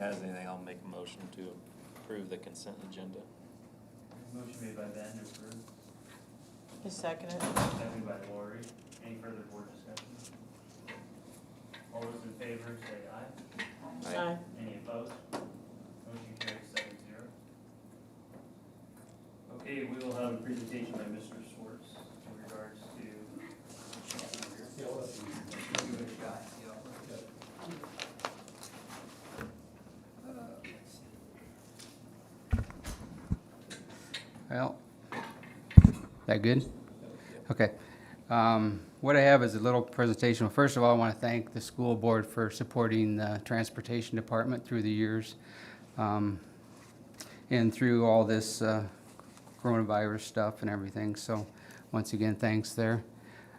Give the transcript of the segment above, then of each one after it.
has anything, I'll make a motion to approve the consent agenda. Motion made by Ben to approve, I second it. seconded by Lori. Any further board discussion? All those in favor say aye. Aye. Any opposed? Motion carries 7-0. Okay, we will have a presentation by Mr. Swartz in regards to. Give it a shot, Well, that good? Okay. What I have is a little presentation. First of all, I want to thank the school board for supporting the transportation department through the years and through all this coronavirus stuff and everything. So once again, thanks there.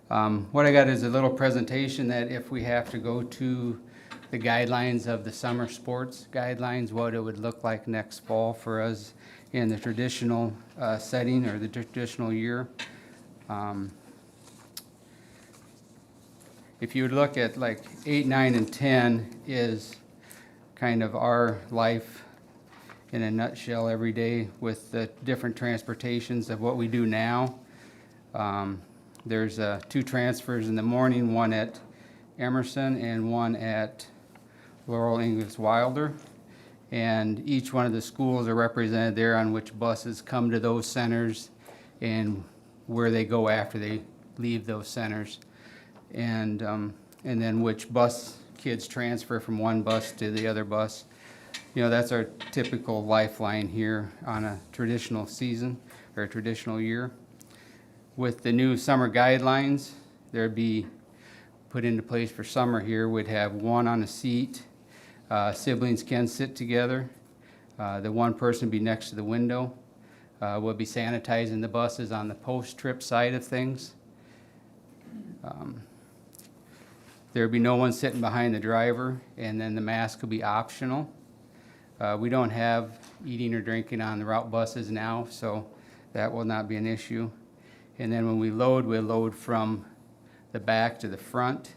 What I got is a little presentation that if we have to go to the guidelines of the summer sports guidelines, what it would look like next fall for us in the traditional setting or the traditional year. If you would look at like 8, 9, and 10 is kind of our life in a nutshell every day with the different transportations of what we do now. There's 2 transfers in the morning, one at Emerson and one at Laurel Inglis Wilder. And each one of the schools are represented there on which buses come to those centers and where they go after they leave those centers. And then which bus kids transfer from one bus to the other bus. You know, that's our typical lifeline here on a traditional season or a traditional year. With the new summer guidelines, there'd be put into place for summer here, we'd have one on a seat. Siblings can sit together. The one person be next to the window. We'll be sanitizing the buses on the post-trip side of things. There'll be no one sitting behind the driver, and then the mask will be optional. We don't have eating or drinking on the route buses now, so that will not be an issue. And then when we load, we'll load from the back to the front,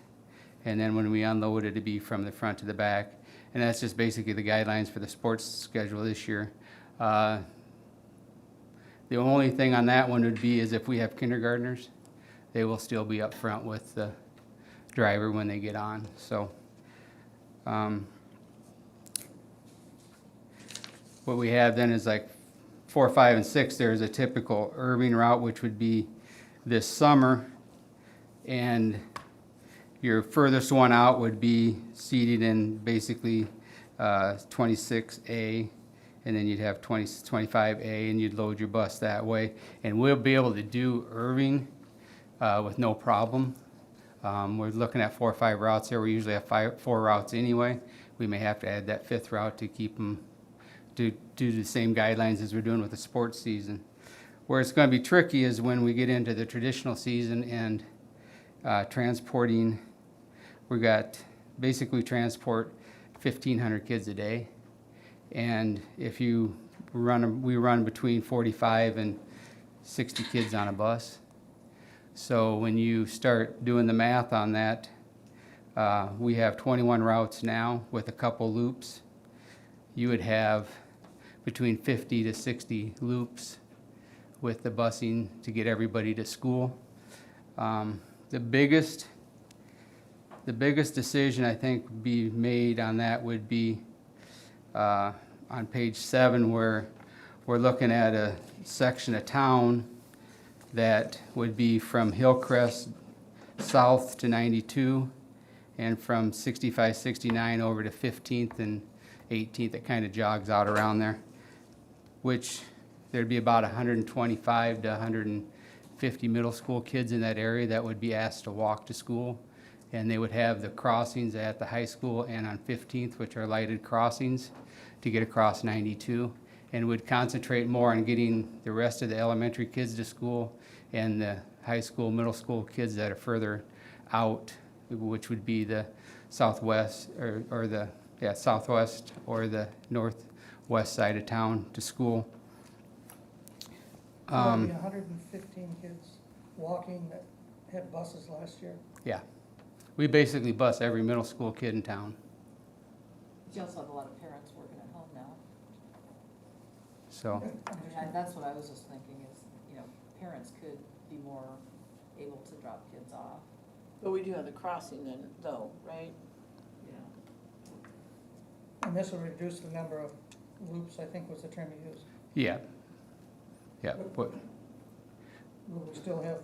and then when we unload, it'll be from the front to the back. And that's just basically the guidelines for the sports schedule this year. The only thing on that one would be is if we have kindergartners, they will still be up front with the driver when they get on. So what we have then is like 4, 5, and 6. There's a typical Irving route, which would be this summer, and your furthest one out would be seated in basically 26A, and then you'd have 25A, and you'd load your bus that way. And we'll be able to do Irving with no problem. We're looking at 4 or 5 routes here. We usually have 4 routes anyway. We may have to add that 5th route to keep them to do the same guidelines as we're doing with the sports season. Where it's going to be tricky is when we get into the traditional season and transporting. We got basically transport 1,500 kids a day, and if we run between 45 and 60 kids on a bus. So when you start doing the math on that, we have 21 routes now with a couple loops. You would have between 50 to 60 loops with the busing to get everybody to school. The biggest decision I think would be made on that would be on page 7, where we're looking at a section of town that would be from Hillcrest south to 92 and from 65, 69 over to 15th and 18th. It kind of jogs out around there, which there'd be about 125 to 150 middle school kids in that area that would be asked to walk to school. And they would have the crossings at the high school and on 15th, which are lighted crossings, to get across 92, and would concentrate more on getting the rest of the elementary kids to school and the high school, middle school kids that are further out, which would be the southwest or the southwest or the northwest side of town to school. There'll be 115 kids walking that had buses last year. Yeah. We basically bus every middle school kid in town. You also have a lot of parents working So, That's what I was just thinking is, parents could be more able to drop kids off. But we do have the crossing then, though, right? And this will reduce the number of loops, I think was the term you used. yeah. Yeah, but Will we still have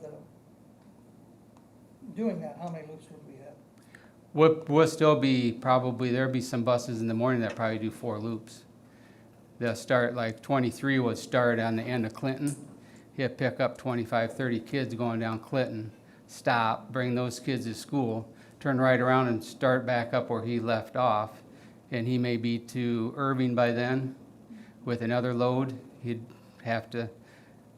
doing that, how many loops would we have? we'll still be, probably, there'll be some buses in the morning that probably do 4 loops. They'll start, like 23 would start on the end of Clinton. He'll pick up 25, 30 kids going down Clinton, stop, bring those kids to school, turn right around and start back up where he left off. And he may be to Irving by then with another load. He'd have to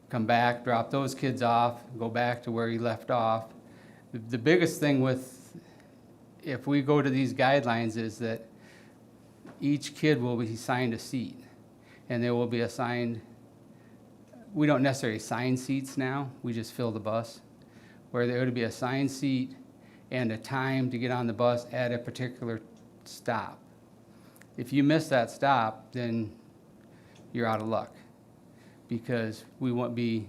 come back, drop those kids off, go back to where he left off. The biggest thing with, if we go to these guidelines, is that each kid will be assigned a seat. And they will be assigned, we don't necessarily assign seats now, we just fill the bus. Where there would be a assigned seat and a time to get on the bus at a particular stop. If you miss that stop, then you're out of luck. Because we won't be,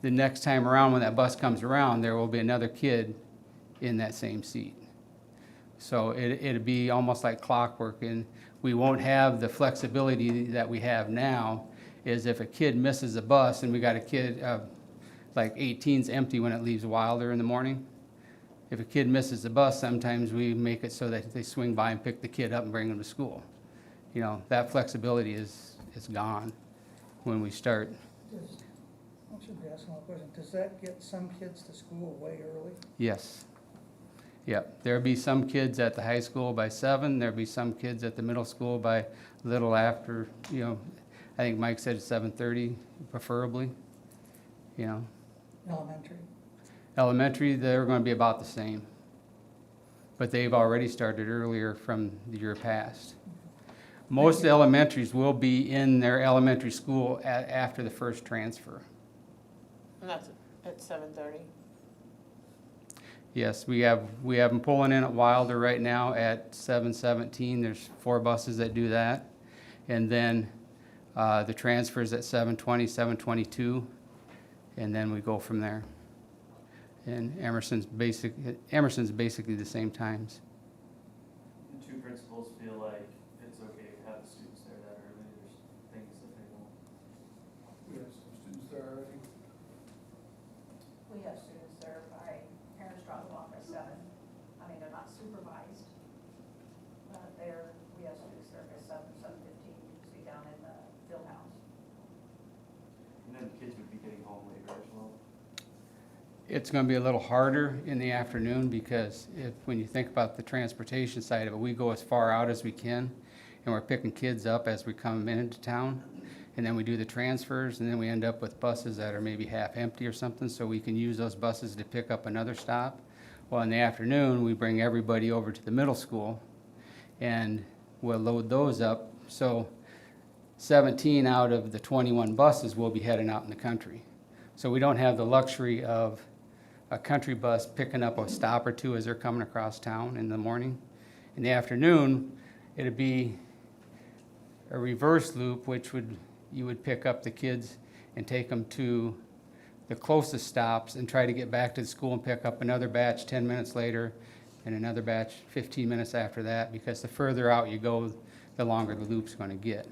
the next time around when that bus comes around, there will be another kid in that same seat. So it'll be almost like clockwork, and we won't have the flexibility that we have now, is if a kid misses a bus and we got a kid, like 18's empty when it leaves Wilder in the morning. If a kid misses the bus, sometimes we make it so that they swing by and pick the kid up and bring them to school. That flexibility is gone when we start. I should be asking a question, does that get some kids to school way early? Yes. Yep, there'll be some kids at the high school by 7, there'll be some kids at the middle school by a little after, I think Mike said 7:30 preferably, Elementary? Elementary, they're gonna be about the same. But they've already started earlier from the year past. Most elementaries will be in their elementary school after the first transfer. And that's at 7:30. Yes, we have them pulling in at Wilder right now at 7:17. There's 4 buses that do that. And then the transfers at 7:20, 7:22, and then we go from there. And Emerson's basically the same times. And 2 principals feel like it's okay to have the students there that early, there's things that they won't. We have some students there already. We have students there by, parents drop them off at 7. I mean, they're not supervised. But we have students there by 7, 7:15, usually down in the field house. And then kids would be getting home later as well. It's going to be a little harder in the afternoon because when you think about the transportation side of it, we go as far out as we can, and we're picking kids up as we come into town, and then we do the transfers, and then we end up with buses that are maybe half empty or something, so we can use those buses to pick up another stop. Well, in the afternoon, we bring everybody over to the middle school, and we'll load those up. So 17 out of the 21 buses will be heading out in the country. So we don't have the luxury of a country bus picking up a stop or 2 as they're coming across town in the morning. In the afternoon, it'd be a reverse loop, which you would pick up the kids and take them to the closest stops and try to get back to the school and pick up another batch 10 minutes later and another batch 15 minutes after that, because the further out you go, the longer the loop's going to get.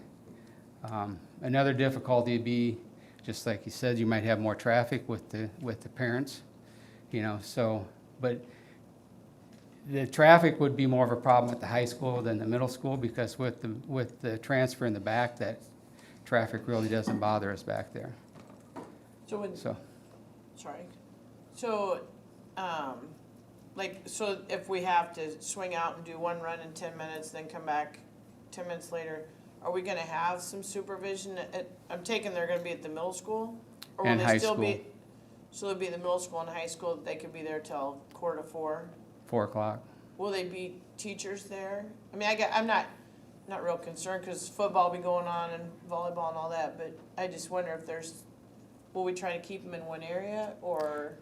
Another difficulty would be, just like you said, you might have more traffic with the parents, but the traffic would be more of a problem at the high school than the middle school, because with the transfer in the back, that traffic really doesn't bother us back there. So if we have to swing out and do one run in 10 minutes, then come back 10 minutes later, are we gonna have some supervision I'm taking they're gonna be at the middle school? Or will And they high still school. be, so they'll be in the middle school and high school, they could be there till 3:45? 4 o'clock. Will they be teachers there? I mean, I'm not real concerned, cause football will be going on and volleyball and all that, but I just wonder if will we try to keep them in one area, or?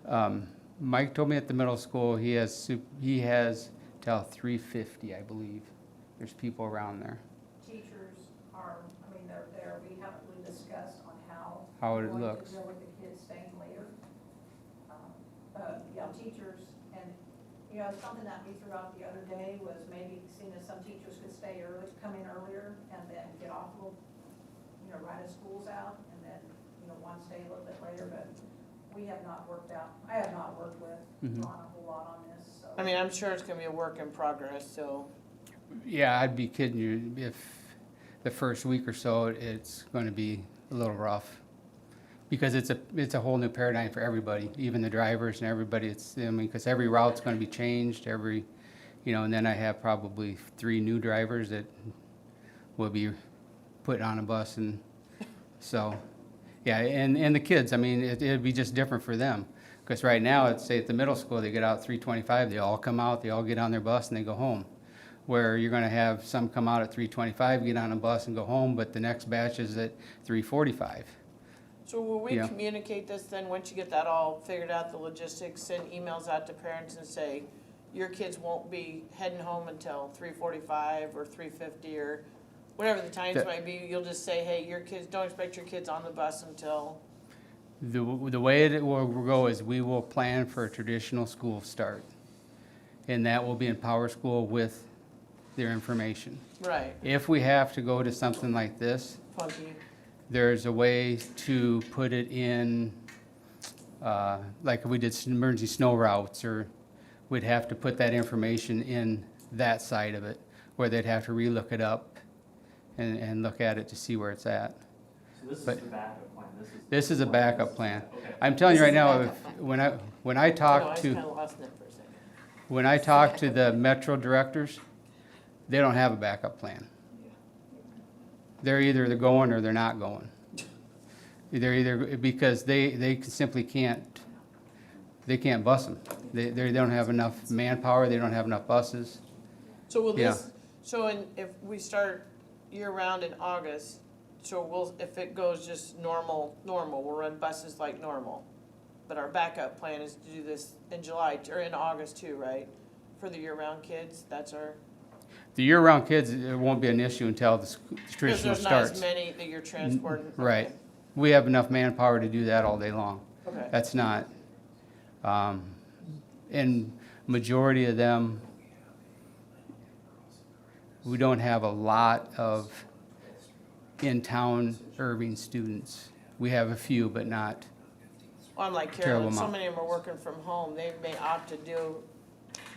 Mike told me at the middle school, he has till 3:50, I believe. There's people around there. Teachers are, they're there, we haven't, we how it going looks. to deal with the kids staying later. Teachers, and, you know, something that we threw out the other day was maybe seeing if some teachers could stay early, come in earlier, and then get off a little, you know, right as school's out, and then, you know, one stay a little bit later, but we have not worked out, I have not worked with Mhm. Ron a whole lot on this, so. I mean, I'm sure it's gonna be a work in progress, so, Yeah, I'd be kidding you if the first week or so, it's gonna be a little rough. Because it's a whole new paradigm for everybody, even the drivers and everybody. Because every route's gonna be changed, and then I have probably 3 new drivers that will be put on a bus, and so, yeah, and the kids, I mean, it'd be just different for them. Because right now, let's say at the middle school, they get out at 3:25, they all come out, they all get on their bus and they go home. Where you're gonna have some come out at 3:25, get on a bus and go home, but the next batch is at 3:45. so will we Yeah. communicate this then, once you get that all figured out, the logistics, send emails out to parents and say, your kids won't be heading home until 3:45 or 3:50 or whatever the times That- might be, you'll just say, hey, your kids, don't expect your kids on the bus until, The way it will go is we will plan for a traditional school start. And that will be in Power School with their information. right, If we have to go to something like this, funky, there's a way to put it in, like we did emergency snow routes, or we'd have to put that information in that side of it, where they'd have to relook it up and look at it to see where it's at. So this is But- the backup plan, this is. This is a backup plan. Okay. I'm telling you This right is a now, backup plan. when I I know, I talk was to, kinda lost in it for a second. when I talk to the Metro directors, they don't have a backup plan. They're going or they're not going. They're either, because they simply can't bus them. They don't have enough manpower, they don't have enough buses. So will Yeah. this, if we start year-round in August, so if it goes just normal, we'll run buses like normal. But our backup plan is to do this in July, or in August too, right? For the year-round kids, that's our, The year-round kids, it won't be an issue until the because traditional there's not as starts. many that you're transporting. Right. We have enough manpower to do that all day long. Okay, That's not, and majority of them, we don't have a lot of in-town Irving students. We have a few, but not, well, I'm like Terrible Carolyn, so amount. many of them are working from home, they may opt to do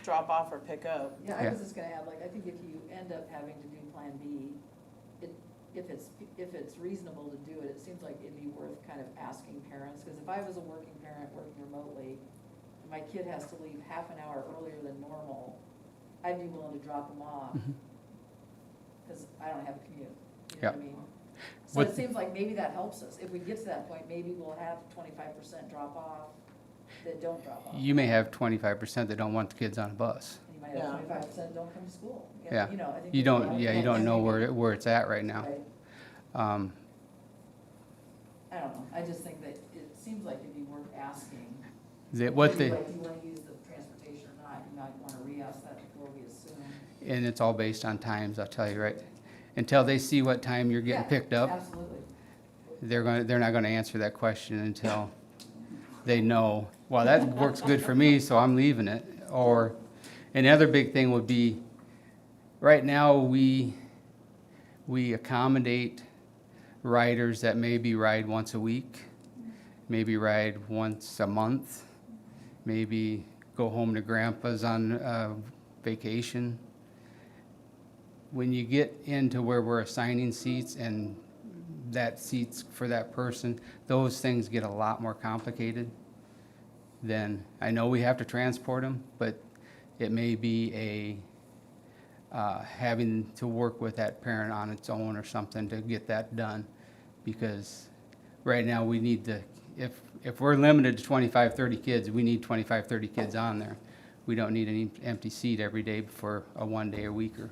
drop off or pick up. Yeah, I Yeah. was just gonna add, like, I think if you end up having to do Plan B, if it's reasonable to do it, it seems like it'd be worth kind of asking parents, because if I was a working parent working remotely, and my kid has to leave half an hour earlier than normal, I'd be willing to drop them off, Mhm. because I don't have a commute, you know Yep. what I mean? So What- it seems like maybe that helps us, if we get to that point, maybe we'll have 25% drop off that don't drop off. you may have 25% that don't want the kids on a bus. And you might Yeah. have 25% don't come to school. Yeah. You know, I think. You there's a don't, lot of yeah, you things don't know maybe- where it's at right now. Right. Um, I don't know, I just think that it seems like it'd be worth asking. what Maybe, they, like, do you wanna use the transportation or not, you might wanna re-ask that before we assume. and it's all based on times, I'll tell you, right? Until they see what time you're getting Yeah, picked up, Absolutely. they're not gonna answer that question until they know, well, that works good for me, so I'm leaving it. Or, another big thing would be, right now, we accommodate riders that maybe ride once a week, maybe ride once a month, maybe go home to grandpa's on vacation. When you get into where we're assigning seats and that seats for that person, those things get a lot more complicated. Then, I know we have to transport them, but it may be having to work with that parent on its own or something to get that done. Because right now, we need to, if we're limited to 25, 30 kids, we need 25, 30 kids on there. We don't need any empty seat every day for a 1 day a weeker.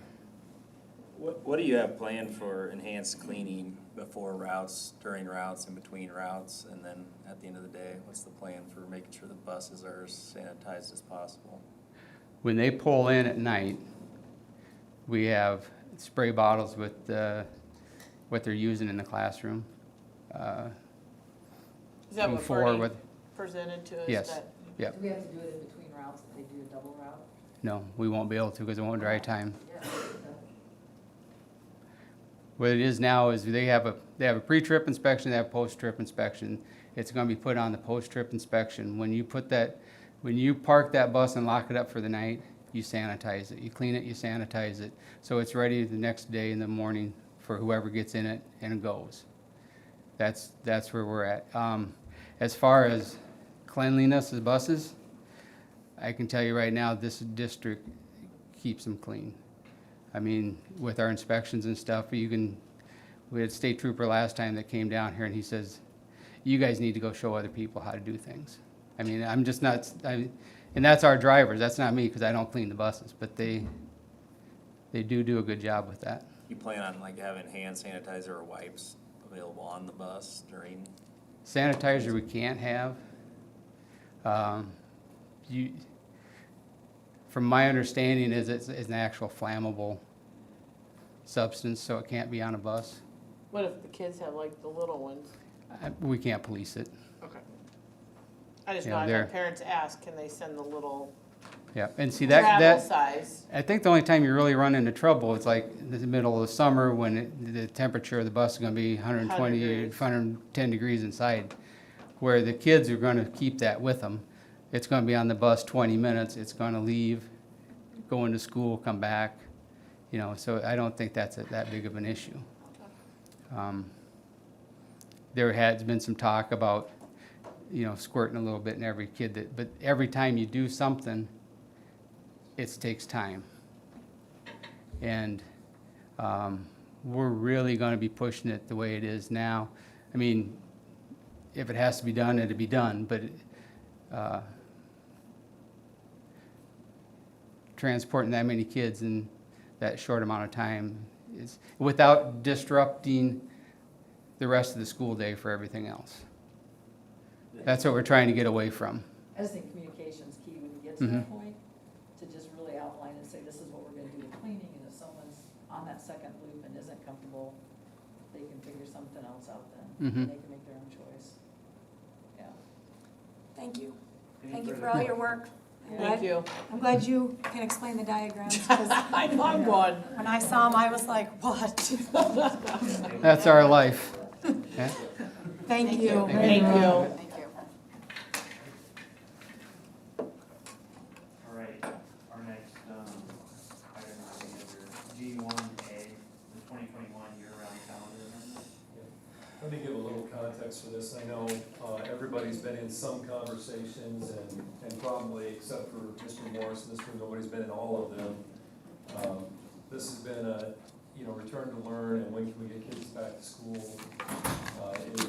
What do you have planned for enhanced cleaning before routes, during routes, in between routes, and then at the end of the day? What's the plan for making sure the buses are as sanitized as possible? When they pull in at night, we have spray bottles with what they're using in the classroom. Is that what before Bernie with, presented to us? Yes. that- Yep. Do we have to do it in between routes if they do a double route? no, we won't be able to because it won't dry time. Yeah. What it is now is they have a pre-trip inspection, they have post-trip inspection. It's gonna be put on the post-trip inspection. When you park that bus and lock it up for the night, you sanitize it. You clean it, you sanitize it. So it's ready the next day in the morning for whoever gets in it and goes. That's where we're at. As far as cleanliness of buses, I can tell you right now, this district keeps them clean. I mean, with our inspections and stuff, we had a state trooper last time that came down here and he says, you guys need to go show other people how to do things. I mean, I'm just not, and that's our drivers, that's not me, because I don't clean the buses, but they do a good job with that. You plan on like having hand sanitizer or wipes available on the bus during? Sanitizer we can't have. From my understanding is it's an actual flammable substance, so it can't be on a bus. What if the kids have like the little ones? We can't police it. Okay. I just Yeah, know I've they're- had parents ask, can they send the little Yeah, and see travel that, size? I think the only time you really run into trouble is like in the middle of the summer when the temperature of the bus is gonna be 120, 100 110 degrees inside, where the kids are gonna keep that with them. It's gonna be on the bus 20 minutes, it's gonna leave, go into school, come back, so I don't think that's that big of an issue. There has been some talk about, squirting a little bit in every kid but every time you do something, it takes time. And we're really gonna be pushing it the way it is now. I mean, if it has to be done, it'll be done, but transporting that many kids in that short amount of time is, without disrupting the rest of the school day for everything else. That's what we're trying to get away from. I just think communication's key when you get to that point, to just really outline and say, this is what we're gonna do with cleaning, and if someone's on that second loop and isn't comfortable, they can figure something else out then, Mhm. and they can make their own choice. Yeah. Thank you. Any Thank you further for all your questions? work. Thank you. I'm glad you can explain the diagrams, 'cause I know I'm going. when I saw them, I was like, what? That's our life. Okay? Thank you. Thank you. Thank you. All right, our next, item is under G1A, the 2021 year-round calendar amendment. Let me give a little context for this. I know everybody's been in some conversations and probably, except for Mr. Morris in this room, nobody's been in all of them. This has been a, return to learn and when can we get kids back to school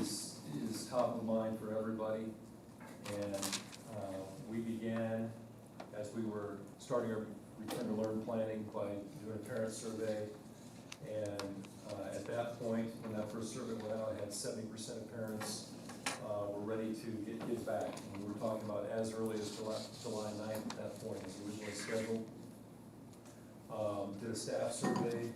is top of mind for everybody. And we began, as we were starting our return to learn planning, by doing a parent survey. And at that point, when that first survey went out, I had 70% of parents were ready to get kids back. And we were talking about as early as July 9th at that point, as originally scheduled. Did a staff survey.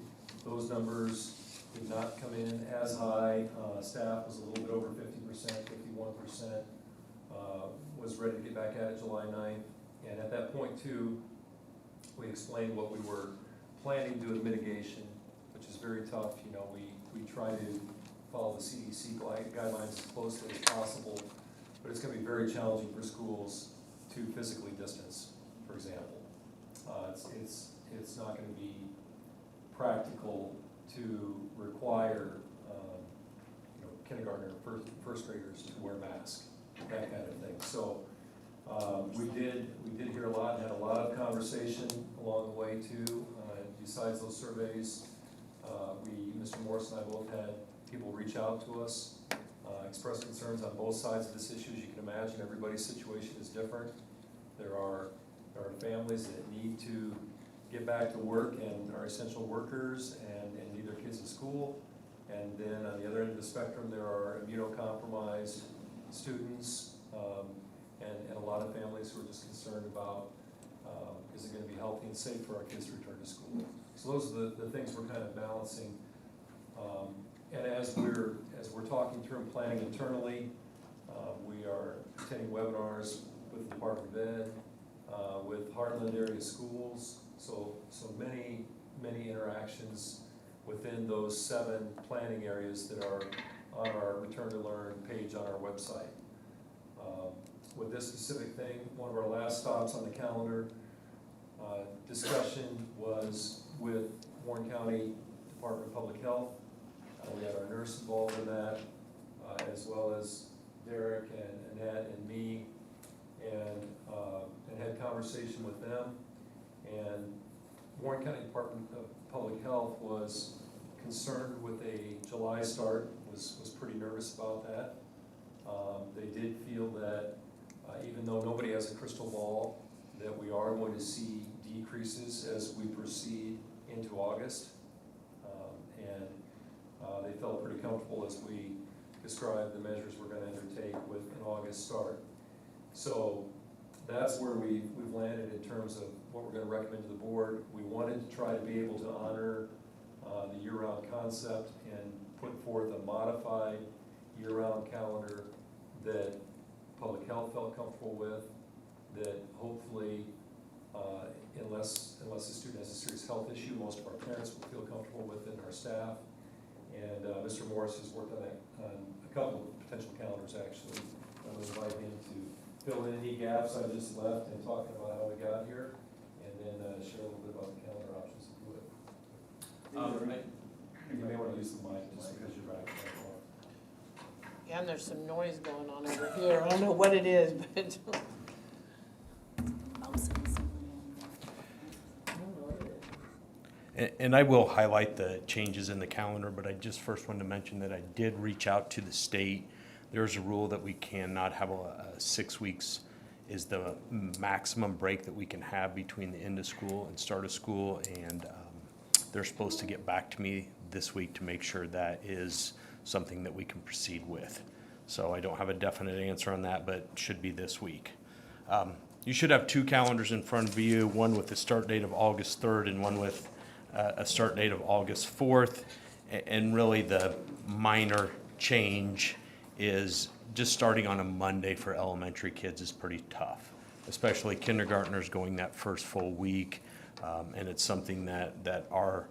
Those numbers did not come in as high. Staff was a little bit over 50%, 51% was ready to get back at it July 9th. And at that point too, we explained what we were planning to do with mitigation, which is very tough. We try to follow the CDC guidelines as closely as possible, but it's going to be very challenging for schools to physically distance, for example. It's not going to be practical to require kindergartner, first graders to wear masks, that kind of thing. So we did hear a lot, had a lot of conversation along the way too. Besides those surveys, Mr. Morris and I both had people reach out to us, express concerns on both sides of this issue. As you can imagine, everybody's situation is different. There are families that need to get back to work and are essential workers and need their kids in school. And then on the other end of the spectrum, there are immunocompromised students and a lot of families who are just concerned about is it going to be healthy and safe for our kids to return to school. So those are the things we're kind of balancing. And as we're talking through and planning internally, We are attending webinars with the Department of Ed, with Heartland area schools, so many interactions within those 7 planning areas that are on our Return to Learn page on our website. With this specific thing, one of our last stops on the calendar, discussion was with Warren County Department of Public Health. We had our nurse involved in that, as well as Derek and Annette and me, and had conversation with them. And Warren County Department of Public Health was concerned with a July start, was pretty nervous about that. They did feel that even though nobody has a crystal ball, that we are going to see decreases as we proceed into August. They felt pretty comfortable as we described the measures we're going to undertake with an August start. So that's where we've landed in terms of what we're going to recommend to the board. We wanted to try to be able to honor the year-round concept and put forth a modified year-round calendar that public health felt comfortable with, that hopefully, unless the student has a serious health issue, most of our parents will feel comfortable with, and our staff. And Mr. Morris has worked on a couple of potential calendars, actually. I would invite him to fill in any gaps I just left in talking about how we got here, and then share a little bit about the calendar options if you would. You may want to use the mic just because you're right. Yeah, and there's some noise going on over here. I don't know what it is, but. And I will highlight the changes in the calendar, but I just first wanted to mention that I did reach out to the state. There's a rule that we cannot have a 6 weeks is the maximum break that we can have between the end of school and start of school, and they're supposed to get back to me this week to make sure that is something that we can proceed with. So I don't have a definite answer on that, but it should be this week. You should have 2 calendars in front of you, one with the start date of August 3rd and one with a start date of August 4th. And really the minor change is just starting on a Monday for elementary kids is pretty tough, especially kindergartners going that first full week. And it's something that our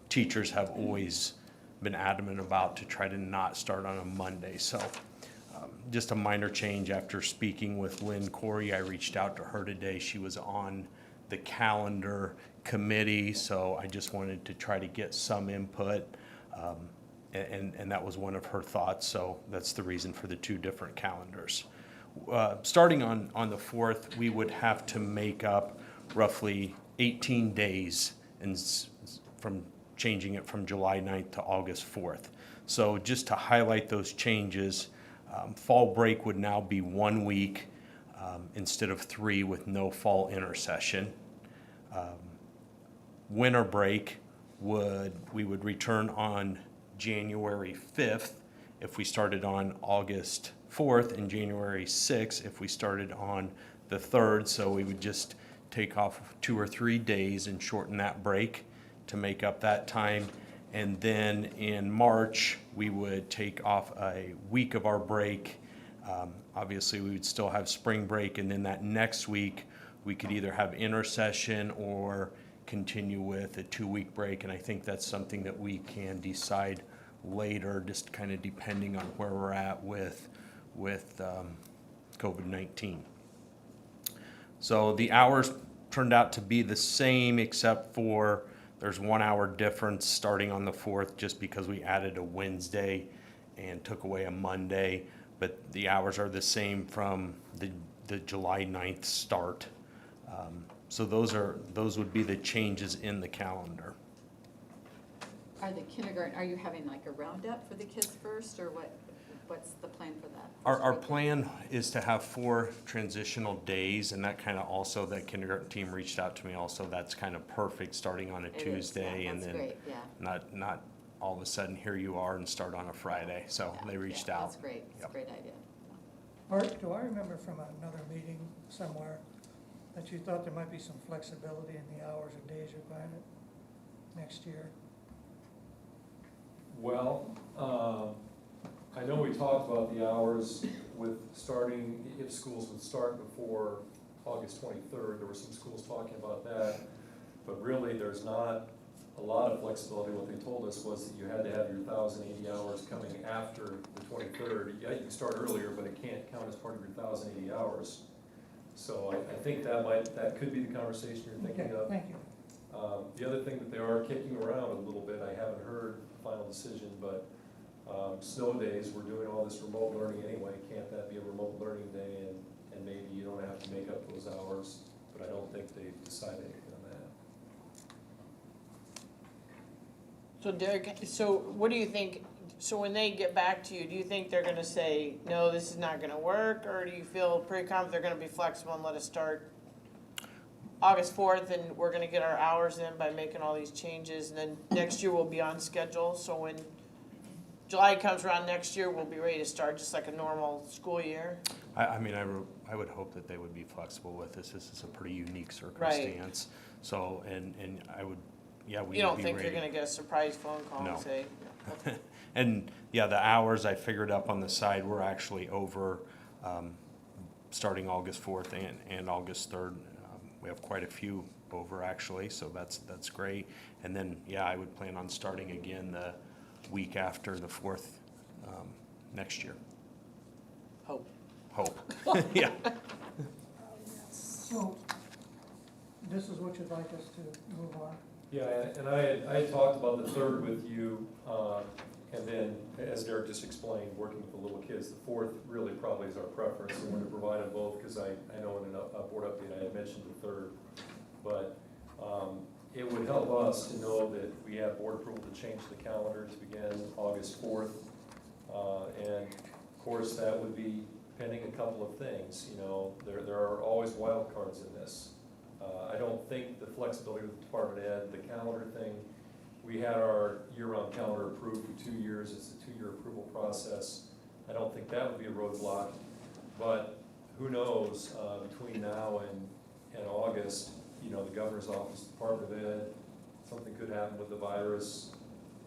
teachers have always been adamant about, to try to not start on a Monday. So just a minor change. After speaking with Lynn Corey, I reached out to her today. She was on the calendar committee, so I just wanted to try to get some input, and that was one of her thoughts, so that's the reason for the 2 different calendars. Starting on the 4th, we would have to make up roughly 18 days from changing it from July 9th to August 4th. So just to highlight those changes, fall break would now be 1 week instead of 3 with no fall intersession. Winter break we would return on January 5th if we started on August 4th, and January 6th if we started on the 3rd. So we would just take off 2 or 3 days and shorten that break to make up that time. And then in March, we would take off a week of our break. Obviously, we would still have spring break, and then that next week, we could either have intersession or continue with a 2-week break. And I think that's something that we can decide later, just kind of depending on where we're at with COVID-19. So the hours turned out to be the same, except for there's 1 hour difference starting on the 4th, just because we added a Wednesday and took away a Monday. But the hours are the same from the July 9th start. So those would be the changes in the calendar. Are you having like a roundup for the kids first, or what's the plan for that? Our plan is to have 4 transitional days, and that kind of also, that kindergarten team reached out to me also. That's kind of perfect, starting on a Tuesday, and then great, yeah. not all of a sudden here you are and start on a Friday. So they reached out. That's great. It's a great idea. Art, do I remember from another meeting somewhere that you thought there might be some flexibility in the hours or days requirement next year? Well, I know we talked about the hours with starting, if schools would start before August 23rd. There were some schools talking about that. But really, there's not a lot of flexibility. What they told us was that you had to have your 1,080 hours coming after the 23rd. Yeah, you can start earlier, but it can't count as part of your 1,080 hours. So I think that could be the conversation you're thinking Okay, of. thank you. The other thing that they are kicking around a little bit, I haven't heard the final decision, but snow days, we're doing all this remote learning anyway. Can't that be a remote learning day, and maybe you don't have to make up those hours? But I don't think they've decided anything on that. So Derek, so what do you think, so when they get back to you, do you think they're gonna say, no, this is not gonna work? Or do you feel pretty confident they're gonna be flexible and let us start August 4th and we're gonna get our hours in by making all these changes? And then next year we'll be on schedule, so when July comes around next year, we'll be ready to start just like a normal school year? I mean, I would hope that they would be flexible with this. This is a pretty unique circumstance. So, and I would, yeah, we would be ready. You don't think you're gonna get a surprise phone call No. and say? And, yeah, the hours I figured up on the side were actually over, starting August 4th and August 3rd. We have quite a few over, actually, so that's great. And then, yeah, I would plan on starting again the week after the 4th, next year. Hope. Yeah. So, this is what you'd like us to move on? Yeah, and I had talked about the 3rd with you, and then, as Derek just explained, working with the little kids, the 4th really probably is our preference. I want to provide them both, because I know in a board update I had mentioned the 3rd. But it would help us to know that we have board approval to change the calendar to begin August 4th. And of course, that would be pending a couple of things. You know, there are always wild cards in this. I don't think the flexibility with the Department of Ed, the calendar thing, we had our year-round calendar approved for 2 years. It's a 2-year approval process. I don't think that would be a roadblock, but who knows, between now and August, you know, the governor's office, Department of Ed, something could happen with the virus.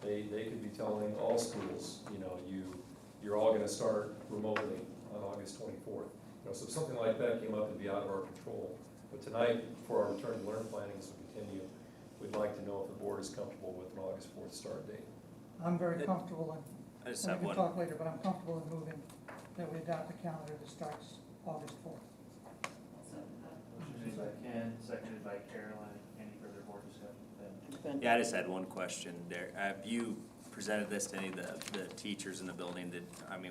They could be telling all schools, you know, you're all gonna start remotely on August 24th. You know, so if something like that came up, it'd be out of our control. But tonight, for our return to learn planning as we continue, we'd like to know if the board is comfortable with an August 4th start date. I'm very comfortable I just in, have we one. can talk later, but I'm comfortable in moving, that we adopt a calendar that starts August 4th. Motion made by Ken, seconded by Carolyn. Any further board discussion? Ben? Yeah, I just had one question there. Have you presented this to any of the teachers in the building?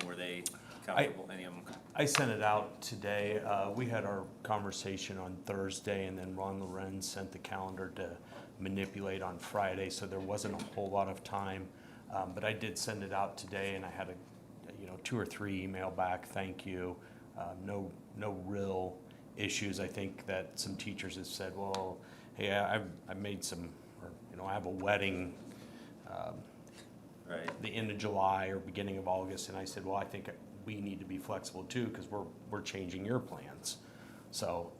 Were they comfortable, any of them? I sent it out today. We had our conversation on Thursday, and then Ron Lorenz sent the calendar to manipulate on Friday, so there wasn't a whole lot of time. But I did send it out today, and I had 2 or 3 email back, thank you. No real issues. I think that some teachers have said, well, hey, I made some, or I have a wedding Right. the end of July or beginning of August, and I said, well, I think we need to be flexible too, because we're changing your plans. So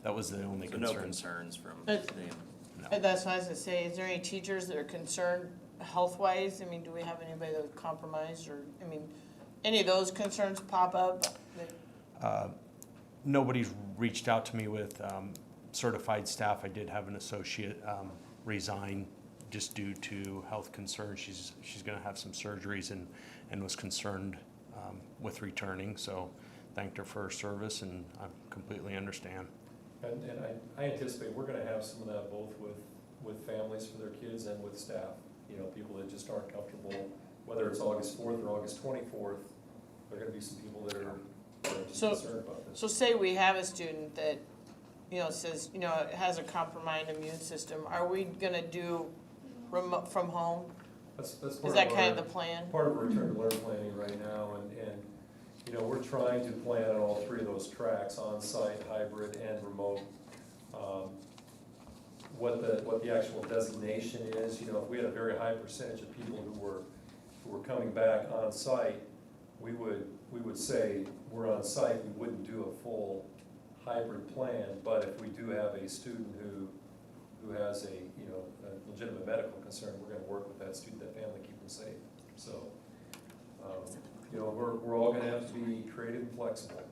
that was the only So no concern. concerns from But- them? No. That's what I was gonna say, is there any teachers that are concerned health-wise? I mean, do we have anybody that was compromised, or, any of those concerns pop up? Nobody's reached out to me with certified staff. I did have an associate resign just due to health concerns. She's going to have some surgeries and was concerned with returning. So thanked her for her service, and I completely understand. And I anticipate we're gonna have some of that both with families for their kids and with staff. You know, people that just aren't comfortable, whether it's August 4th or August 24th, there are gonna be some people that are just So- concerned about this. So say we have a student that, says, has a compromised immune system, are we gonna do remote from home? That's part Is of that kind our- of the plan? Part of our return to learn planning right now, and we're trying to plan on all 3 of those tracks, on-site, hybrid, and remote. What the actual designation is, if we had a very high percentage of people who were coming back on-site, we would say we're on-site, we wouldn't do a full hybrid plan, but if we do have a student who has a legitimate medical concern, we're gonna work with that student, that family, keep them safe. So, you know, we're all gonna have to be creative and flexible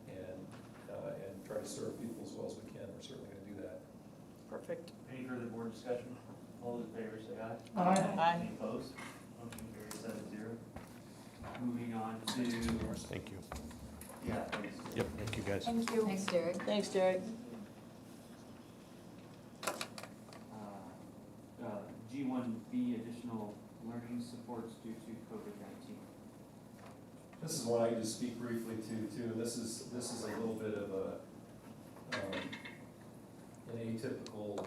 and try to serve people as well as we can. We're certainly gonna do that. Perfect. Any further board discussion? All those in favor say aye. Aye. Any opposed? Motion carries 7-0. Moving on to, Thank you. yeah, thanks. Yep, thank you, guys. Thank you. Thanks, Derek. Thanks, Derek. G1B, additional learning supports due to COVID-19. This is one I can just speak briefly to too. This is a little bit of an atypical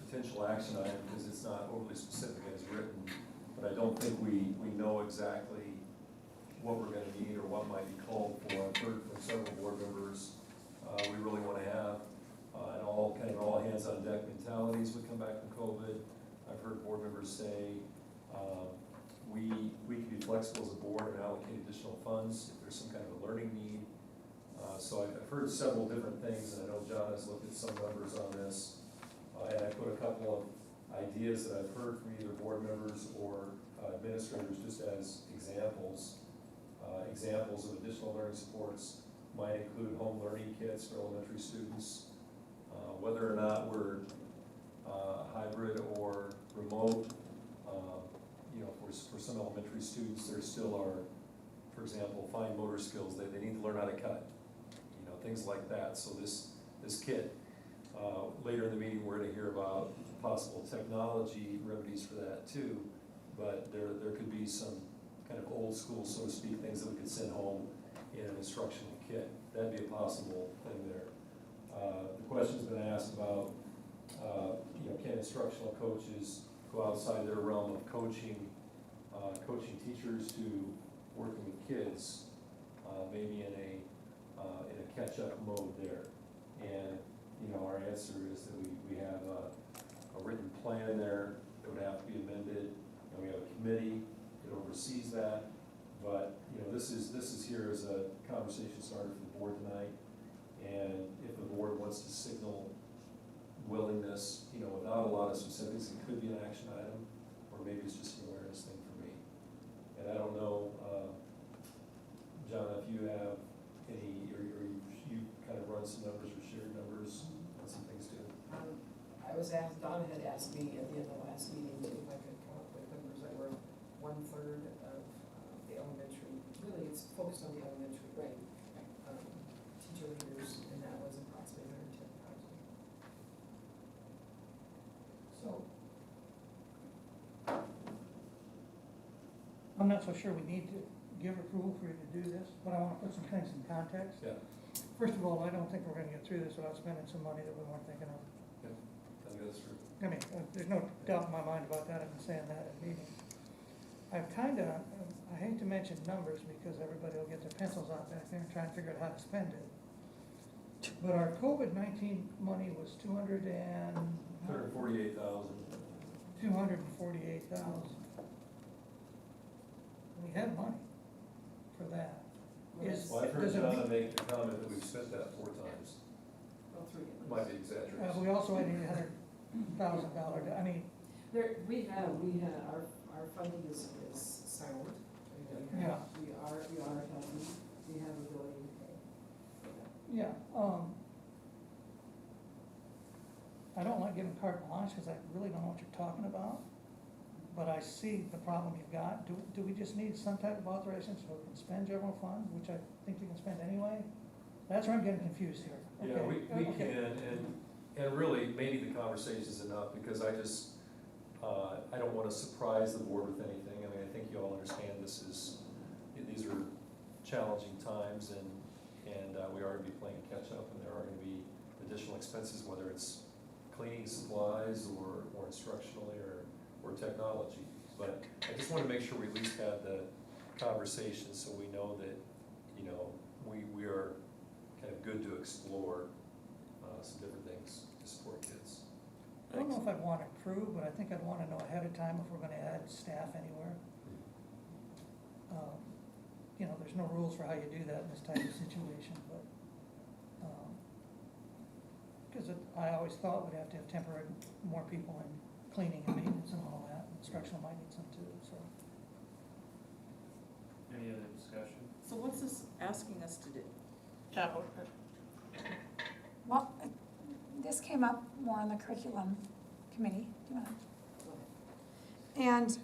potential action item because it's not overly specific as written. But I don't think we know exactly what we're gonna need or what might be called for. I've heard from several board members, we really wanna have an all hands on deck mentalities would come back from COVID. I've heard board members say, we can be flexible as a board and allocate additional funds if there's some kind of a learning need. So I've heard several different things, and I know John has looked at some numbers on this. And I put a couple of ideas that I've heard from either board members or administrators just as examples. Examples of additional learning supports might include home learning kits for elementary students. Whether or not we're hybrid or remote, you know, for some elementary students, there still are, for example, fine motor skills, they need to learn how to cut, you know, things like that. So this kit, later in the meeting, we're gonna hear about possible technology remedies for that too, but there could be some kind of old school, so to speak, things that we could send home in an instructional kit. That'd be a possible thing there. The question's been asked about, you know, can instructional coaches go outside their realm of coaching teachers to working with kids, maybe in a catch-up mode there. And, you know, our answer is that we have a written plan there that would have to be amended, and we have a committee that oversees that. But, you know, this is here as a conversation starter for the board tonight. And if the board wants to signal willingness, you know, without a lot of specifics, it could be an action item, or maybe it's just an awareness thing for me. And I don't know, John, if you have any, or you kind of run some numbers or shared numbers on some things too. I was asked, Donna had asked me at the end of the last meeting if I could come up with numbers that were 1/3 of the elementary, really it's focused on the elementary grade. Teacher leaders, and that was approximately 110,000. So, I'm not so sure we need to give approval for you to do this, but I wanna put some things in context. Yeah, First of all, I don't think we're gonna get through this without spending some money that we weren't thinking of. I think that's true. I mean, there's no doubt in my mind about that, I've been saying that at meetings. I've kinda, I hate to mention numbers because everybody will get their pencils out back there and try and figure out how to spend it. But our COVID-19 money was 148,000. 248,000. We had money for that. Well, I've heard does it John mean- make the comment that we've spent that 4 times. well, 3 at least. Might be exaggerated. We also had $800,000, I mean, There, we had, our funding is sound. We Yeah. are healthy, we have ability to pay for that. yeah, I don't like giving carte blanche because I really don't know what you're talking about. But I see the problem you've got. Do we just need some type of authorization so we can spend general fund, which I think we can spend anyway? That's where I'm getting confused here. Yeah, Okay, we okay. can, and really, maybe the conversation's enough, because I just, I don't wanna surprise the board with anything. I mean, I think you all understand these are challenging times, and we are gonna be playing catch up, and there are gonna be additional expenses, whether it's cleaning supplies, or instructionally, or technology. But I just wanna make sure we at least have the conversation, so we know that, you know, we are kind of good to explore some different things to support kids. I don't know if I'd want a crew, but I think I'd wanna know ahead of time if we're gonna add staff anywhere. You know, there's no rules for how you do that in this type of situation, but, cause I always thought we'd have to have temporary, more people in cleaning and maintenance and all that. Instructional might need some too, so. Any other discussion? So what's this asking us to do? Yeah, Well, this came up more on the curriculum committee. Do you wanna? And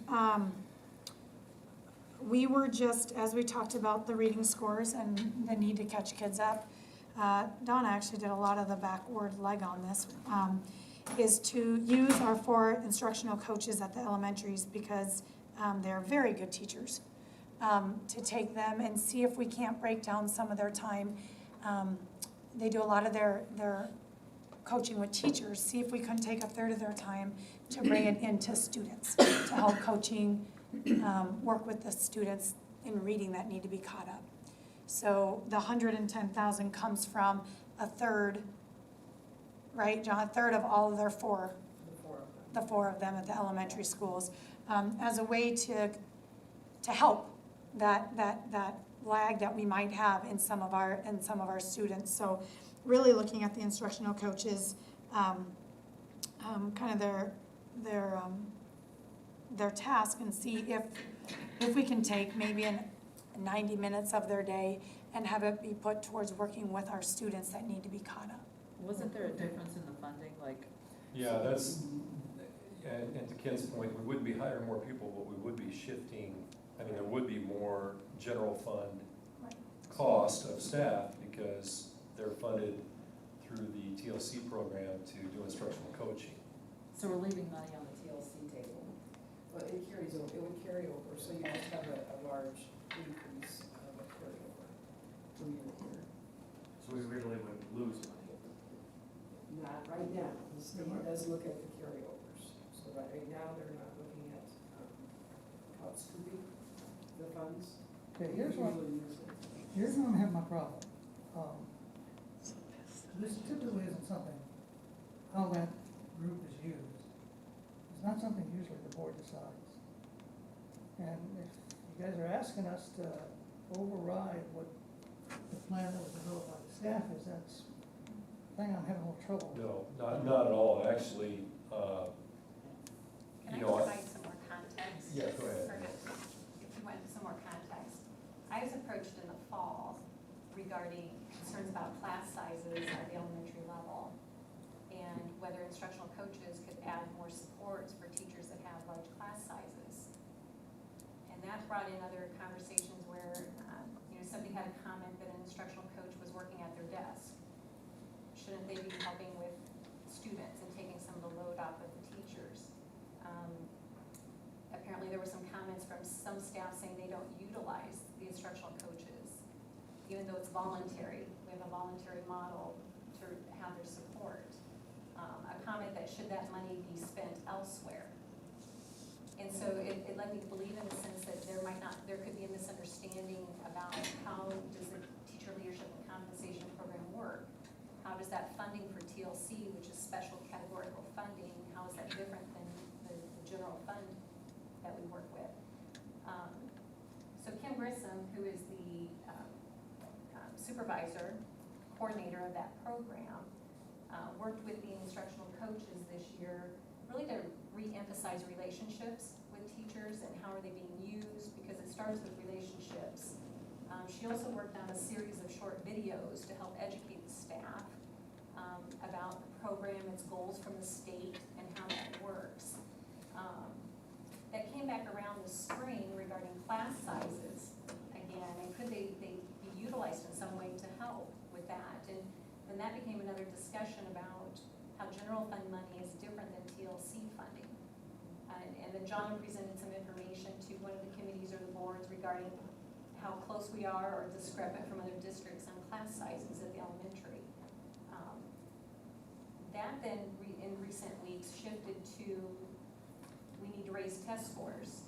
we were just, as we talked about the reading scores and the need to catch kids up, Donna actually did a lot of the backward leg on this, is to use our 4 instructional coaches at the elementaries because they're very good teachers, to take them and see if we can't break down some of their time. They do a lot of their coaching with teachers, see if we couldn't take a third of their time to bring it into students, to help coaching, work with the students in reading that need to be caught up. So the 110,000 comes from a third, right, John, a third of all of their 4, the 4 of them at the elementary schools, as a way to help that lag that we might have in some of our students. So really looking at the instructional coaches, kind of their task and see if we can take maybe 90 minutes of their day and have it be put towards working with our students that need to be caught up. Wasn't there a difference in the funding, like? Yeah, that's, and to Ken's point, we wouldn't be hiring more people, but we would be shifting, I mean, there would be more general fund Right. cost of staff because they're funded through the TLC program to do instructional coaching. So we're leaving money on the TLC table. Well, it carries over, it would carry over, so you just have a large increase of a carryover from year to year. So we really would lose money. Not right now, the state does look at the carryovers, so right now, they're not looking at, how it's scooping the funds. Okay, They here's what usually use it. Here's where I'm having my problem. This typically isn't something, how that group is used. It's not something usually the board decides. And if you guys are asking us to override what the plan that was developed by the staff is, that's the thing I'm having a little trouble with. No, not at all, actually, Can I you know, provide some more context? Yeah, go ahead. Perhaps, if you want some more context. I was approached in the fall regarding concerns about class sizes at the elementary level and whether instructional coaches could add more supports for teachers that have large class sizes. And that brought in other conversations where, somebody had a comment that an instructional coach was working at their desk. Shouldn't they be helping with students and taking some of the load off of the teachers? Apparently there were some comments from some staff saying they don't utilize the instructional coaches, even though it's voluntary. We have a voluntary model to have their support. A comment that should that money be spent elsewhere? And so it led me to believe in the sense that there could be a misunderstanding about how does the teacher leadership and compensation program work? How does that funding for TLC, which is special categorical funding, how is that different than the general fund that we work with? So Kim Grissom, who is the supervisor, coordinator of that program, worked with the instructional coaches this year really to re-emphasize relationships with teachers and how are they being used, because it starts with relationships. She also worked on a series of short videos to help educate the staff about the program, its goals from the state, and how that works. That came back around this spring regarding class sizes again, and could they be utilized in some way to help with that? And then that became another discussion about how general fund money is different than TLC funding. And then John presented some information to one of the committees or the boards regarding how close we are or discrepant from other districts on class sizes at the elementary. That then in recent weeks shifted to we need to raise test scores.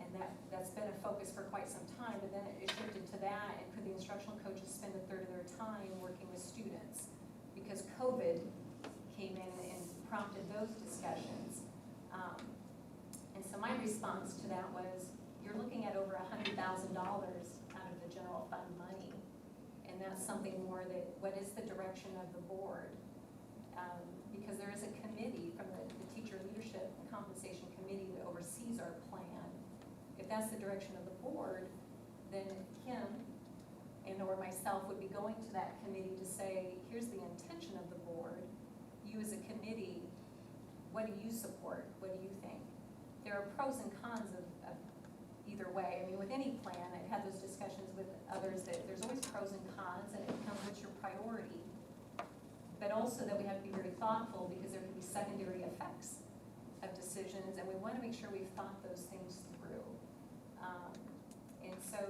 And that's been a focus for quite some time, but then it shifted to that, and could the instructional coaches spend a third of their time working with students? Because COVID came in and prompted those discussions. And so my response to that was, you're looking at over $100,000 out of the general fund money. And that's something more that, what is the direction of the board? Because there is a committee from the teacher leadership and compensation committee that oversees our plan. If that's the direction of the board, then Kim and or myself would be going to that committee to say, here's the intention of the board. You as a committee, what do you support? What do you think? There are pros and cons of either way. I mean, with any plan, I've had those discussions with others that there's always pros and cons, and it becomes what's your priority. But also that we have to be very thoughtful because there can be secondary effects of decisions, and we want to make sure we've thought those things through. And so,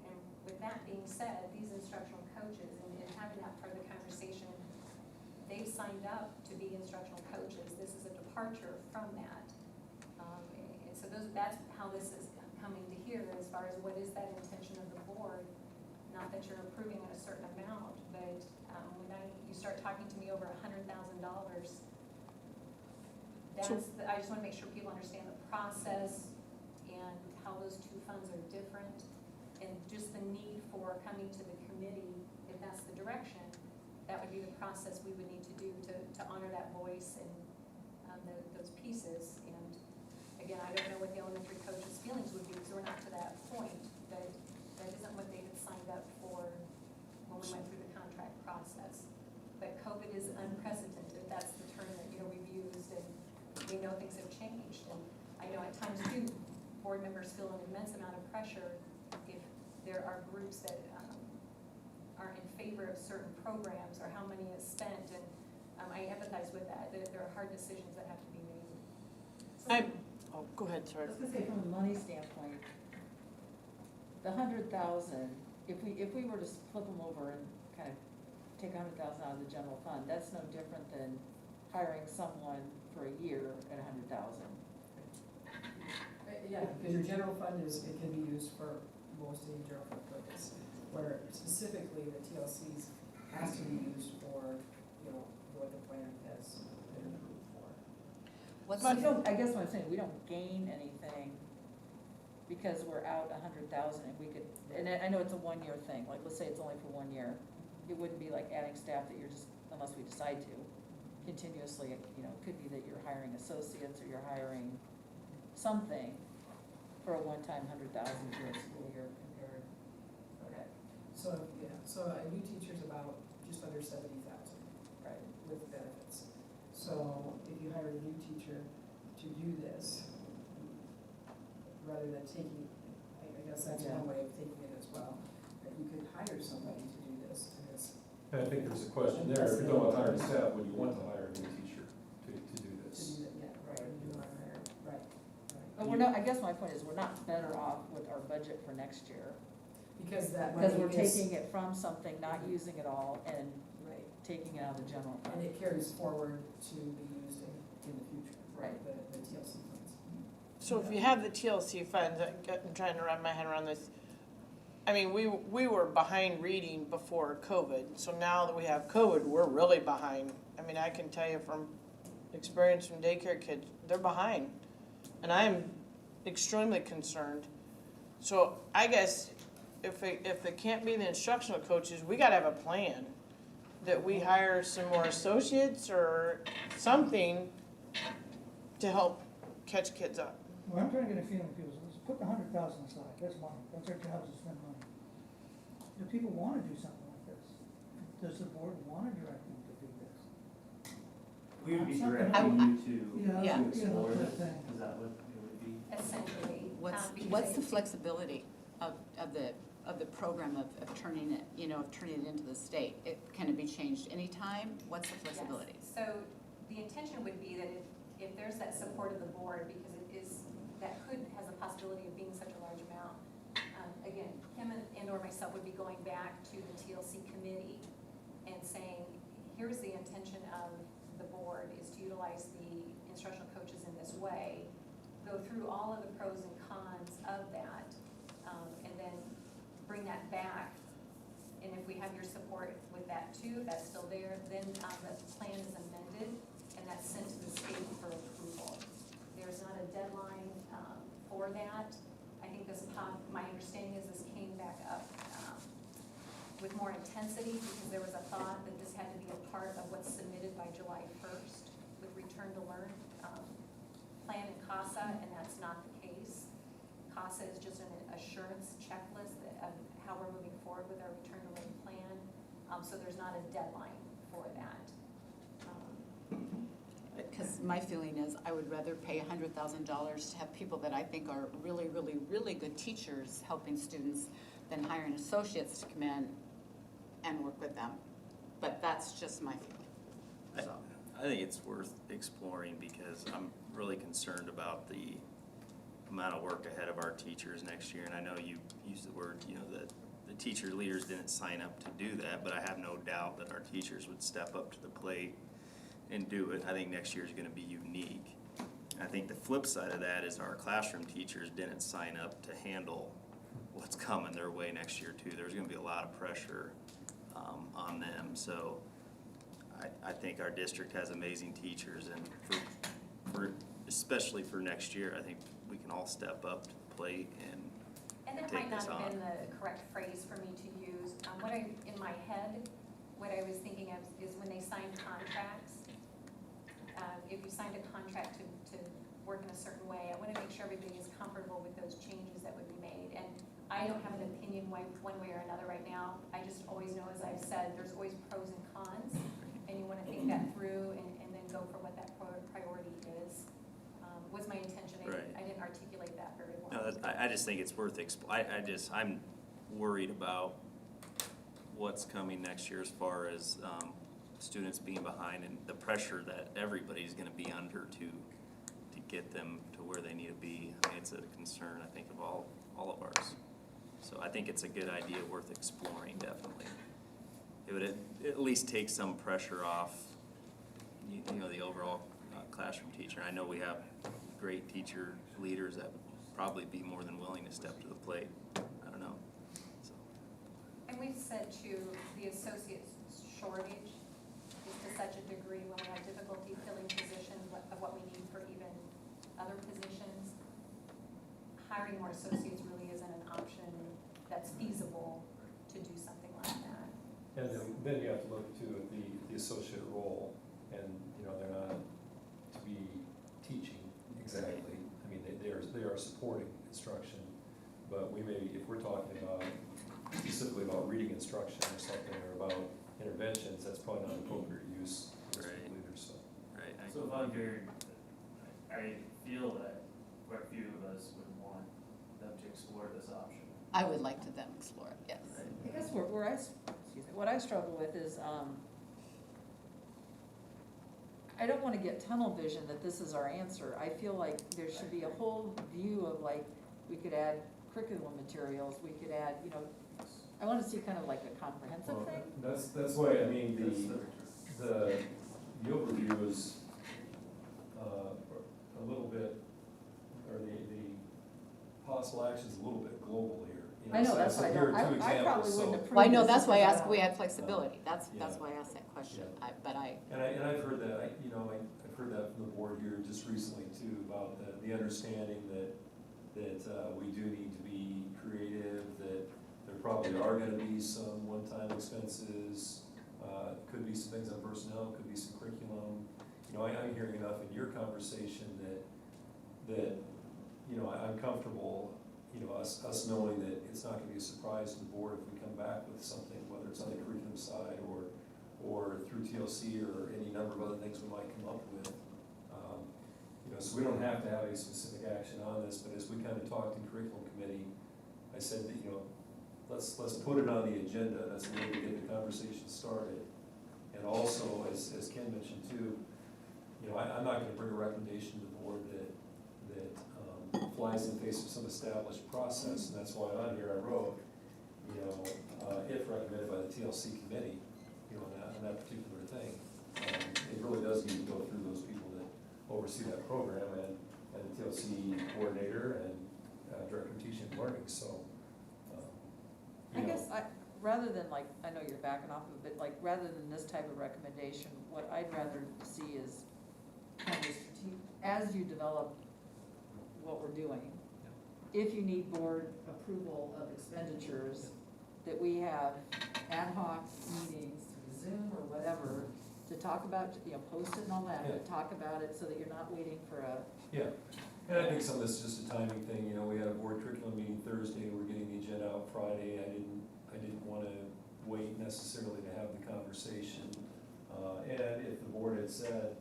and with that being said, these instructional coaches, and having that part of the conversation, they've signed up to be instructional coaches. This is a departure from that. And so that's how this is coming to here, as far as what is that intention of the board. Not that you're approving a certain amount, but when you start talking to me over $100,000, I just want to make sure people understand the process and how those two funds are different, and just the need for coming to the committee, if that's the direction, that would be the process we would need to do to honor that voice and those pieces. And again, I don't know what the elementary coaches' feelings would be, because we're not to that point, but that isn't what they had signed up for when we went through the contract process. But COVID is unprecedented, that's the term that, we've used, and we know things have changed. And I know at times too, board members feel an immense amount of pressure if there are groups that are in favor of certain programs or how money is spent, and I empathize with that. There are hard decisions that have to be made. Go ahead, sorry. I was gonna say, from a money standpoint, the 100,000, if we were to flip them over and kind of take 100,000 out of the general fund, that's no different than hiring someone for a year at 100,000. Yeah, because your general fund it can be used for most any general fund purpose, where specifically the TLCs has to be used for, what the plan has been approved for. I guess what I'm saying, we don't gain anything because we're out 100,000, and we could, and I know it's a one-year thing, like, let's say it's only for 1 year. It wouldn't be like adding staff that you're just, unless we decide to, continuously, it could be that you're hiring associates or you're hiring something for a one-time 100,000 for a school year compared. Okay, so a new teacher's about just under 70,000. Right. With benefits. So if you hired a new teacher to do this, rather than taking, I guess that's one way of thinking it as well, that you could hire somebody to do this, and it's. And I think there's a question there, if you're talking about hiring staff, would you want to hire a new teacher to do this? To do that, yeah, right, you want to hire, right. But we're not, I guess my point is, we're not better off with our budget for next year. Because that Because money we're is. taking it from something, not using it all, and Right, taking it out of the general and fund. it carries forward to be used in the future. Right. The TLC funds. So if you have the TLC funds, I'm trying to wrap my head around this. I mean, we were behind reading before COVID, so now that we have COVID, we're really behind. I mean, I can tell you from experience from daycare kids, they're behind. And I'm extremely concerned. So I guess if it can't be the instructional coaches, we gotta have a plan. That we hire some more associates or something to help catch kids up. Well, I'm trying to get a feeling, people, let's put the 100,000 aside, that's money, that's our job, is to spend money. Do people wanna do something like this? Does the board wanna direct them to do this? We would be Something- directing you Yeah. to explore Yeah. this, is that what it would be? Essentially. because What's the I- flexibility of the program of turning it, turning it into the state? Can it be changed anytime? What's the flexibility? Yes. So the intention would be that if there's that support of the board, because it is, that has a possibility of being such a large amount. Again, Kim and or myself would be going back to the TLC committee and saying, here's the intention of the board, is to utilize the instructional coaches in this way. Go through all of the pros and cons of that, and then bring that back. And if we have your support with that too, that's still there, then the plan is amended and that's sent to the state for approval. There's not a deadline for that. I think my understanding is this came back up with more intensity because there was a thought that this had to be a part of what's submitted by July 1st with Return to Learn plan in CASA, and that's not the case. process, just an assurance checklist of how we're moving forward with our return to learning plan. So there's not a deadline for that. Because my feeling is I would rather pay $100,000 to have people that I think are really, really, really good teachers helping students than hiring associates to come in and work with them. But that's just my feeling, so. I think it's worth exploring because I'm really concerned about the amount of work ahead of our teachers next year. And I know you used the word, that the teacher leaders didn't sign up to do that, but I have no doubt that our teachers would step up to the plate and do it. I think next year is gonna be unique. I think the flip side of that is our classroom teachers didn't sign up to handle what's coming their way next year too. There's gonna be a lot of pressure on them. So I think our district has amazing teachers, and for especially for next year, I think we can all step up to the plate And that take might not this have on. been the correct phrase for me to use. In my head, what I was thinking of is when they signed contracts, if you signed a contract to work in a certain way, I want to make sure everybody is comfortable with those changes that would be made. And I don't have an opinion one way or another right now. I just always know, as I've said, there's always pros and cons, and you want to think that through and then go for what that priority is. Was my intention. Right. I didn't articulate that very well. No, I just think it's worth I'm worried about what's coming next year as far as students being behind and the pressure that everybody's gonna be under to get them to where they need to be. I mean, it's a concern, I think, of all of ours. So I think it's a good idea, worth exploring, definitely. It would at least take some pressure off, the overall classroom teacher. I know we have great teacher leaders that would probably be more than willing to step to the plate. I don't know. So. And we've said too, the associate shortage is to such a degree when we have difficulty filling positions of what we need for even other positions. Hiring more associates really isn't an option that's feasible to do something like that. And then you have to look too at the associate role, and, they're not to be teaching exactly. I mean, they are supporting instruction, but we may, if we're talking about specifically about reading instruction or something, or about interventions, that's probably not appropriate use of Right. leaders, so. Right. So if I'm hearing, I feel that quite a few of us would want them to explore this option. I would like to them explore it, yes. I guess what I struggle with is, I don't wanna get tunnel vision that this is our answer. I feel like there should be a whole view of we could add curriculum materials, we could add, I wanna see kind of like a comprehensive Well, thing. That's why, I mean, the overview is a little bit, or the possible action's a little bit global here. I know, that's so what I here are don't, two I examples, probably so- wouldn't approve. Well, I know, this that's why I because asked, we had flexibility, that's Yeah. why I asked that question, Yeah. but And I've heard that, I've heard that from the board here just recently too, about the understanding that we do need to be creative, that there probably are gonna be some one-time expenses, could be some things on personnel, could be some curriculum. I'm hearing enough in your conversation that I'm comfortable, us knowing that it's not gonna be a surprise to the board if we come back with something, whether it's on the curriculum side or through TLC or any number of other things we might come up with. So we don't have to have a specific action on this, but as we kind of talked in curriculum committee, I said that, let's put it on the agenda, that's the way to get the conversation started. And also, as Ken mentioned too, I'm not gonna bring a recommendation to the board that flies in the face of some established process, and that's why on here I wrote, if recommended by the TLC committee, on that particular thing. It really does need to go through those people that oversee that program and the TLC coordinator and director of teaching and learning, so. I guess rather than I know you're backing off of it, but rather than this type of recommendation, what I'd rather see is kind of as you develop what we're doing, if you need board approval of expenditures, that we have ad hoc meetings, Zoom or whatever, to talk about, post it and all that, but talk about it so that you're not waiting for a. Yeah, And I think some of this is just a timing thing, you know, we had a board curriculum meeting Thursday, we're getting the agenda out Friday, I didn't wanna wait necessarily to have the conversation. And if the board had said,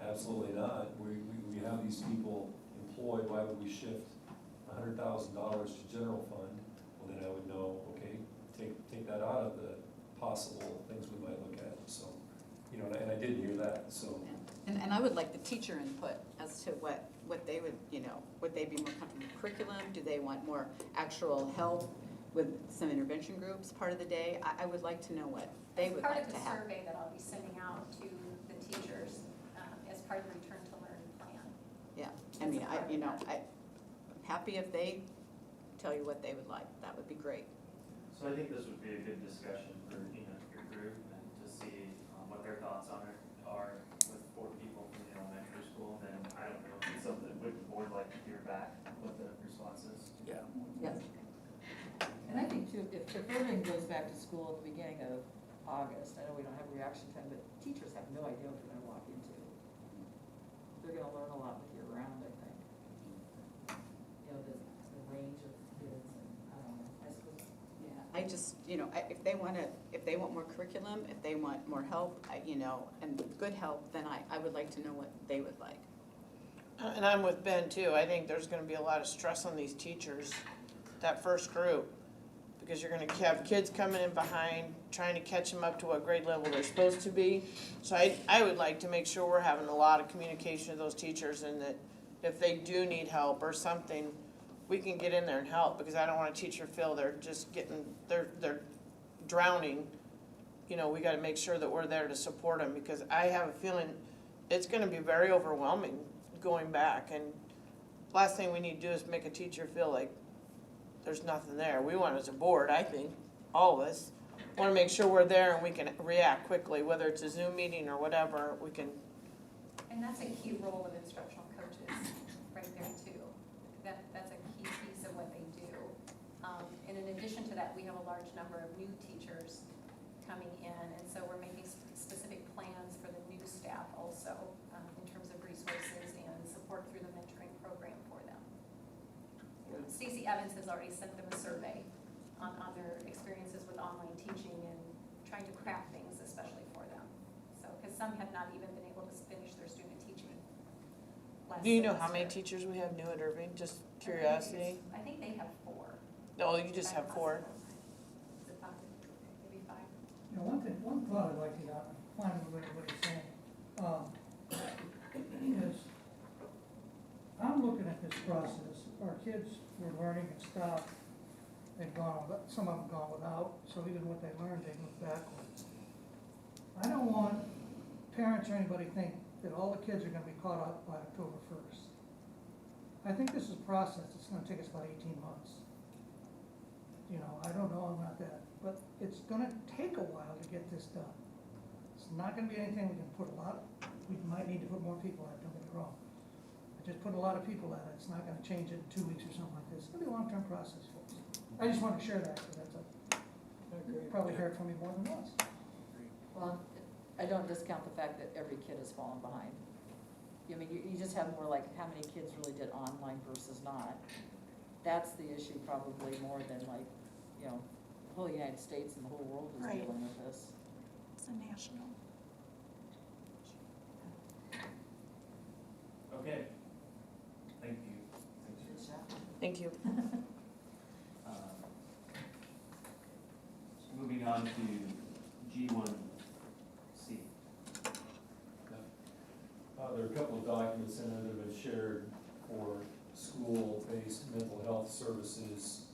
absolutely not, we have these people employed, why would we shift $100,000 to general fund? Well, then I would know, okay, take that out of the possible things we might look at, so, you know, and I didn't hear that, so. And I would like the teacher input as to what they would, you know, would they be more comfortable with curriculum? Do they want more actual help with some intervention groups part of the day? I would like to know what they would like to Part of have. the survey that I'll be sending out to the teachers as part of the return to learn plan. Yeah, I mean, I'm happy if they tell you what they would like, that would be great. So I think this would be a good discussion for, you know, your group and to see what their thoughts on it are with 4 people from the elementary school. Then I don't know if it's something, would the board like to hear back what the response is? Yeah. Yes. And I think too, if everything goes back to school at the beginning of August, I know we don't have reaction time, but teachers have no idea what they're gonna walk into. They're gonna learn a lot with year round, I think. You know, the range of kids and, I don't know, I suppose. Yeah, I just, you know, if they want more curriculum, if they want more help, you know, and good help, then I would like to know what they would like. And I'm with Ben too. I think there's gonna be a lot of stress on these teachers, that first group. Because you're gonna have kids coming in behind, trying to catch them up to what grade level they're supposed to be. So I would like to make sure we're having a lot of communication with those teachers and that if they do need help or something, we can get in there and help. Because I don't want a teacher feel they're just they're drowning. You know, we gotta make sure that we're there to support them because I have a feeling it's gonna be very overwhelming going back. And last thing we need to do is make a teacher feel like there's nothing there. We want as a board, I think, all of us, want to make sure we're there and we can react quickly, whether it's a Zoom meeting or whatever, we can. And that's a key role of instructional coaches right there too. That's a key piece of what they do. And in addition to that, we have a large number of new teachers coming in, and so we're making specific plans for the new staff also in terms of resources and support through the mentoring program for them. Stacey Evans has already sent them a survey on their experiences with online teaching and trying to craft things especially for them. So, because some have not even been able to finish their student teaching last Do you know how many semester. teachers we have new at Irving? Just curiosity. I think they have 4. No, you just have 4. Is it 5? Maybe 5. You know, one thought I'd like to get out, I'm fine with what you're saying, is I'm looking at this process, our kids were learning and stopped, they've gone, some of them gone without, so even what they learned, they moved backwards. I don't want parents or anybody think that all the kids are gonna be caught up by October 1st. I think this is a process, it's gonna take us about 18 months. You know, I don't know, I'm not that, but it's gonna take a while to get this done. It's not gonna be anything we can put we might need to put more people at it, don't get me wrong. Just put a lot of people at it, it's not gonna change it in 2 weeks or something like this, it's gonna be a long-term process, folks. I just wanted to share that, because you probably heard from me more than once. Well, I don't discount the fact that every kid has fallen behind. I mean, you just have more like how many kids really did online versus not. That's the issue probably more than like, you know, the whole United States and the whole world is Right. dealing with this. It's a national. Okay. Thank you. Thank you. Moving on to G1C. There are a couple of documents in there that have been shared for school-based mental health services,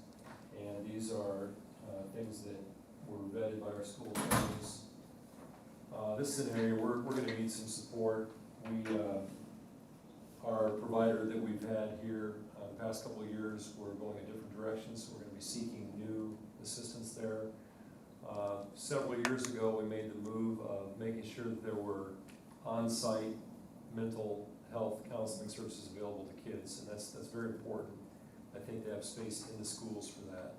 and these are things that were vetted by our school attorneys. This is an area we're going to need some support. Our provider that we've had here the past couple of years, we're going a different direction, so we're going to be seeking new assistance there. Several years ago, we made the move of making sure that there were on-site mental health counseling services available to kids, and that's very important. I think to have space in the schools for that.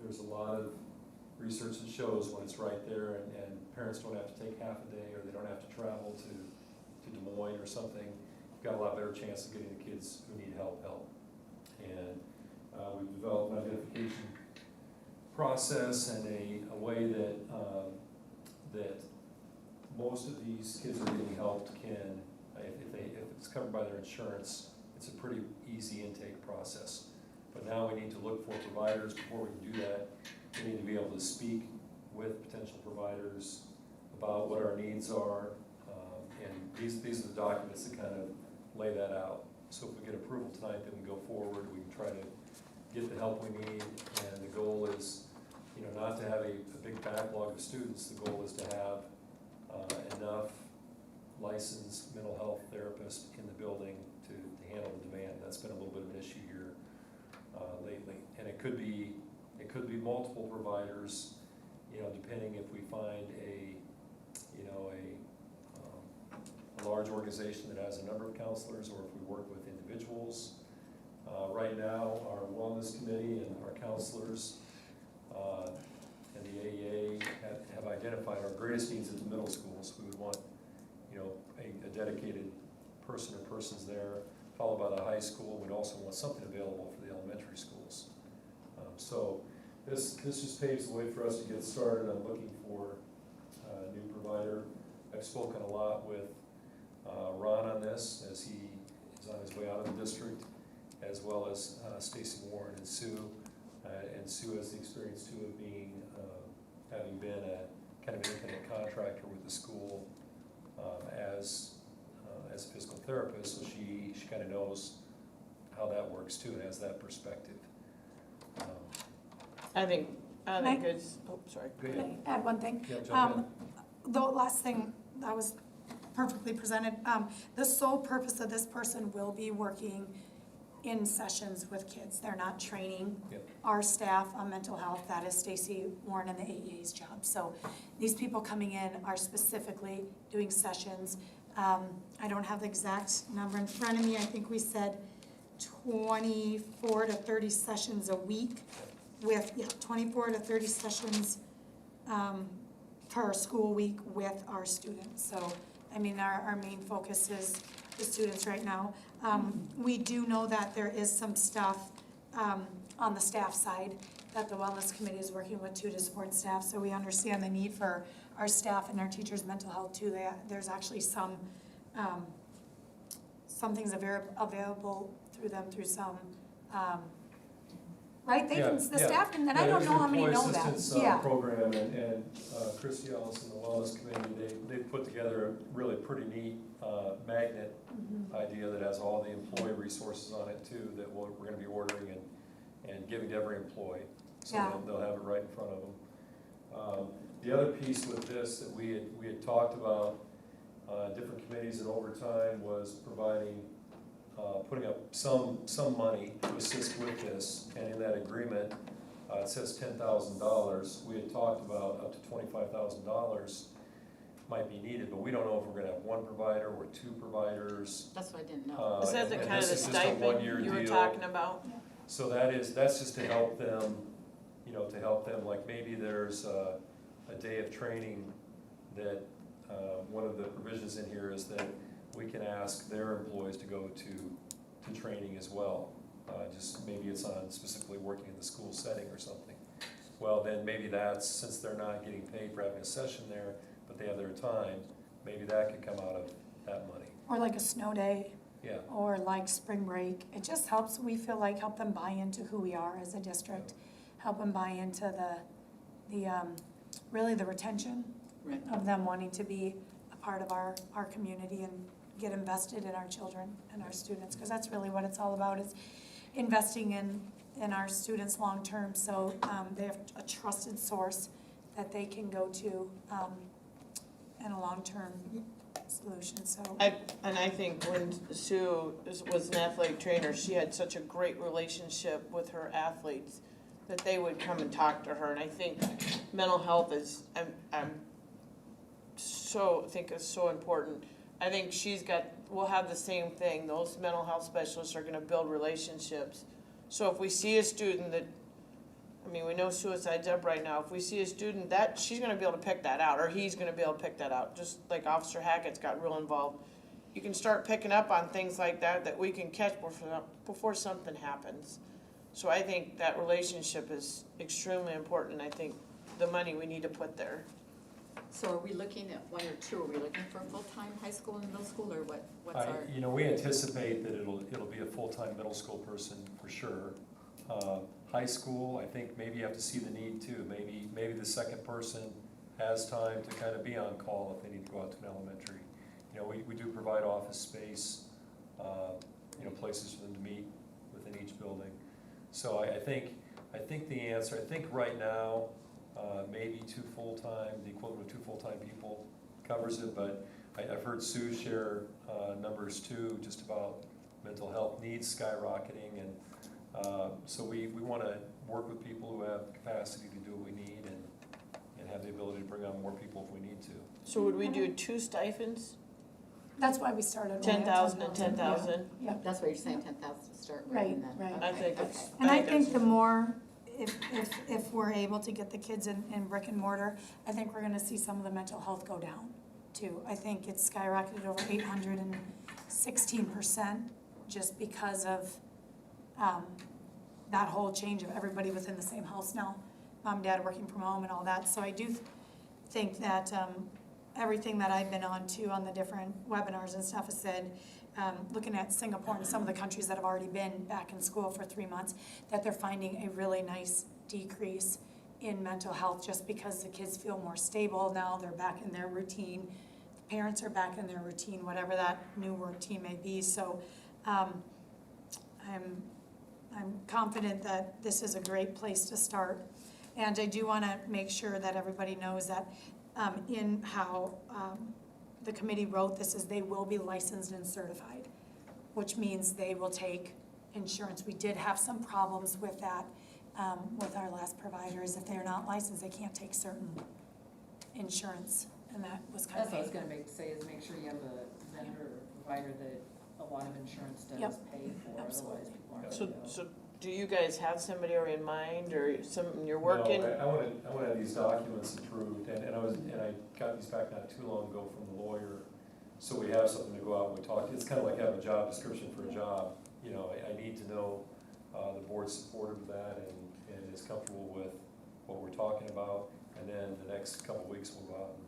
There's a lot of research that shows when it's right there and parents don't have to take half a day or they don't have to travel to Des Moines or something. got a lot better chance of getting the kids who need help. And we've developed an identification process and a way that, that most of these kids that are getting helped can, if it's covered by their insurance, it's a pretty easy intake process. But now we need to look for providers. Before we can do that, we need to be able to speak with potential providers about what our needs are. And these are the documents that kind of lay that out. So if we get approval tonight, then we go forward, we can try to get the help we need. And the goal is, not to have a big backlog of students. The goal is to have enough licensed mental health therapists in the building to handle the demand. That's been a little bit of an issue here lately. And it could be multiple providers, depending if we find a large organization that has a number of counselors, or if we work with individuals. Right now, our wellness committee and our counselors and the AEA have identified our greatest needs at the middle schools. We would want, a dedicated person or persons there, followed by the high school. We'd also want something available for the elementary schools. So this just paves the way for us to get started. I'm looking for a new provider. I've spoken a lot with Ron on this as he is on his way out of the district, as well as Stacy Warren and Sue. And Sue has the experience too of being, having been a kind of an independent contractor with the school as a physical therapist, so she kind of knows how that works too, and has that perspective. I think it's, sorry. Go Can ahead. I add one thing? Yeah, jump in. The last thing that was perfectly presented, the sole purpose of this person will be working in sessions with kids. They're not training Yep. our staff on mental health. That is Stacy Warren and the AEA's job. So these people coming in are specifically doing sessions. I don't have the exact number in front of me. I think we said 24 to 30 sessions a week with, 24 to 30 sessions per school week with our students. So, I mean, our main focus is the students right now. We do know that there is some stuff on the staff side that the wellness committee is working with too to support staff. So we understand the need for our staff and our teachers' mental health too. There's actually some things available through them through some, right? They can, the staff can, and I don't know how many know that. Employee assistance program, and Christy Ellis and the wellness committee, they put together a really pretty neat magnet idea that has all the employee resources on it too, that we're gonna be ordering and giving to every employee. So they'll have it right in front of them. The other piece with this that we had talked about, different committees and over time, was providing, putting up some money to assist with this. And in that agreement, it says $10,000. We had talked about up to $25,000 might be needed, but we don't know if we're gonna have one provider or two providers. That's what I didn't know. Is that the and kind of this the is just a stipend one-year you were deal. talking about? So that's just to help them, like maybe there's a day of training that, one of the provisions in here is that we can ask their employees to go to training as well. Just maybe it's on specifically working in the school setting or something. Well, then maybe that's, since they're not getting paid for having a session there, but they have their time, maybe that could come out of that money. Or like a snow day. Yeah. Or like spring break. It just helps, we feel like, help them buy into who we are as a district, help them buy into the really the retention Right. of them wanting to be a part of our community and get invested in our children and our students, because that's really what it's all about, is investing in our students long-term, so they have a trusted source that they can go to and a long-term solution, so. I think when Sue was an athletic trainer, she had such a great relationship with her athletes that they would come and talk to her, and I think mental health is, think is so important. I think we'll have the same thing. Those mental health specialists are gonna build relationships. So if we see a student that, we know suicide's up right now. If we see a student she's gonna be able to pick that out, or he's gonna be able to pick that out. Just like Officer Hackett's got real involved. you can start picking up on things like that, that we can catch before something happens. So I think that relationship is extremely important. I think the money we need to put there. So are we looking at one or two? Are we looking for a full-time high school and middle school, or what's our? We anticipate that it'll be a full-time middle school person for sure. High school, I think maybe you have to see the need too. Maybe the second person has time to kind of be on call if they need to go out to an elementary. We do provide office space, places for them to meet within each building. So I think the answer, I think right now, maybe two full-time, the equivalent of two full-time people covers it, but I've heard Sue share numbers too, just about mental health needs skyrocketing, and so we want to work with people who have capacity to do what we need and have the ability to bring on more people if we need to. So would we do 2 stipends? That's why we started. only at 10,000 and 10,000? Yeah. That's why you're saying 10,000 to start with. Right, and then- right. okay, I think okay. it's. And I think the more, if we're able to get the kids in brick and mortar, I think we're gonna see some of the mental health go down too. I think it's skyrocketed over 816% just because of that whole change of everybody within the same house now, mom, dad working from home and all that. So I do think that everything that I've been on to on the different webinars and stuff has said, looking at Singapore and some of the countries that have already been back in school for 3 months, that they're finding a really nice decrease in mental health just because the kids feel more stable now, they're back in their routine, the parents are back in their routine, whatever that new routine may be. So I'm confident that this is a great place to start. And I do want to make sure that everybody knows that in how the committee wrote this is they will be licensed and certified, which means they will take insurance. We did have some problems with that with our last providers. If they're not licensed, they can't take certain insurance, and that was kind of That's what I was painful. gonna say, is make sure you have a vendor or provider that a lot of insurance does Yep. pay for, Absolutely. otherwise people aren't So, gonna go. so do you guys have somebody already in mind, or something you're working? No, I want to have these documents approved, and I got these back not too long ago from the lawyer, so we have something to go out and we talk. It's kind of like having a job description for a job. I need to know the board's supportive of that and is comfortable with what we're talking about, and then the next couple of weeks we'll go out and.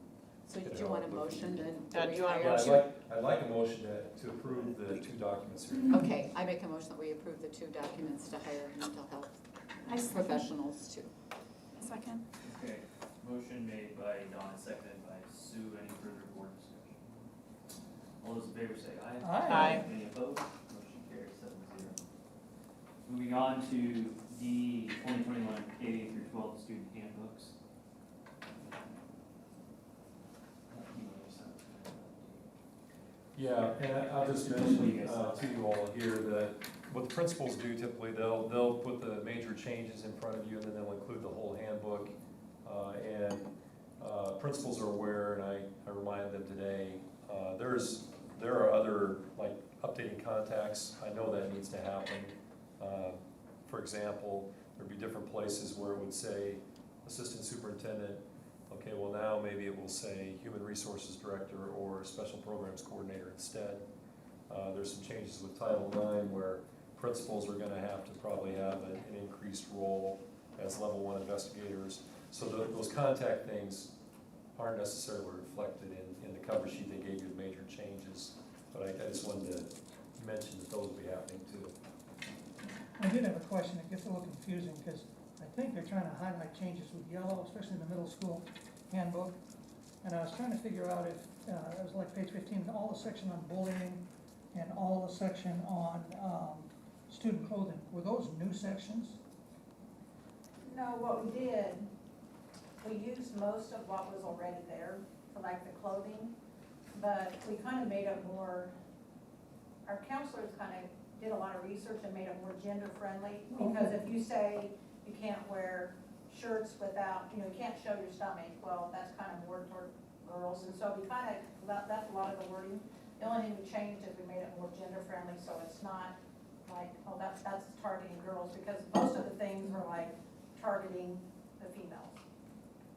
So do you want a motion to Do you want a retire? motion? I'd like a motion to approve the 2 documents here. Okay, I make a motion that we approve the 2 documents to hire mental health I second. professionals too. Second. Okay, motion made by Donna, seconded by Sue. Any further board discussion? All those in favor say aye. Aye. Any opposed? Motion carries 7-0. Moving on to the 2021 K-12 student handbooks. Yeah, and I'll just mention to you all here that what the principals do typically, they'll put the major changes in front of you, and then they'll include the whole handbook. And principals are aware, and I remind them today, there are other, like updating contacts. I know that needs to happen. For example, there'd be different places where it would say assistant superintendent. Okay, well now maybe it will say human resources director or special programs coordinator instead. There's some changes with Title IX where principals are gonna have to probably have an increased role as level 1 investigators. So those contact things aren't necessarily reflected in the cover sheet they gave you, the major changes. But I just wanted to mention that those will be happening too. I did have a question, it gets a little confusing, because I think they're trying to highlight changes with yellow, especially in the middle school handbook. And I was trying to figure out if, it was like page 15, all the section on bullying and all the section on student clothing, were those new sections? No, what we did, we used most of what was already there for like the clothing, but we kind of made it more, our counselors kind of did a lot of research and made it more gender friendly, because if you say you can't wear shirts without, you can't show your stomach, well, that's kind of more toward girls, and so we kind of left a lot of the wording. The only thing we changed is we made it more gender friendly, so it's not like, oh, that's targeting girls, because most of the things were like targeting the females.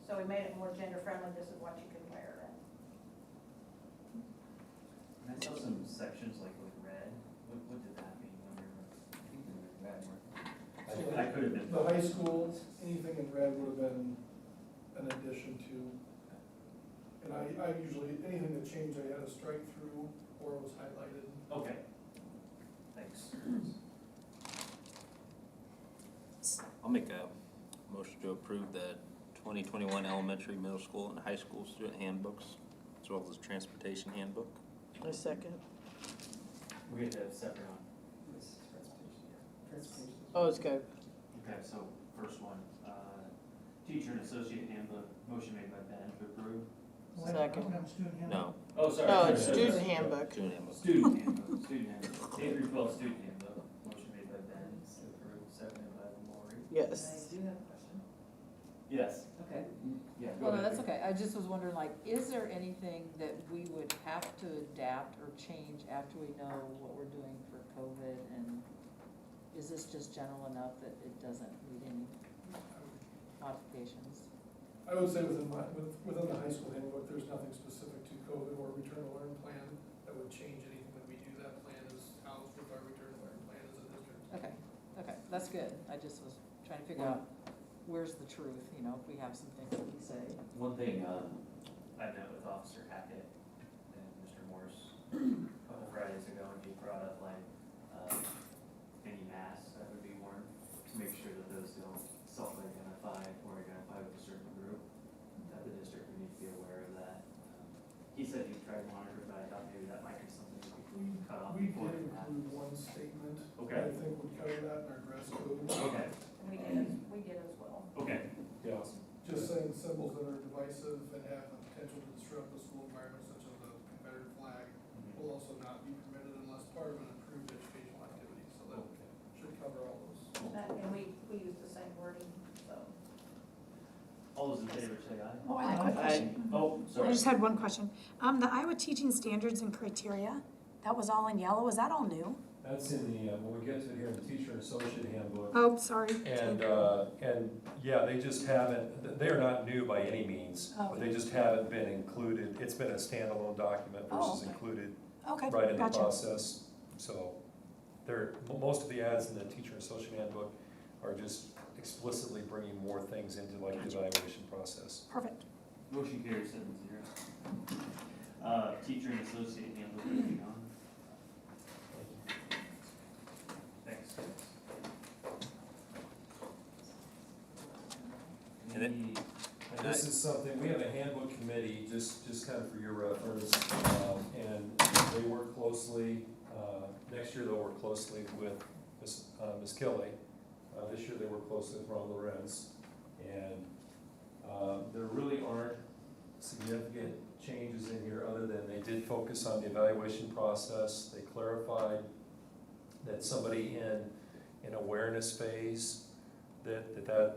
So we made it more gender friendly, this is what you can wear. And I saw some sections like with red, what did that mean when we were, I think we were red, weren't we? I could have been. The high school, anything in red would have been an addition to, and I usually, anything that changed, I had to strike through or was highlighted. Okay, thanks. I'll make a motion to approve the 2021 elementary, middle school, and high school student handbooks, as well as the transportation handbook. A second. We had to have separate on. Transportation. Oh, it's good. Okay, so first one, teacher and associate handbook, motion made by Ben to approve. Well, Second. we don't have a student handbook. No, Oh, sorry. No, it's student handbook. student handbook. Student handbook, K through 12 student handbook, motion made by Ben to approve, seconded by Lori. Yes. I do have a question. Yes. Okay. Yeah, go Well, no, ahead. that's okay. I just was wondering, like, is there anything that we would have to adapt or change after we know what we're doing for COVID? And is this just general enough that it doesn't need any modifications? I would say within the high school handbook, there's nothing specific to COVID or return to learn plan that would change anything when we do. That plan is housed with our return to learn plan as a district. Okay, okay, that's good. I just was trying to figure out where's the truth, you know, if we have some things that we say. One thing, I met with Officer Hackett and Mr. Morse a couple Fridays ago, and he brought up like, any masks that would be worn to make sure that those don't self-identify or identify with a certain group, that the district would need to be aware of that. He said he tried to monitor, but I thought maybe that might be something we could cut off We before. did include one statement. Okay. I think would cover that in our dress code. Okay, We did as well. okay. Yeah. Just saying symbols that are divisive and have the potential to disrupt the school environment, such as a Confederate flag, will also not be permitted unless part of an approved educational activity, so that should cover all those. And we used the same wording, so. All those in favor say aye. Oh, I had a quick question. Oh, I sorry. just had one question. The Iowa Teaching Standards and Criteria, that was all in yellow, is that all new? That's in the, when we get to it here in the teacher and associate handbook. Oh, sorry. And yeah, they just haven't, they are not new by any means, but they just haven't been included. It's been a standalone document Oh, versus okay. included Okay, right in the gotcha. process. So most of the ads in the teacher and associate handbook are just explicitly bringing more things into like the evaluation process. Perfect. Motion carries 7-0. Teacher and associate handbook, moving on. Thanks. And it- And this is something, we have a handbook committee, just kind of for your reference, and they work closely, next year they'll work closely with Ms. Kelly. This year they work closely with Ron Lorenz, and there really aren't significant changes in here, other than they did focus on the evaluation process. They clarified that somebody in awareness phase, that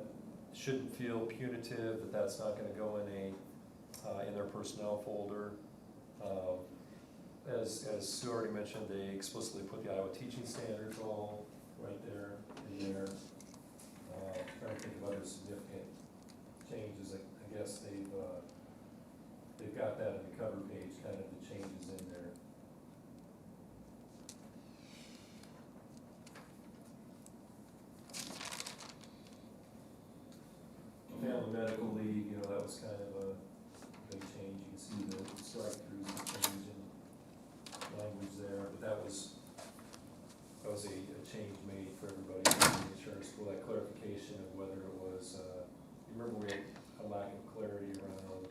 shouldn't feel punitive, that's not gonna go in their personnel folder. As Sue already mentioned, they explicitly put the Iowa teaching standards all right there, in there. Trying to think of other significant changes, I guess they've got that in the cover page, kind of the changes in there. Family medical leave, that was kind of a big change. You can see the strike-throughs, the change in language there, but that was a change made for everybody in the insurance school, that clarification of whether it was, you remember we had a lack of clarity around,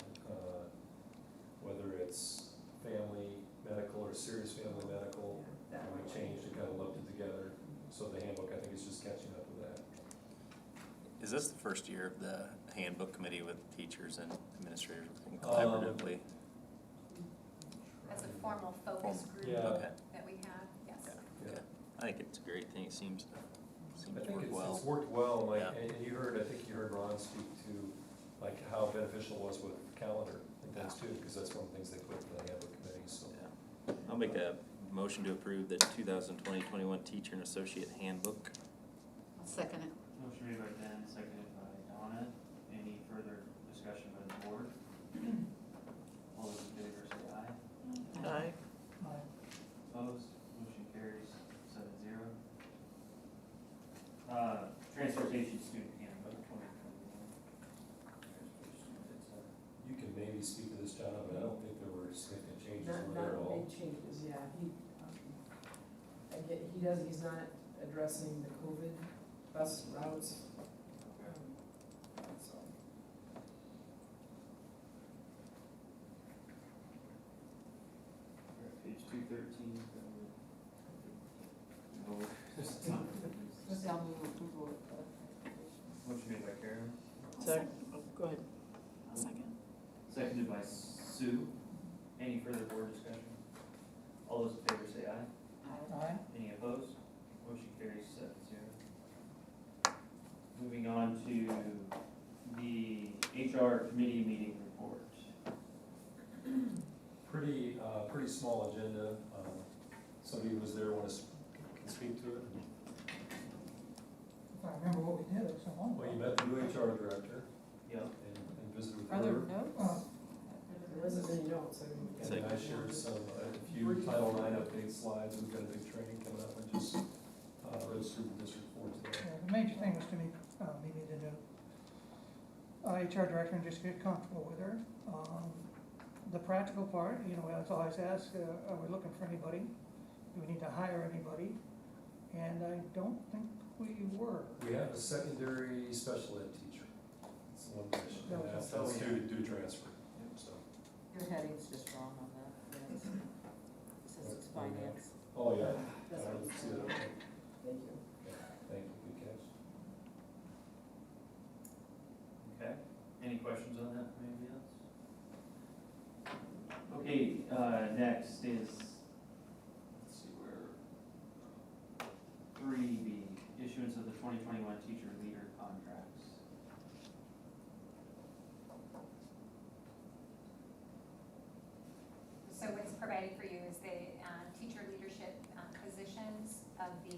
whether it's family medical or serious family medical, and we changed and kind of lumped it together. So the handbook, I think, is just catching up with that. Is this the first year of the handbook committee with teachers and administrators working collaboratively? As a formal focus group Yeah. Okay. that we have, yes. Yeah, okay. I think it's a great thing, it seems to I think work it's well. worked well, like, Yeah. and I think you heard Ron speak to, like, how beneficial it was with calendar and things too, because that's one of the things they put in the handbook committee, so. Yeah. I'll make a motion to approve the 2020-21 teacher and associate handbook. I'll second it. Motion made by Ben, seconded by Donna. Any further discussion by the board? All those in favor say aye. Aye. Aye. Opposed? maybe speak to this, John, but I don't think there were significant changes Not, over there at all. big changes, yeah, he's not addressing the COVID bus routes, so. Page 213. I'll move approval of Motion made by Karen, Go ahead. Second. seconded by Sue. Any further board discussion? All those in favor say aye. Aye. Any opposed? Motion carries 7-0. Moving on to the HR committee meeting report. Pretty small agenda. Somebody who was there can speak to it. If I remember what we did, it was so long ago. Well, you met the new HR director Yep. and visited with Are there her. notes? There wasn't any notes, I mean. And I shared a few Title IX update slides. We've got a big training coming up. I just registered with District 4 today. Yeah, the major thing was to meet the new HR director and just get comfortable with her. The practical part, as I always ask, are we looking for anybody? Do we need to hire anybody? And I don't think we were. We have a secondary special ed teacher. It's the one position. No, And that's oh, yeah. due to transfer. So. Your heading's just wrong on that. Yes. It says it's finance. Oh, yeah. That's I what didn't it's see that. called. Okay. Thank you. Yeah, thank you, good catch. Okay, any questions on that from anybody else? Okay, next is, let's see where, 3B, issuance of the 2021 teacher leader contracts. So what's provided for you is the teacher leadership positions of the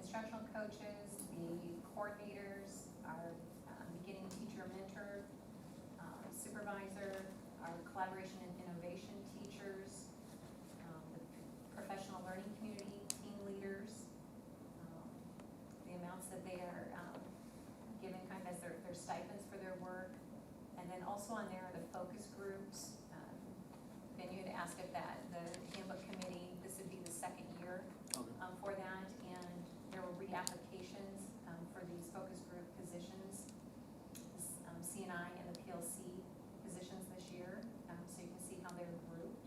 instructional coaches, the coordinators, our beginning teacher mentor, supervisor, our collaboration and innovation teachers, the professional learning community team leaders, the amounts that they are given kind of as their stipends for their work. And then also on there are the focus groups. Ben, you had asked if the handbook committee, this would be the second year for that, and there were reapplications for these focus group positions, CNI and the PLC positions this year, so you can see how they're grouped.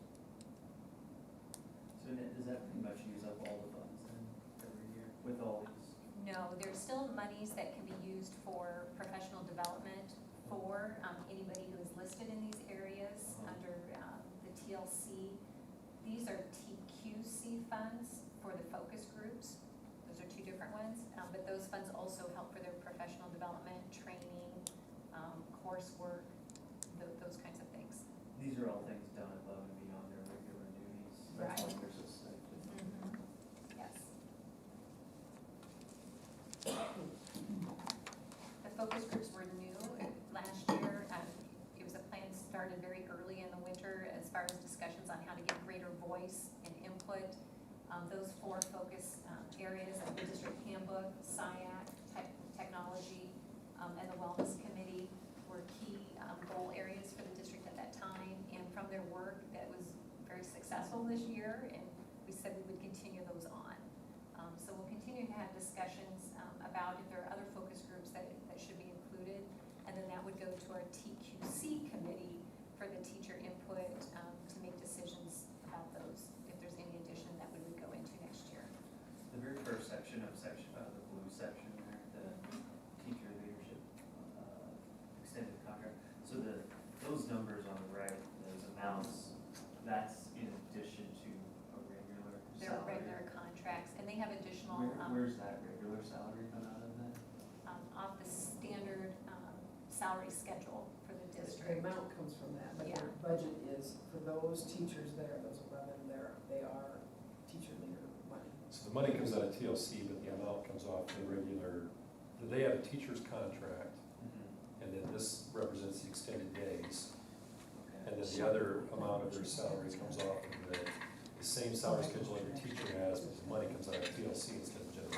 So does that pretty much use up all the funds then every year with all these? No, there's still monies that can be used for professional development for anybody who is listed in these areas under the TLC. These are TQC funds for the focus groups. Those are two different ones, but those funds also help for their professional development, training, coursework, those kinds of things. These are all things done above and beyond their regular duties. That's Right. why there's a stipend. Yes. The focus groups were new last year. It was a plan started very early in the winter as far as discussions on how to get greater voice and input. Those 4 focus areas of the district handbook, SIAC, technology, and the wellness committee were key goal areas for the district at that time. And from their work, that was very successful this year, and we said we would continue those on. So we'll continue to have discussions about if there are other focus groups that should be included. And then that would go to our TQC committee for the teacher input to make decisions about those. If there's any addition that we would go into next year. The very first section of the blue section there, the teacher leadership extended contract. So those numbers on the right, those amounts, that's in addition to a regular They're salary. regular contracts, and they have additional, Where's that regular salary come out of that? off the standard salary schedule for the The district. amount comes from that, but Yeah. their budget is, for those teachers there, those 11 there, they are teacher leader money. So the money comes out of TLC, but the amount comes off the regular, they have a teacher's contract, and then this represents the extended days. And then the other amount of their salary comes off of the same salary schedule every teacher has, but the money comes out of TLC instead of general.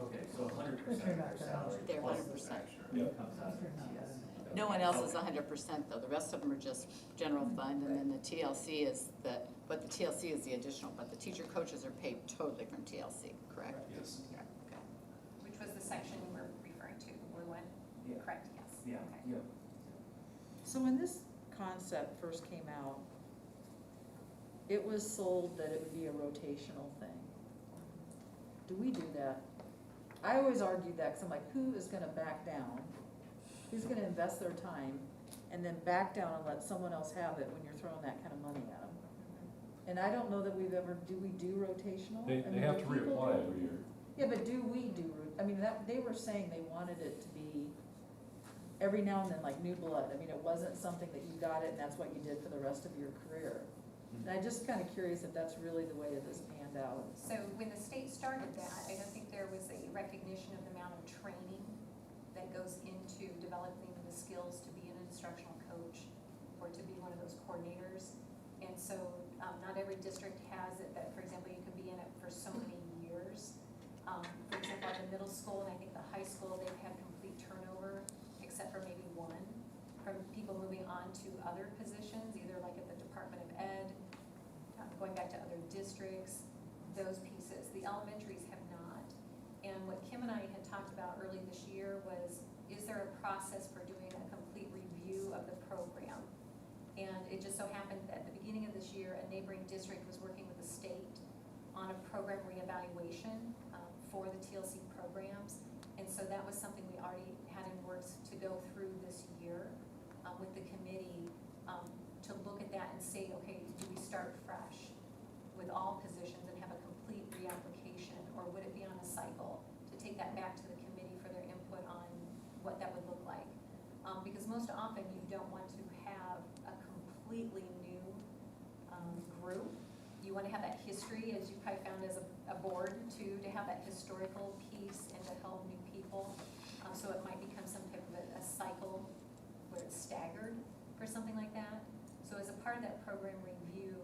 Okay, so 100% of their salary They're plus 100%. the extra Yep. comes out of TS. Yeah. No one else is 100% though, the rest of them are just general fund, and then the TLC is the additional, but the teacher coaches are paid totally from TLC, correct? Yes. Yeah, okay. Which was the section you were referring to, the blue one? Yeah. Correct, yes. Yeah, Okay. yeah. So when this concept first came out, it was sold that it would be a rotational thing. Do we do that? I always argued that, because I'm like, who is gonna back down? Who's gonna invest their time and then back down and let someone else have it when you're throwing that kind of money at them? And I don't know that we've ever, do we do rotational? They I mean, have do to people reapply do- every year. Yeah, but do we do, I mean, that, they were saying they wanted it to be every now and then, like new blood. I mean, it wasn't something that you got it and that's what you did for the rest of your career. And I'm just kind of curious if that's really the way that this panned out. So when the state started that, I don't think there was a recognition of the amount of training that goes into developing the skills to be an instructional coach or to be one of those coordinators. And so not every district has it, that, for example, you can be in it for so many years. For example, at the middle school and I think the high school, they've had complete turnover, except for maybe one, from people moving on to other positions, either like at the Department of Ed, going back to other districts, those pieces. The elementaries have not. And what Kim and I had talked about early this year was, is there a process for doing a complete review of the program? And it just so happened that at the beginning of this year, a neighboring district was working with the state on a program reevaluation for the TLC programs. And so that was something we already had in works to go through this year with the committee to look at that and say, okay, do we start fresh with all positions and have a complete reapplication, or would it be on a cycle to take that back to the committee for their input on what that would look like? Because most often you don't want to have a completely new group. You want to have that history, as you probably found as a board too, to have that historical piece and to help new people. So it might become some type of a cycle where it's staggered or something like that. So as a part of that program review,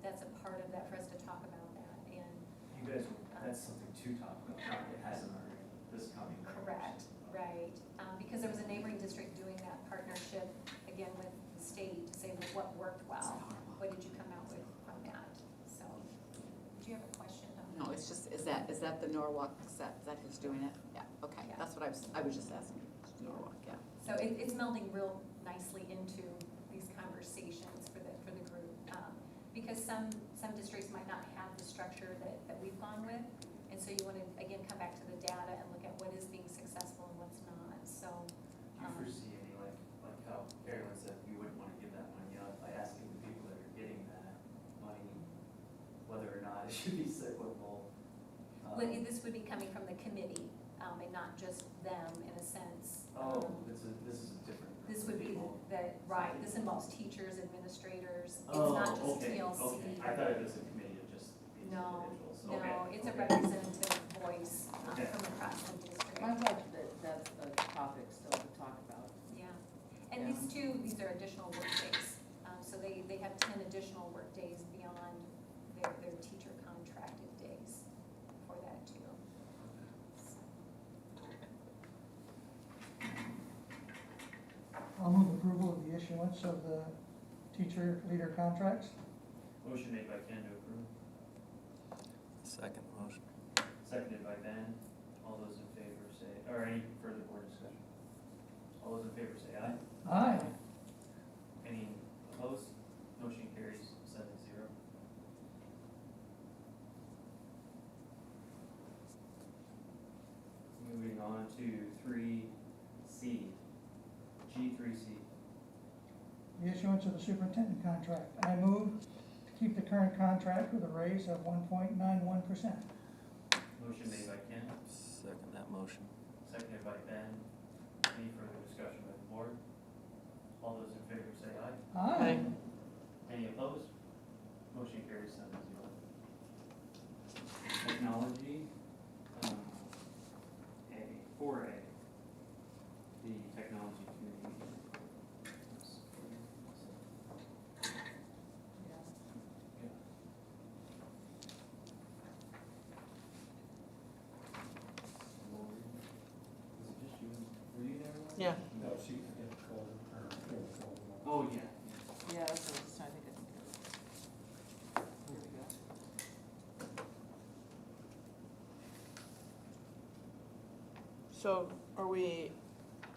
that's a part of that for us to talk about that. And You guys, that's something to talk about, it hasn't already, this coming. correct, right, because there was a neighboring district doing that partnership, again, with the state, to say, well, what worked well? What did you come out with from that? So, do you have a question? No, it's just, is that the Norwalk, is that who's doing it? Yeah, okay, Yeah. that's what I was just asking, Norwalk, yeah. So it's melding real nicely into these conversations for the group. Because some districts might not have the structure that we've gone with. And so you want to, again, come back to the data and look at what is being successful and what's not. So, Do you foresee any, like how Carolyn said, we wouldn't want to give that money up by asking the people that are getting that money whether or not it should be cyclical? this would be coming from the committee, and not just them in a sense. This is a different group This of would be people. right, this involves teachers, administrators. It's Oh, not just okay, TLC. okay. I thought it was a committee of just these No, individuals. no, Okay, it's a okay. representative voice Okay. from across the district. I'm glad that that's a topic still to talk about. Yeah, and these are additional work days. So they have 10 additional work days beyond their teacher contracted days for that too. I'll move approval of the issuance of the teacher leader contracts. Motion made by Ken to approve, Second motion. seconded by Ben. All those in favor say, or any further board discussion? All those in favor say aye. Aye. Any opposed? Motion carries 7-0. Moving on to 3C, G3C. The issuance of the superintendent contract. I move to keep the current contract with a raise of 1.91%. Motion made by Ken, Second that motion. seconded by Ben. Any further discussion by the board? All those in favor say aye. Aye. Any opposed? Motion carries 7-0. Technology, A, 4A, the technology committee. Yeah. Lori, was it just you? Were you there? Lori? Yeah. No, she, yeah, go Oh, yeah. Yeah, that's what I was trying to think of. Here we go. So are we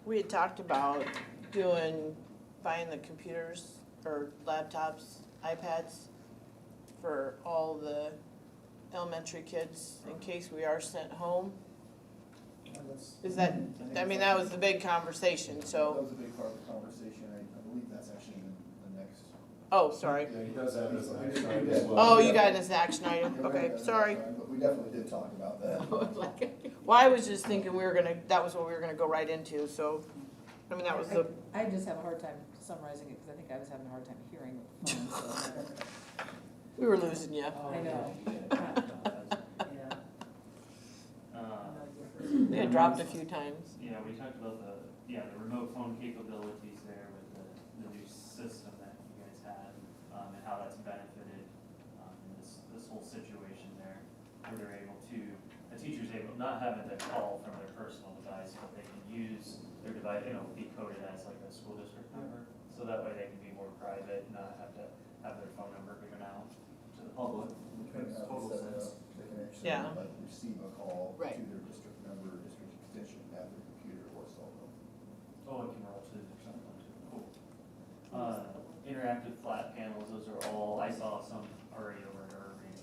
had talked about buying the computers or laptops, iPads for all the elementary kids in case we are sent home. Is that, I mean, that was the big conversation, That so, was a big part of the conversation, I believe that's actually the next. oh, sorry. Yeah, he does have it as an We action did- item we as did. well. Oh, you got it as an action item, Yeah, we okay, had that sorry. last time, But we definitely did talk about that. Well, I was just thinking that was what we were gonna go right into, so, I mean, that was the, I just have a hard time summarizing it, because I think I was having a hard time hearing the phone, so. we were losing you. I know. Yeah. We had dropped a few times. Yeah, we talked about the remote phone capabilities there with the new system that you guys had, and how that's benefited, in this whole situation there, where they're able to, a teacher's able, not having to call from their personal device, but they can use their device, be coded as like a school district number, so that way they can be more private, not have to have their phone number given out to the public. We can Makes have total it set sense. up, they can actually Yeah. like receive a call to Right. their district number, district extension, at their computer or cell phone. Oh, it can roll to the cell phone too, cool. Interactive flat panels, those are all, I saw some already over in Irving,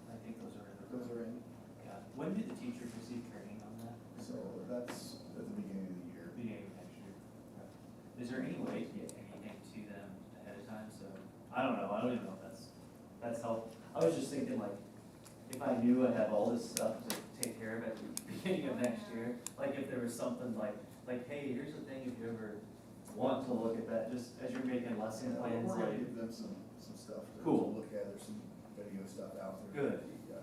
I think those are in the. Those are in, Yeah, when did the teachers receive training on that? so that's at the beginning of the year. Beginning of next year. Okay. Is there any way to get anything to them ahead of time, so, I don't even know if that's helpful. I was just thinking like, if I knew I had all this stuff to take care of at the beginning of next year, like if there was something like, hey, here's the thing, if you ever want to look at that, just as you're making lesson Yeah, plans, we're gonna like, give them some stuff to Cool. look at, there's some video stuff out there. Good. The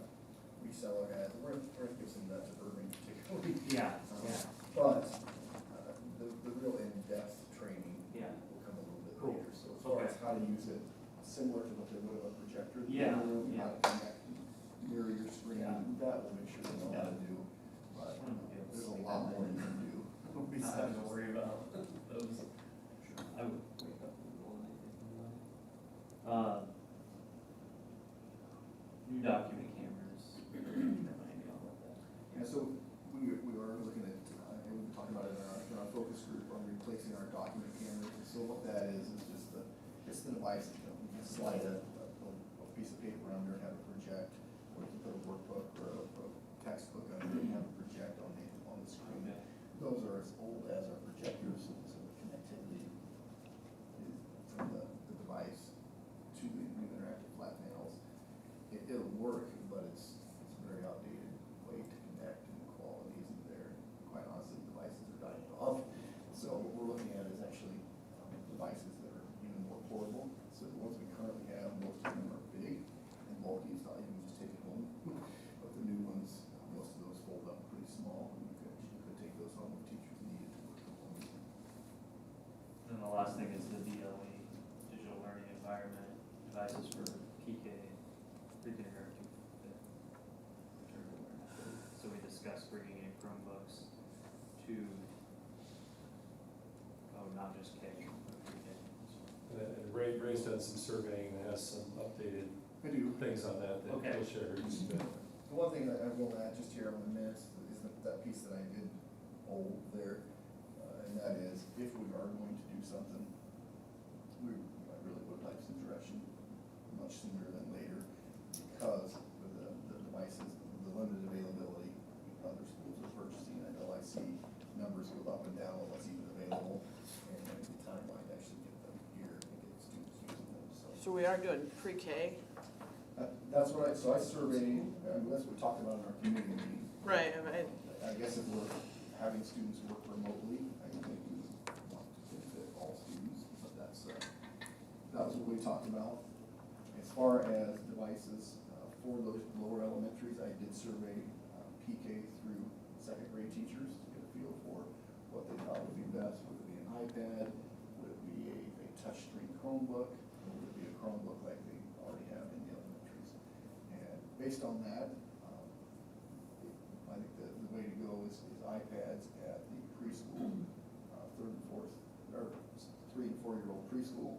reseller has, we're gonna give some of that to Irving particularly. yeah, But, the real in-depth training yeah. will come a little bit Cool. later. So as far Okay. as how to use it, similar to what they would have a projector. in the Yeah, room, yeah. How to connect, mirror your screen, Yeah. that will make sure they know how to do. But there's a lot more you can do. Not besides having to just- worry about those. Sure. I would wake up and roll anything about it. New document cameras. Remind me all about that. Yeah, so we are looking at, and we've been talking about it in our focus group on replacing our document cameras. And so what that is just it's the device, you can slide a piece of paper under and have it project, or you can put a workbook or a textbook under it and have it project on the screen. Okay. Those are as old as our projectors, so the connectivity is from the device to the new interactive flat panels. It'll work, but it's a very outdated way to connect, and the quality isn't there. Quite honestly, devices are dying off. So what we're looking at is actually devices that are even more portable. So the ones we currently have, most of them are big and bulky, it's not even just take it home. But the new ones, most of those fold up pretty small, and you could take those home if teachers needed to work from home. And the last thing is the DLE, digital learning environment, devices for PK, pre-kindergarten to fifth. So we discussed bringing in Chromebooks to, not just K, but pre-K. And Ray's done some surveying and has some updated I do. things on that Okay. he'll share. The one thing that I will add just here on the minutes is that piece that I did hold there, and that is, if we are going to do something, I really would like some direction much sooner than later, because with the devices, the limited availability, other schools are purchasing, I know I see numbers go up and down on what's even available, and then the timeline to actually get them here and get students using them, so. So we are doing pre-K, That's what so I surveyed, that's what we talked about in our community meeting. right, I guess if we're having students work remotely, I think we want to benefit all students, but that was what we talked about. As far as devices, for those lower elementaries, I did survey PK through second grade teachers to get a feel for what they thought would be best. Would it be an iPad? Would it be a touchscreen Chromebook? Or would it be a Chromebook like they already have in the elementaries? And based on that, I think the way to go is iPads at the preschool, third and fourth, or preschool,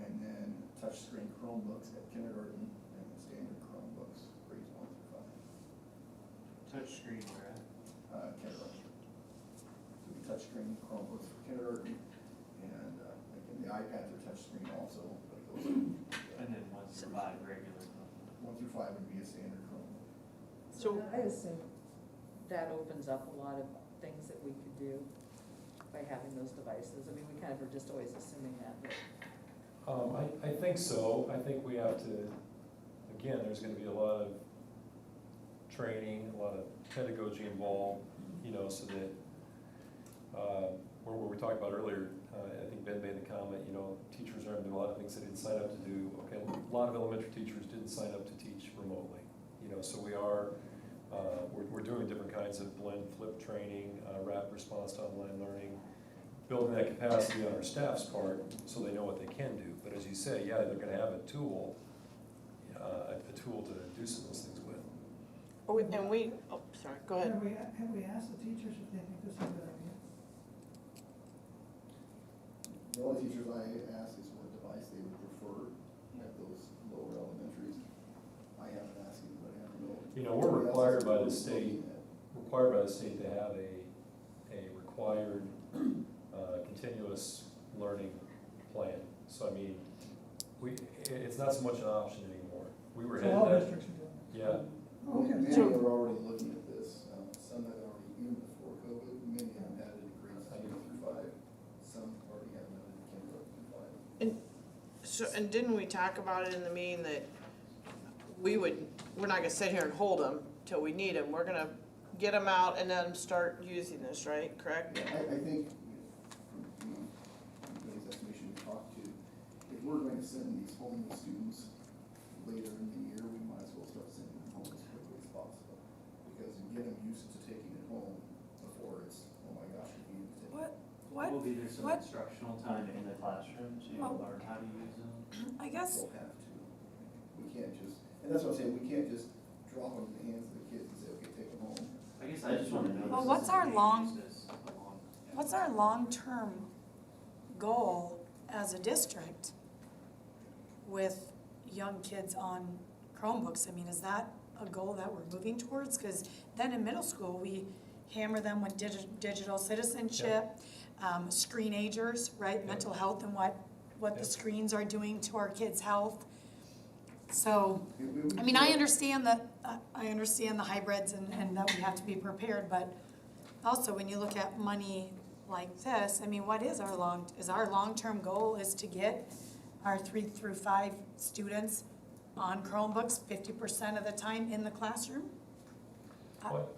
and then touchscreen Chromebooks at kindergarten, and standard Chromebooks grades 1 through 5. Touchscreen, where at? Kindergarten. So we touchscreen Chromebooks for kindergarten, and again, the iPads are touchscreen also, but it goes And then 1 through 5 regular. 1 through 5 would be a standard Chromebook. So- I assume that opens up a lot of things that we could do by having those devices. I mean, we kind of are just always assuming that, but. I think so. I think we have to, again, there's gonna be a lot of training, a lot of pedagogy involved, you know, so that, where we talked about earlier, I think Ben made the comment, you know, teachers are doing a lot of things they didn't sign up to do. Okay, a lot of elementary teachers didn't sign up to teach remotely, you know, so we are, we're doing different kinds of blend flip training, rapid response to online learning, building that capacity on our staff's part so they know what they can do. But as you say, yeah, they're gonna have a tool to do some of those things with. Sorry, go ahead. Have we asked the teachers if they think this is a good idea? The only teachers I ask is what device they would prefer at those lower elementaries. I haven't asked anybody, I don't know. You know, we're required by the state to have a required continuous learning plan. So I mean, it's not so much an option anymore. We were So headed all that. districts are doing this? Yeah. Okay. Many are already looking at this, some that already, even before COVID, many have added in grades 0 through 5, some already have them in kindergarten through 5. And didn't we talk about it in the meeting that we're not gonna sit here and hold them till we need them, we're gonna get them out and then start using this, right, correct? Yeah, I think, from everybody's estimation we talked to, if we're going to send these home with students later in the year, we might as well start sending them home as quickly as possible. Because you get them used to taking it home before it's, oh my gosh, we need to take it. Will be there some instructional time in the classroom to learn how to use them? I guess, We'll have to. We can't just, and that's what I'm saying, we can't just drop them in the hands of the kids and say, okay, take them home. I guess I just wanna know. Well, this what's isn't our being long- used as a long- what's our long-term goal as a district with young kids on Chromebooks? I mean, is that a goal that we're moving towards? Because then in middle school, we hammer them with digital citizenship, screenagers, right? Mental health and what the screens are doing to our kids' health. So, I mean, I understand the hybrids and that we have to be prepared, but also when you look at money like this, I mean, what is our long-term goal is to get our 3 through 5 students on Chromebooks 50% of the time in the classroom? What?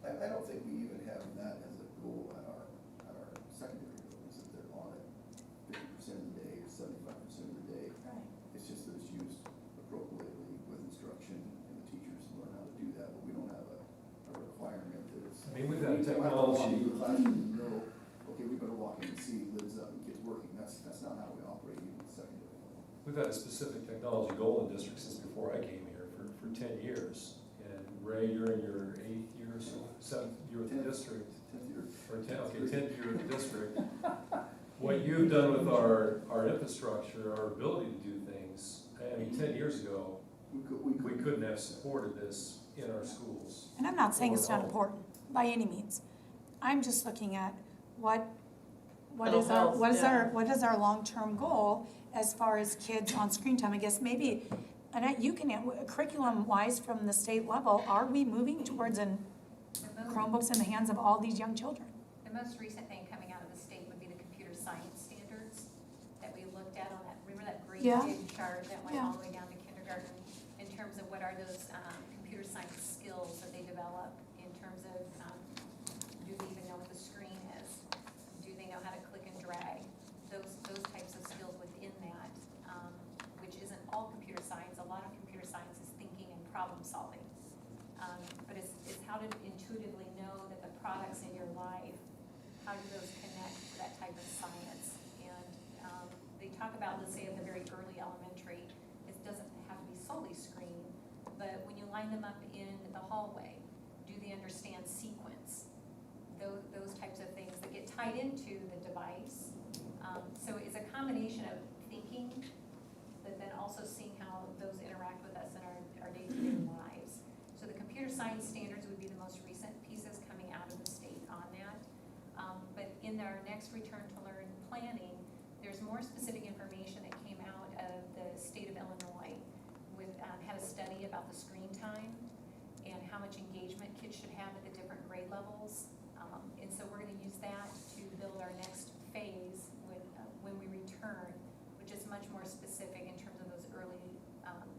I don't think we even have that as a goal at our secondary buildings, that they're on it 50% of the day, 75% of the day. Right. It's just that it's used appropriately with instruction, and the teachers learn how to do that, but we don't have a requirement that it's. I mean, we've got We don't have to walk technology. into the classroom and know, okay, we better walk in and see lids up and kids working, that's not how we operate even at the secondary level. We've had a specific technology goal in district since before I came here for 10 years. And Ray, you're in your 8th year, so 7th year with the district. 10th year. Or 10th year with the district. What you've done with our infrastructure, our ability to do things, I mean, 10 years ago, we couldn't have supported this in our schools. And I'm not saying it's not important by any means. I'm just looking at what is our long-term goal as far as kids on screen time? I guess maybe, and you can, curriculum-wise from the state level, are we moving towards Chromebooks in the hands of all these young children? The most recent thing coming out of the state would be the computer science standards that we looked at on that, remember that grade Yeah. big chart that went Yeah. all the way down to kindergarten, in terms of what are those computer science skills that they develop, in terms of do they even know what the screen is? Do they know how to click and drag? Those types of skills within that, which isn't all computer science. A lot of computer science is thinking and problem solving. But it's how to intuitively know that the products in your life, how do those connect to that type of science? And they talk about, let's say at the very early elementary, it doesn't have to be solely screen, but when you line them up in the hallway, do they understand sequence? Those types of things that get tied into the device, So it's a combination of thinking, but then also seeing how those interact with us in our day-to-day lives. So the computer science standards would be the most recent pieces coming out of the state on that. But in our next return to learn planning, there's more specific information that came out of the state of Illinois with, had a study about the screen time and how much engagement kids should have at the different grade levels. And so we're gonna use that to build our next phase with, when we return, which is much more specific in terms of those early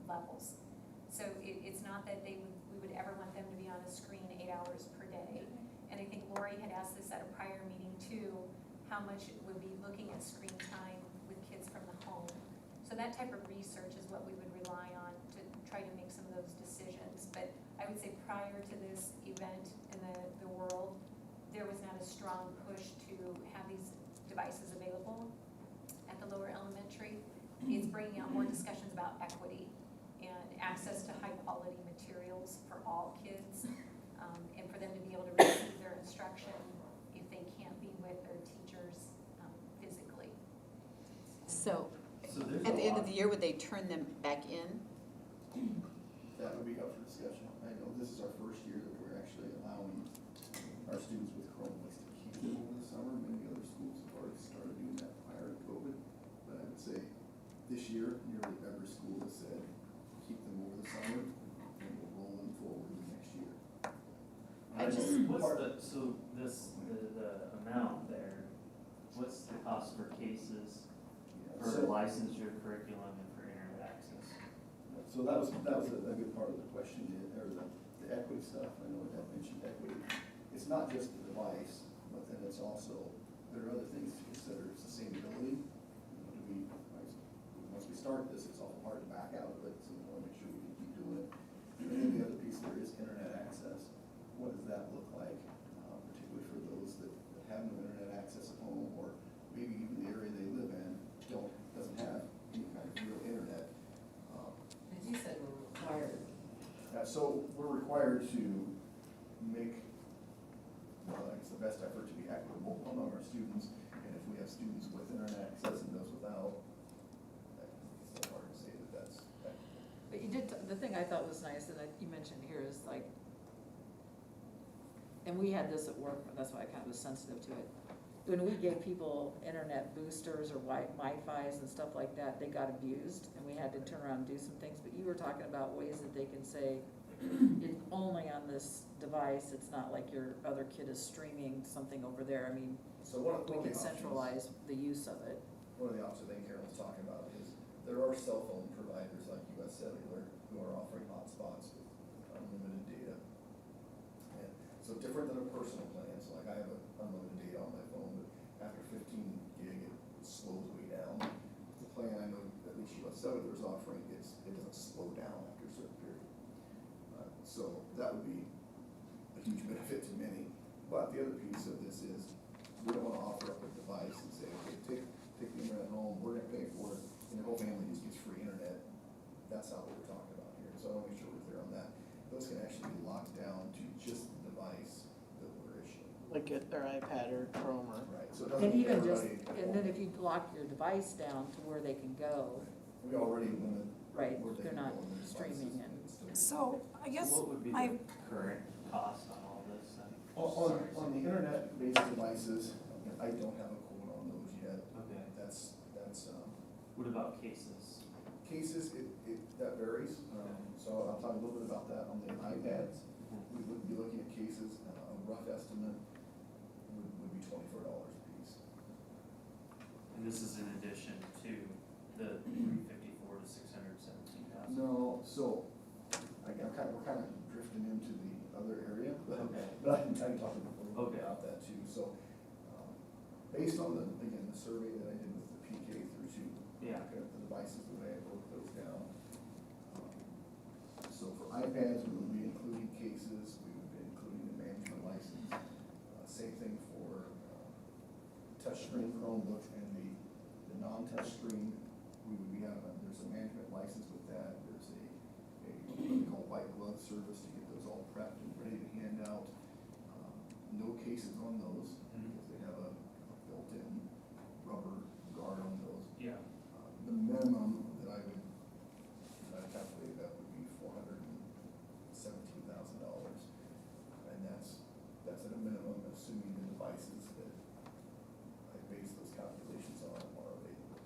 levels. So it's not that we would ever want them to be on a screen 8 hours per day. And I think Lori had asked this at a prior meeting too, how much it would be looking at screen time with kids from the home. So that type of research is what we would rely on to try to make some of those decisions. But I would say prior to this event in the world, there was not a strong push to have these devices available at the lower elementary. It's bringing out more discussions about equity and access to high quality materials for all kids, and for them to be able to receive their instruction if they can't be with their teachers physically. So, there's at a the end lot. of the year, would they turn them back in? That would be up for discussion. I know this is our first year that we're actually allowing our students with Chromebooks to keep them over the summer. Many other schools have already started doing that prior to COVID. But I would say this year, nearly every school has said, keep them over the summer and we'll roll them forward to next year. The amount there, what's the cost for cases, Yeah, for so- licensure curriculum and for internet access? So that was a good part of the question, or the equity stuff. I know I mentioned equity. It's not just the device, but then it's also, there are other things to consider. Sustainability. Once we start this, it's awful hard to back out of it, so we want to make sure we can keep doing it. And then the other piece there is internet access. What does that look like, particularly for those that have no internet access at home, or maybe even the area they live in doesn't have any kind of real internet. As you said, we're required. So we're required to make, I guess, the best effort to be equitable among our students. And if we have students with internet access and those without, it's so hard to say that that's equitable. But you did, the thing I thought was nice, and you mentioned here is like, and we had this at work, that's why I kind of was sensitive to it. When we gave people internet boosters or Wi-Fi's and stuff like that, they got abused, and we had to turn around and do some things. But you were talking about ways that they can say, it's only on this device, it's not like your other kid is streaming something over there. I mean, So one of the we can options- centralize the use of it. One of the options I think Carol's talking about is there are cell phone providers like US Cellular who are offering hotspots with unlimited data. And so different than a personal plan, so like I have unlimited data on my phone, but after 15 gig it slows way down. The plan I know at least US Cellular is offering, it doesn't slow down after a certain period. So that would be a huge benefit to many. But the other piece of this is we don't want to offer up a device and say, okay, take the internet home, we're gonna pay for it, and the whole family just gets free internet. That's not what we're talking about here, so I wanna make sure we're clear on that. Those can actually be locked down to just the device that we're issuing. Like get their iPad or Chrome or. Right, so it doesn't And give even just, everybody. and then if you lock your device down to where they can go, We already limit. right, where they they're can not go on their streaming devices, and. it's still- So I guess What would be I, the current cost on all this then? On the internet-based devices, I don't have a quote on those yet. Okay, That's, what about cases? cases, that varies. So I'll talk a little bit about that on the iPads. We would be looking at cases, a rough estimate would be $24 a piece. And this is in addition to the 354 to 617,000? No, so, we're kind of drifting into the other area, but Okay. I can talk a little bit Okay. about that too. So, based on the survey that I did with the PK through 2, Yeah. the devices, the way I broke those down. So for iPads, we would be including cases, we would be including the management license. Same thing for touchscreen Chromebooks and the non-touchscreen, we would be having, there's a management license with that. There's what we call white glove service to get those all prepped and ready to hand out. No cases on those because they have a built-in rubber minimum that I calculate that would be $417,000. And that's at a minimum, assuming the devices that I base those calculations on are available.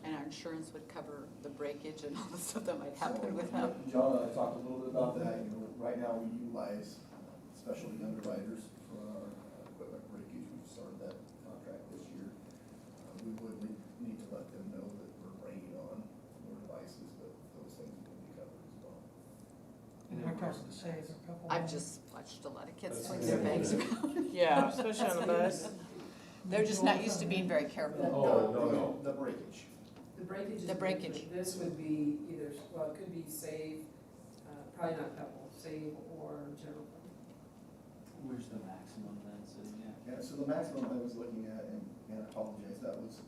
And our insurance would cover the breakage and all the stuff that might happen with them. John and I talked a little bit about that. You know, right now we utilize specialty underwriters for our equipment breakage. We've started that contract this year. We would need to let them know that we're bringing on more devices, but those things will be covered as well. And we're trying to save a couple. I've just watched a lot of kids swing their bags around. Yeah, especially on the bus. They're just not used to being very careful. Oh, no. The breakage. The breakage is. The breakage. different. This would be either, well, it could be save, probably not couple, save or general fund. Where's the maximum then sitting at? Yeah, so the maximum I was looking at, and I apologize, that was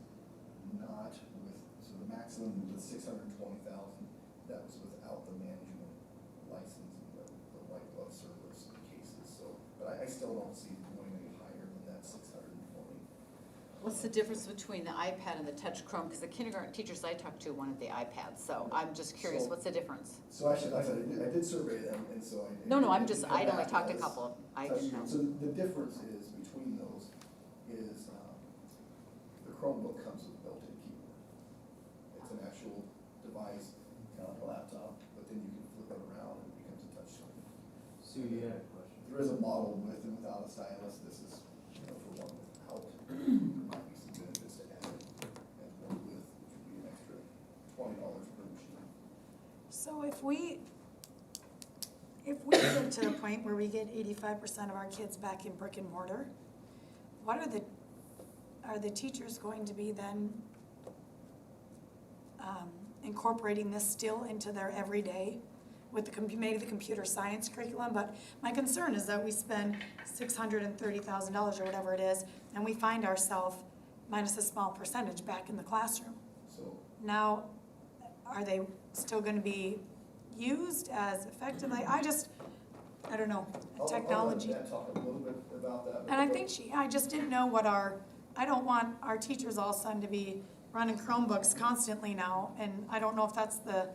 not with, so the maximum was 620,000. That was without the management license and the white glove service cases, so, but I still don't see it going any higher than that 620. What's the difference between the iPad and the touch Chrome? Because the kindergarten teachers I talked to wanted the iPad, so I'm just curious, So- what's the difference? So actually, like I said, I did survey them, and so I. No, I I'm did just, come I'd only back talked to a as couple, I touch didn't know. screen. So the difference is between those is, the Chromebook comes with a built-in keyboard. It's an actual device, kind of like a laptop, but then you can flip it around and it becomes a touch screen. Sue, you had a question? There is a model with and without a stylus. This is, for one without. There might be some benefits to add it, and one with, which would be an extra $20 per machine. So if we get to the point where we get 85% of our kids back in brick and mortar, what are the teachers going to be then incorporating this still into their everyday with maybe the computer science curriculum? But my concern is that we spend $630,000 or whatever it is, and we find ourselves minus a small percentage back in the classroom. So Now, are they still gonna be used as effectively? I don't know, technology. I'll let Matt talk a little bit about that. And I think I just didn't know I don't want our teachers all of a sudden to be running Chromebooks constantly now, and I don't know if that's the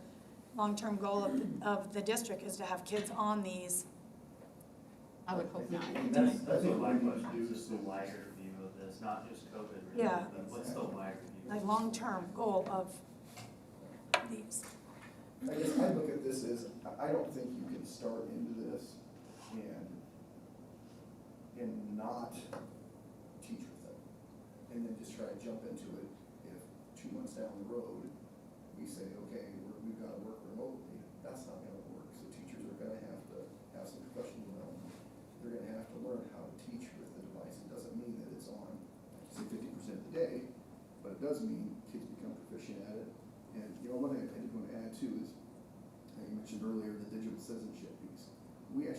long-term goal of the district, is to have kids on these. I would hope not. That's what my question is, just the wider view of this, not just COVID related, Yeah. but what's the wider view? Like long-term goal of these. I guess I look at this as, I don't think you can start into this and not teach with it, and then just try to jump into it if 2 months down the road, we say, okay, we've got to work remotely. That's not gonna work, so teachers are gonna have to have some professional development. They're gonna have to learn how to teach with the device. It doesn't mean that it's on, say, 50% of the day, but it does mean kids become proficient at it. And, one thing I did want to add too is, you mentioned earlier the digital citizenship piece. We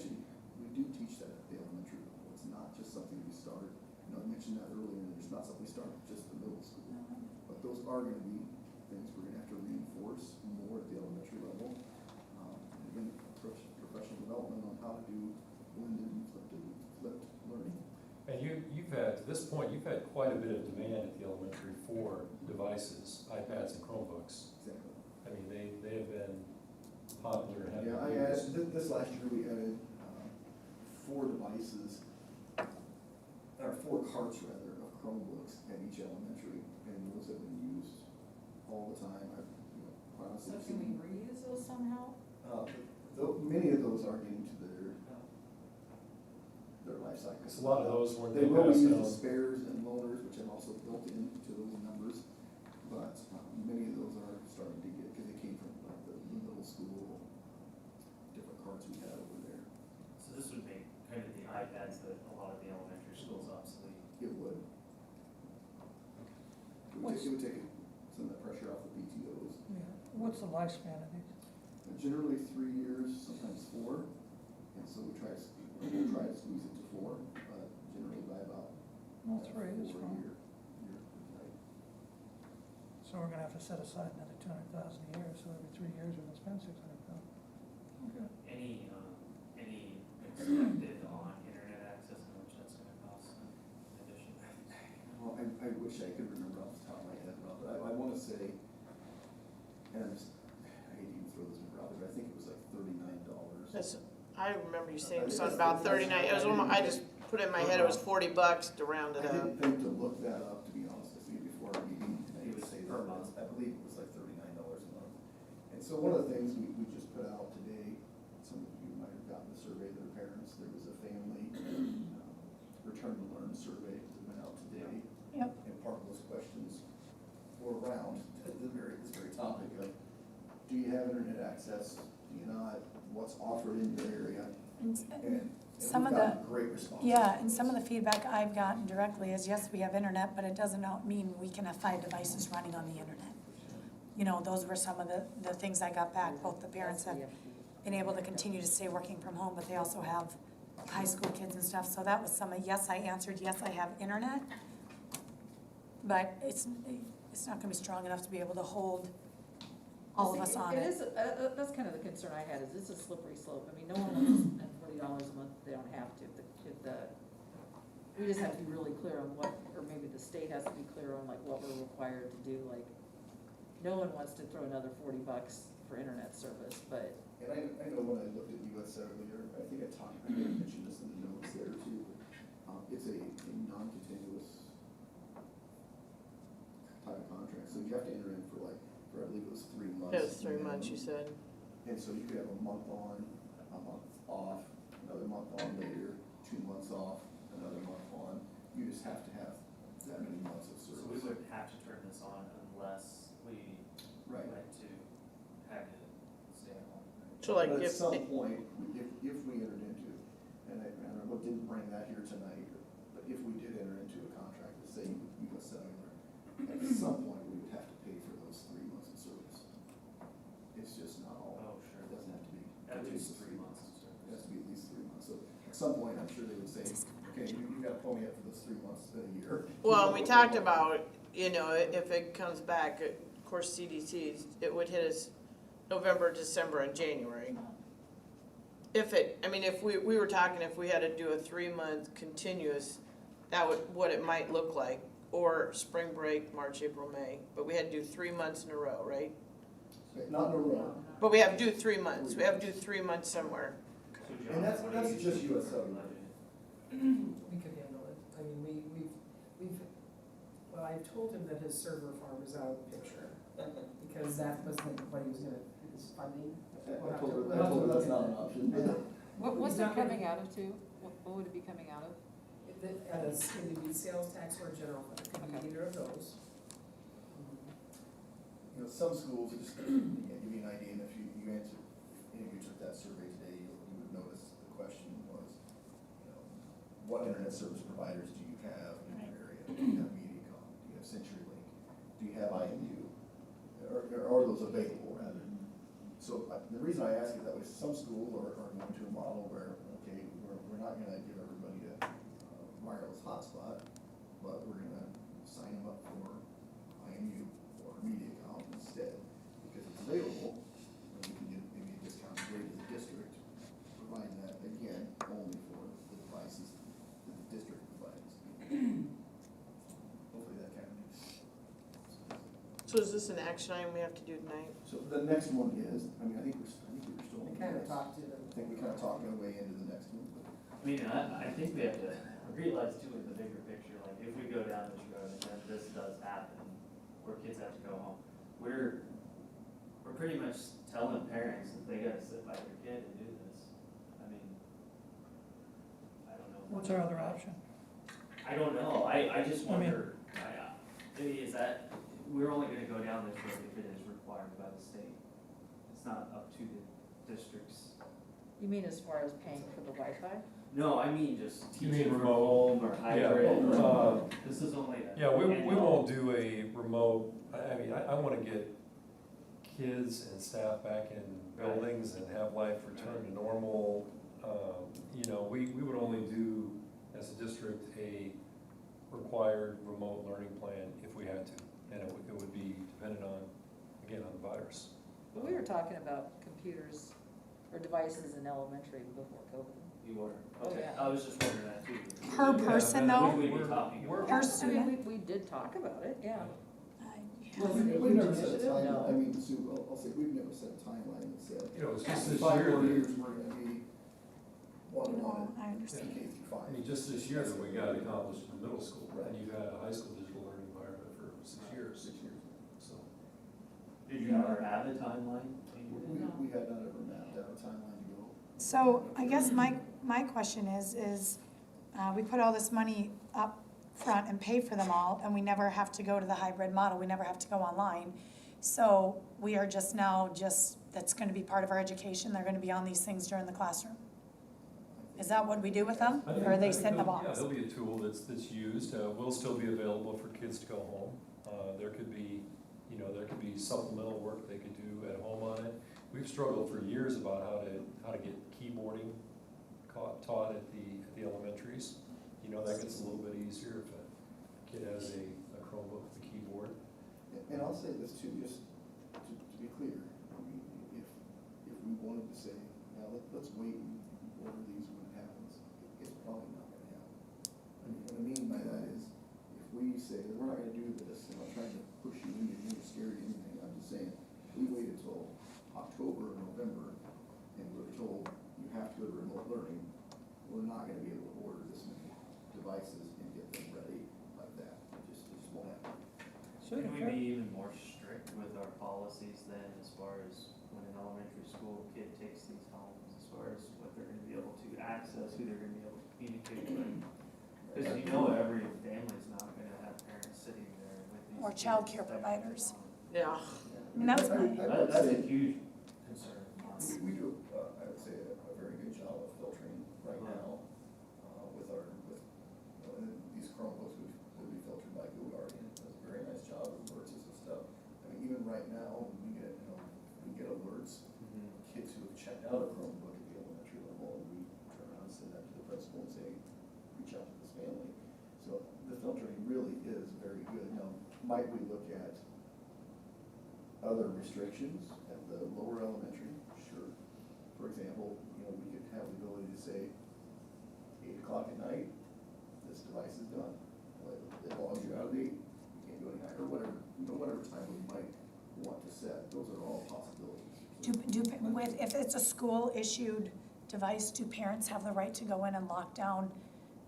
do teach that at the elementary level. It's not just something we start, I mentioned that earlier, and it's not something we start just the middle school. But those are gonna be things we're gonna have to reinforce more at the elementary level. And again, professional development on how to do blended and flipped learning. And you've had, to this point, you've had quite a bit of demand at the elementary for devices, iPads and Chromebooks. Exactly. I mean, they have been popular. and have Yeah, been I used. added, this last year we added 4 devices, or 4 carts rather, of Chromebooks at each elementary, and those have been used all the time. I've, honestly So can we seen, reuse those somehow? many of those are getting to their life cycle. Because a lot of those weren't. They will be used passed as down. spares and loaners, which are also built into those numbers, but many of those are starting to get, because they came from like the middle school, different carts we had over there. So this would make kind of the iPads that a lot of the elementary schools obsolete. It would. It would take some of the pressure off the PTOs. Yeah. What's the lifespan of these? Generally 3 years, sometimes 4, and so we'll try to squeeze it to 4, but generally by about. No, 3 is 4 fine. year, right. So we're gonna have to set aside another $200,000 a year, so every 3 years we're gonna spend $600,000. Okay. Any expected on internet access, how much that's gonna cost in addition? Well, I wish I could remember off the top of my head, but I wanna say, And I hate to even throw this number out there, but I think it was like $39. That's, I remember you saying something about 39, it was, I just put it in my head, it was $40 to round it I up. didn't think to look that up, to be honest with you, before our meeting. I would say Per that month. I believe it was like $39 a month. And so one of the things we just put out today, some of you might have gotten the survey of their parents, there was a family return to learn survey that went out today. Yep. And part of those questions were around this very topic of, do you have internet access? Do you not? What's offered in your area? And some we've of the, gotten great responses. yeah, and some of the feedback I've gotten directly is, yes, we have internet, but it doesn't mean we can have 5 devices running on the internet. You know, those were some of the things I got back, both the parents have been able to continue to stay working from home, but they also have high school kids and stuff, so that was some of, yes, I answered, yes, I have internet, but it's not gonna be strong enough to be able to hold all of us on It it. is, that's kind of the concern I had, is this a slippery slope? I mean, no one wants to spend $40 a month if they don't have to. We just have to be really clear on what, or maybe the state has to be clear on like what we're required to do, like, no one wants to throw another $40 for internet service, but. And I know when I looked at US earlier, I think I mentioned this in the notes there too. It's a non-continuous type of contract, so you have to enter in for I believe it was 3 months. It was 3 months, you said. And so you could have a month on, a month off, another month on later, 2 months off, another month on. You just have to have that many months of service. So we wouldn't have to turn this on unless we Right. went to have it stay at home. So like But at if, some point, if we entered into, and I didn't bring that here tonight, but if we did enter into a contract with, say, US Cellular, at some point, we would have to pay for those 3 months of service. It's just not all. Oh, sure. It doesn't have to be. At least continuous. 3 months of It service. has to be at least 3 months. So at some point, I'm sure they would say, okay, you gotta pony up for those 3 months a year. well, we talked about, you know, if it comes back, of course, CDC, it would hit us November, December, and January. If we were talking, if we had to do a 3-month continuous, that would, what it might look like, or spring break, March, April, May, but we had to do 3 months in a row, right? Not in a row. But we have to do 3 months, we have to do 3 months somewhere. So John, And that's what do you just think US for Cellular. budget? We could handle it. I mean, well, I've told him that his server farm is out of the picture, because that was what he was gonna, his funding. I told her that's not an option. What's He's it not gonna- coming out of to? What would it be coming out of? It would be sales tax or general fund, it could be either of those. You know, some schools, just to give you an idea, and if you answered, if you took that survey today, you would notice the question was, you know, what internet service providers do you have in your area? Do you have Mediacom? Do you have CenturyLink? Do you have IMU? Or are those available, rather? So the reason I ask it that way is some schools are going to a model where, okay, we're not gonna give everybody a wireless hotspot, but we're gonna sign them up for IMU or Mediacom instead, because it's available, and we can get maybe a discounted rate as a district, providing that, again, only for the devices that the district provides. Hopefully that kind of makes sense. So is this an action item we have to do tonight? So the next one is, I mean, I think we were still. We kind of talked to them. I think we kind of talked our way into the next one, but. I mean, I think we have to realize too in the bigger picture, like if we go down this road and then this does happen, where kids have to go home, we're pretty much telling parents that they gotta sit by their kid and do this. I mean, I don't know. What's our other option? I don't know, I just I mean- wonder, is that, we're only gonna go down this road if it is required by the state. It's not up to the districts. You mean as far as paying for the Wi-Fi? No, I mean just You teaching mean from remote? home or hybrid. Yeah, This is only a. Yeah, we annual. won't do a remote, I mean, I wanna get kids and staff back in buildings and have life return to normal. You know, we would only do, as a district, a required remote learning plan if we had to. And it would be dependent on, again, on the virus. But we were talking about computers or devices in elementary before COVID. You were, Oh, okay, yeah. I was just wondering that too. Per Yeah, person that- though? Who would we be talking We're- about? Per I mean, student? we did talk about it, yeah. Well, we've never set a timeline, I mean, Sue, I'll say, we've never set a timeline that said, You know, it's just in this 5 year more that, years, we're gonna be one-on-one No, I at understand. K through 5. I mean, just this year that we got accomplished in middle school, Right. and you've had a high school digital learning environment for 6 years, 6 years. so. Did you ever have a timeline? We had not ever mapped out a timeline to go. So I guess my question is, we put all this money up front and pay for them all, and we never have to go to the hybrid model, we never have to go online. So we are just now, that's gonna be part of our education, they're gonna be on these things during the classroom. Is that what we do with them, I think- or are I they think sit in a there'll- Yeah, box? there'll be a tool that's used, will still be available for kids to go home. There could be, you know, there could be supplemental work they could do at home on it. We've struggled for years about how to get keyboarding taught at the elementaries. You know, that gets a little bit easier if a kid has a Chromebook with a keyboard. And I'll say this too, just to be clear, I mean, if we wanted to say, now let's wait and order these when it happens, it's probably not gonna happen. I mean, what I mean by that is, if we say, we're not gonna do this, and I'm trying to push you into being scared or anything, I'm just saying, if we waited till October or November, and we're told you have to go to remote learning, we're not gonna be able to order this many devices and get them ready like that. It just won't happen. So Can we be even more strict with our policies then, as far as when an elementary school kid takes these homes, as far as what they're gonna be able to access, who they're gonna be able to communicate with? Because you know every family's not gonna have parents sitting there with these. Or kids childcare that- providers. Yeah. I mean, that's my, That's a huge concern. We do, I would say, a very good job of filtering right now, and these Chromebooks would be filtered by Google Guardian, does a very nice job of alerts and stuff. I mean, even right now, we get alerts, kids who have checked out a Chromebook at the elementary level, and we turn around and send that to the principal and say, reach out to this family. So the filtering really is very good. Now, might we look at other restrictions at the lower elementary? Sure. For example, we could have the ability to say, 8 o'clock at night, this device is done. It logs you out at 8, you can't go any higher, or whatever time we might want to set. Those are all possibilities. if it's a school issued device, do parents have the right to go in and lock down?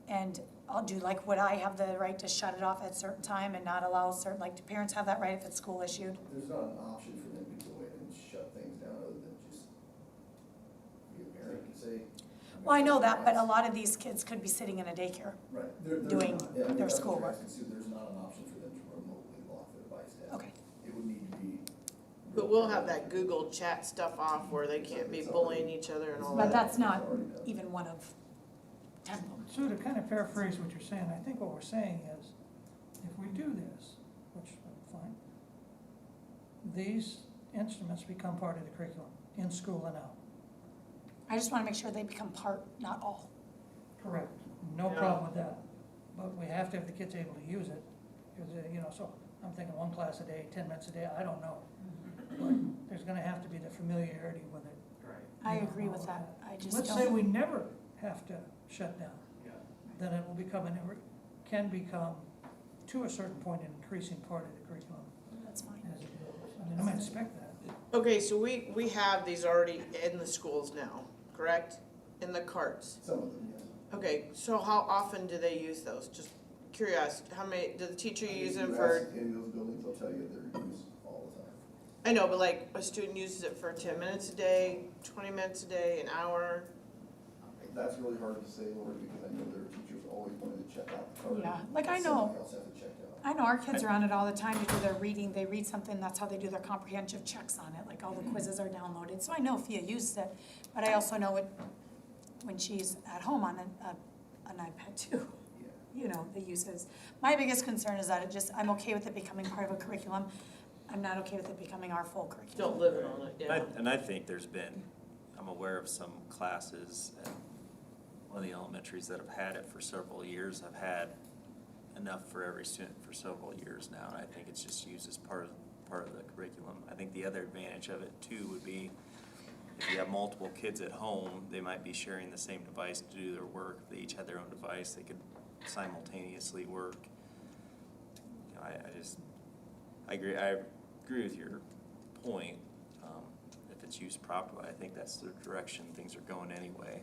And I'll do like, would I have the right to shut it off at a certain time and not allow certain, like, do parents have that right if it's school issued? There's not an option for them to go in and shut things down other than just be a parent and say. Well, I know that, but a lot of these kids could be sitting in a daycare. Right. There's doing not. Yeah, I mean, their that's what schoolwork. you're asking, Sue. There's not an option for them to remotely lock the device down. Okay. It would need to be. But we'll have that Google chat stuff off where they can't be bullying each other and all But that. that's not even one of 10 of them. So to kind of paraphrase what you're saying, I think what we're saying is, if we do this, which, fine, these instruments become part of the curriculum, in school and out. I just want to make sure they become part, not all. Correct. No Yeah. problem with that. But we have to have the kids able to use it, because, so I'm thinking 1 class a day, 10 minutes a day, I don't know. But there's gonna have to be the familiarity with it. Right. I agree with that. I just Let's say don't. we never have to shut down. Yeah. Then it will become, can become, to a certain point, an increasing part of the curriculum That's fine. as it goes. I mean, I might expect that. Okay, so we have these already in the schools now, correct? In the carts. Some of them, yes. Okay, so how often do they use those? Just curious, how many, does the teacher I mean, use if them you for? ask in those buildings, they'll tell you they're used all the time. I know, but like a student uses it for 10 minutes a day, 20 minutes a day, an hour? That's really hard to say, Lori, because I know there are teachers always wanting to check out the card. Yeah, like I know. Somebody else has it checked out. I know our kids are on it all the time to do their reading. They read something, that's how they do their comprehensive checks on it, like all the quizzes are downloaded. So I know Fia uses it, but I also know it when she's at home on an iPad too. Yeah. The uses. My biggest concern is that I'm okay with it becoming part of a curriculum. I'm not okay with it becoming our full curriculum. Don't live it on it, yeah. And I think there's been, I'm aware of some classes at one of the elementaries that have had it for several years, have had enough for every student for several years now, and I think it's just used as part of the curriculum. I think the other advantage of it too would be, if you have multiple kids at home, they might be sharing the same device to do their work. If they each had their own device, they could simultaneously work. I agree with your point. If it's used properly, I think that's the direction things are going anyway.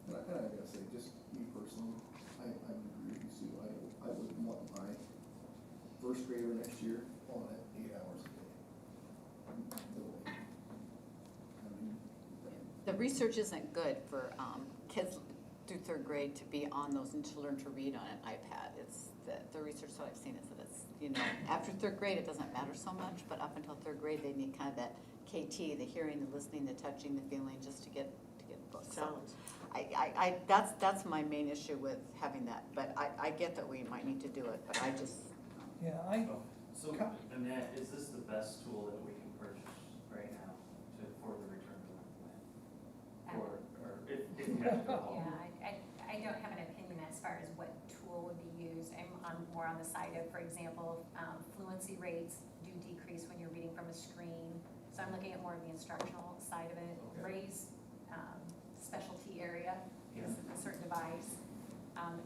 And I gotta say, just me personally, I would agree with you, Sue. I wouldn't want my first grader next year on it 8 hours a day. No way. I mean, The research isn't good for kids through third grade to be on those and to learn to read on an iPad. It's, the research that I've seen is that it's, after third grade, it doesn't matter so much, but up until third grade, they need kind of that KT, the hearing, the listening, the touching, the feeling, just to get books. So Sounds. that's my main issue with having that, but I get that we might need to do it, but I just, Yeah, So, Annette, is this the best tool that we can purchase right now for the return to learn plan? Or if you have to go home? Yeah, I don't have an opinion as far as what tool would be used. I'm more on the side of, for example, fluency rates do decrease when you're reading from a screen. So I'm looking at more of the instructional side of it. Okay. Ray's specialty area is a certain device.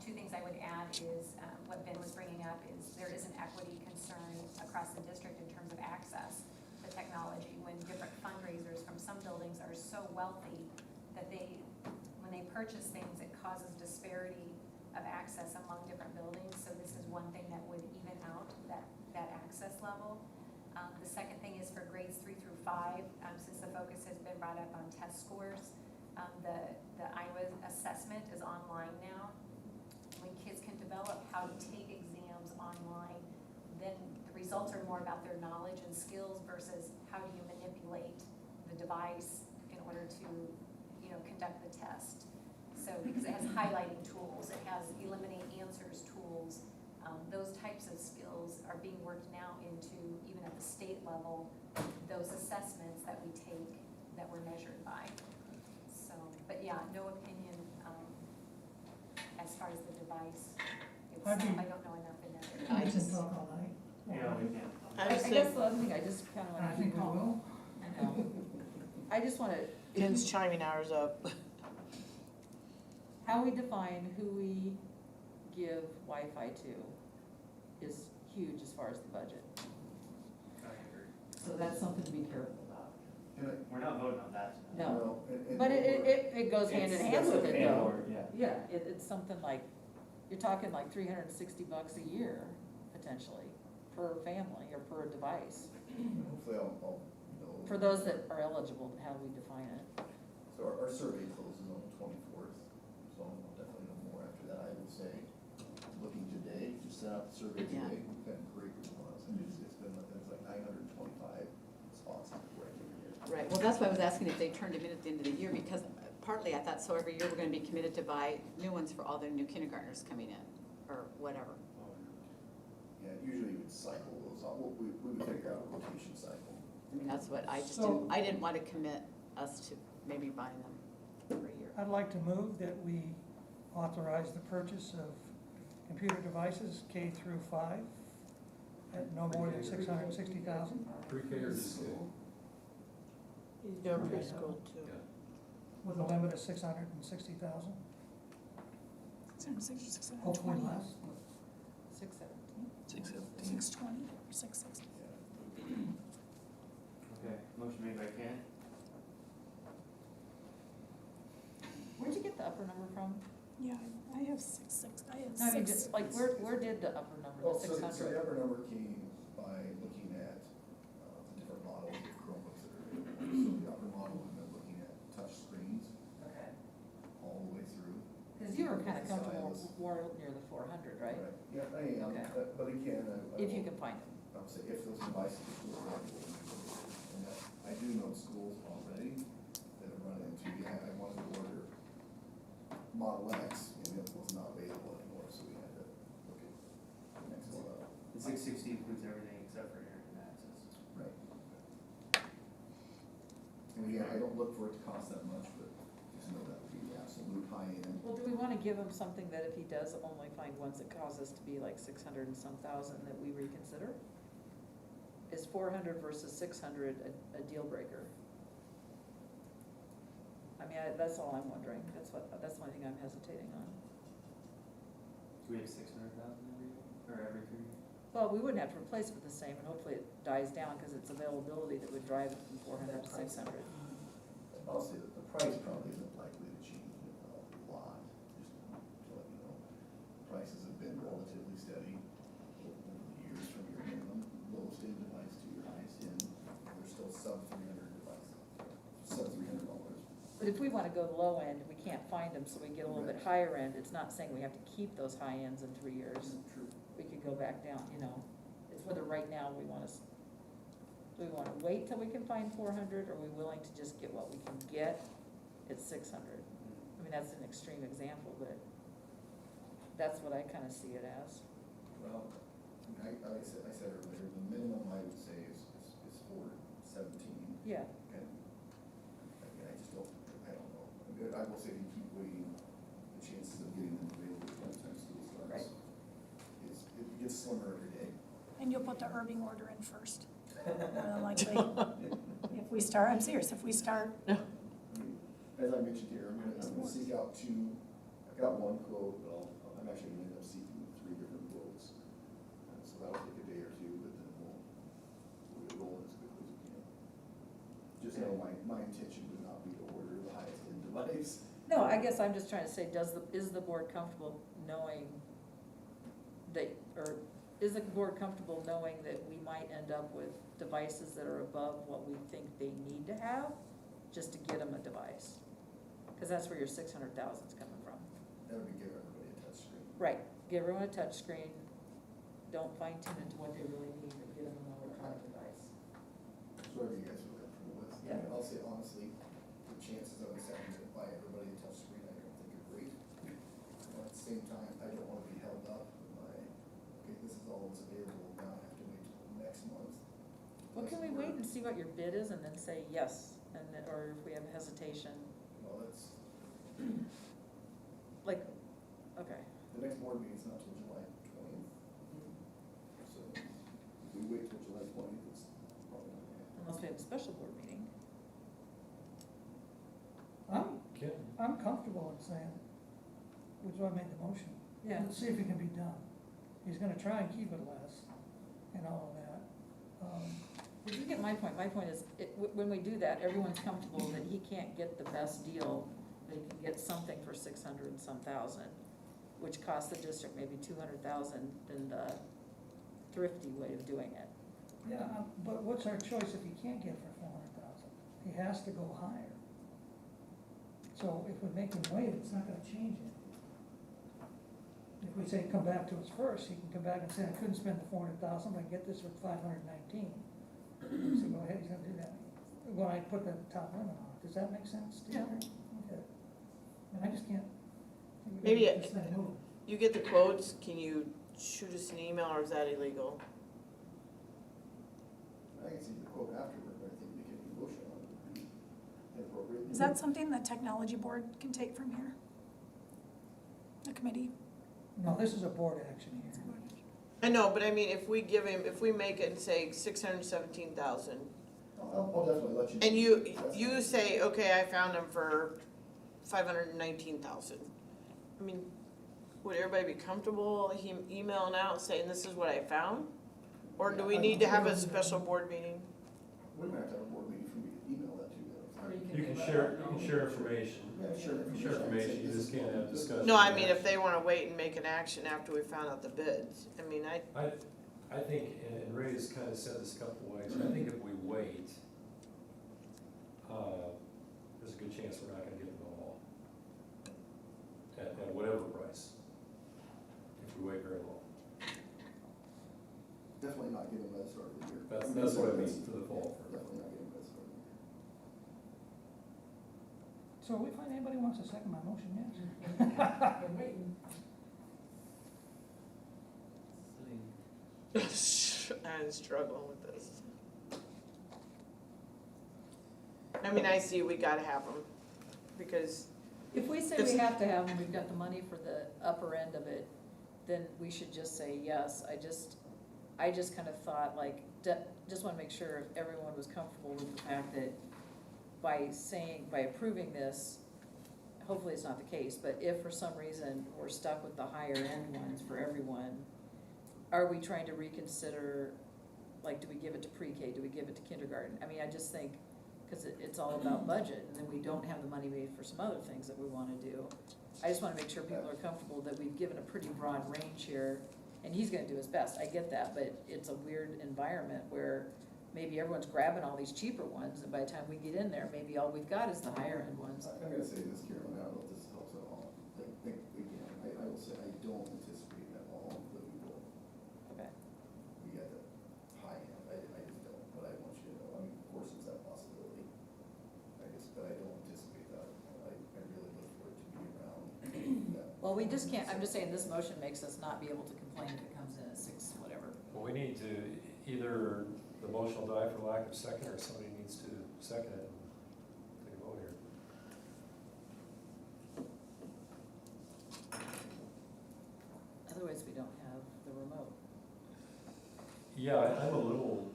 Two things I would add is, what Ben was bringing up is there is an equity concern across the district in terms of access to technology when different fundraisers from some buildings are so wealthy that when they purchase things, it causes disparity of access among different buildings. So this is one thing that would even out that access level. The second thing is for grades 3 through 5, since the focus has been brought up on test scores, the Iowa assessment is online now. When kids can develop how to take exams online, then the results are more about their knowledge and skills versus how do you manipulate the device in order to, conduct the test. So, because it has highlighting tools, it has eliminate answers tools, those types of skills are being worked now into, even at the state level, those assessments that we take that we're measured by. So, but yeah, no opinion as far as the device itself. I don't know enough in there. I just talk all night. Yeah, we can. I I just guess think the other thing, I just kind of And I want think we will. I just want to, Ken's chiming hours up. how we define who we give Wi-Fi to is huge as far as the budget. I agree. So that's something to be careful about. And We're not voting on that tonight. No, and but it goes hand in hand with it though. Yeah. Yeah, it's something like, you're talking like $360 a year, potentially, per family or per device. hopefully I'll know. For those that are eligible, how do we define it? So our survey closes on the 24th, so I'll definitely know more after that. I would say, looking today, just sent out the survey Yeah. today, we've had great response, and it's been, there's like 925 spots in the every year. right, well, that's why I was asking if they turned them in at the end of the year, because partly I thought, so every year we're gonna be committed to buy new ones for all the new kindergartners coming in, or whatever. Yeah, usually we would cycle those out, we would figure out a rotation cycle. I mean, that's what I just So- I didn't want to commit us to maybe buying them every year. I'd like to move that we authorize the purchase of computer devices K through 5 at no more than $660,000. Pre-K or preschool? They're preschool too. Yeah. With a limit of $660,000, hopefully less. 617? 617. 620 or 660. Okay, motion made by Ken. Where'd you get the upper number from? Yeah, I have I have No, I mean, six. just like, where did the upper number, Well, the so the 600? upper number came by looking at the different models of Chromebooks that are available. So the upper model, we've been looking at touch screens Okay. all the way through. Because you were kind of comfortable Stylus. more near the 400, right? Yeah, I am, Okay. but again, If you can find them. I would say if those devices are still available, and I do know schools already that have run into, yeah, I wanted to order Model X, and it was not available anymore, so we had to look at the next one up. The 660 includes everything except for internet access. Right. And again, I don't look for it to cost that much, but just know that would be the absolute high end. Well, do we want to give him something that if he does only find ones that cause us to be like 600 and some thousand, that we reconsider? Is 400 versus 600 a deal breaker? I mean, that's all I'm wondering. That's the only thing I'm hesitating on. Do we have 600,000 every year, or every 3 years? Well, we wouldn't have to replace it with the same, and hopefully it dies down, cause it's availability that would drive it from 400 to 600. I'll say that the price probably isn't likely to change a lot, just to let you know. Prices have been relatively steady over the years from your minimum lowest end device to your highest end. They're still sub $300 device, sub $300. But if we wanna go low end, we can't find them, so we get a little bit higher end, it's not saying we have to keep those high ends in 3 years. True. We could go back down, you know, it's whether right now we wanna, do we wanna wait till we can find 400, or are we willing to just get what we can get at 600? I mean, that's an extreme example, but that's what I kinda see it as. Well, I said earlier, the minimum I would say is 417. Yeah, And I just don't, I don't know. I will say if you keep waiting, the chances of getting them available by the time school starts it gets slimmer every day. And you'll put the Irving order in first, more than likely. If we start, I'm serious, if we start, As I mentioned here, I'm gonna seek out two, I've got one quote, but I'm actually gonna end up seeking 3 different quotes. So that'll take a day or two, but then we'll get rolling as quickly as we can. Just know my intention would not be to order the highest end device. no, I guess I'm just trying to say, is the board comfortable knowing that, or is the board comfortable knowing that we might end up with devices that are above what we think they need to have, just to get them a device? Cause that's where your 600,000 is coming from. That would be give everybody a touch screen. Right, give everyone a touch screen, don't fine tune it to what they really need, but get them an electronic device. Whatever you guys feel comfortable with. Yeah. I'll say honestly, the chances of us having to buy everybody a touch screen, I don't think are great. At the same time, I don't wanna be held up by, okay, this is all that's available, now I have to wait till next month. Well, can we wait and see what your bid is and then say yes, and then, or if we have hesitation, Well, that's, like, okay. the next board meeting's not till July 20th. So if we wait till July 20th, it's probably not gonna happen. Unless we have a special board meeting. I'm comfortable in saying, which is why I made the motion. Yeah. Let's see if it can be done. He's gonna try and keep it less and all of that. But you get my point. My point is, when we do that, everyone's comfortable that he can't get the best deal. They can get something for 600 and some thousand, which costs the district maybe 200,000 than the thrifty way of doing it. Yeah, but what's our choice if he can't get it for 400,000? He has to go higher. So if we make him wait, it's not gonna change it. If we say come back to us first, he can come back and say, I couldn't spend the 400,000, but I get this for 519. So go ahead, he's gonna do that. When I put the top limit on it, does that make sense to you? Okay. And I just can't. Maybe Just let it move. you get the quotes, can you shoot us an email, or is that illegal? I can see the quote afterward, but I think making a motion on it would be inappropriate. is that something the technology board can take from here? The committee? No, this is a board action here. I know, but I mean, if we give him, if we make it and say 617,000, I'll definitely let you know. and you say, okay, I found him for 519,000. I mean, would everybody be comfortable him emailing out saying this is what I found? Or do we need to have a special board meeting? We might have to have a board meeting for me to email that to you. You can share information. Yeah, sure. Share information, you just can't have discussion. No, I mean, if they wanna wait and make an action after we found out the bids, I mean, I think, and Ray has kind of said this a couple of ways, I think if we wait, there's a good chance we're not gonna get them all at whatever price, if we wait very long. Definitely not getting by the start of the year. That's what I mean for the fall. Definitely not getting by the start of the year. So if we find anybody who wants to second my motion, yes. I'm waiting. I'm struggling with this. I mean, I see we gotta have them, because, If we say we have to have them, we've got the money for the upper end of it, then we should just say yes. I just kind of thought, like, just wanna make sure everyone was comfortable with the fact that by approving this, hopefully it's not the case, but if for some reason we're stuck with the higher end ones for everyone, are we trying to reconsider, like, do we give it to pre-K, do we give it to kindergarten? I mean, I just think, cause it's all about budget, and then we don't have the money maybe for some other things that we wanna do. I just wanna make sure people are comfortable that we've given a pretty broad range here, and he's gonna do his best, I get that, but it's a weird environment where maybe everyone's grabbing all these cheaper ones, and by the time we get in there, maybe all we've got is the higher end ones. I'm gonna say this, Carolyn, I don't know if this helps at all. Again, I will say, I don't anticipate at all that we will Okay. be at the high end. I just don't, but I want you to know, I mean, of course, it's that possibility. But I don't anticipate that. I really look for it to be around that. Well, we just can't, I'm just saying, this motion makes us not be able to complain if it comes in at 6, whatever. Well, we need to, either the motion will die for lack of second, or somebody needs to second it and take a vote here. Otherwise, we don't have the remote. Yeah, I'm a little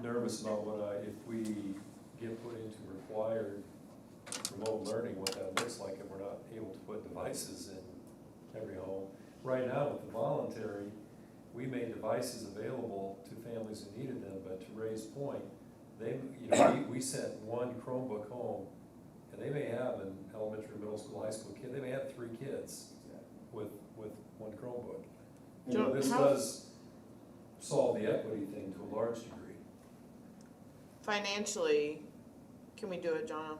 nervous about if we get put into required remote learning, what that looks like, and we're not able to put devices in every home. Right now, with the voluntary, we made devices available to families who needed them, but to Ray's point, we sent one Chromebook home, and they may have an elementary, middle school, high school kid, they may have 3 kids with one Chromebook. This does solve the equity thing to a large degree. Financially, can we do it, John?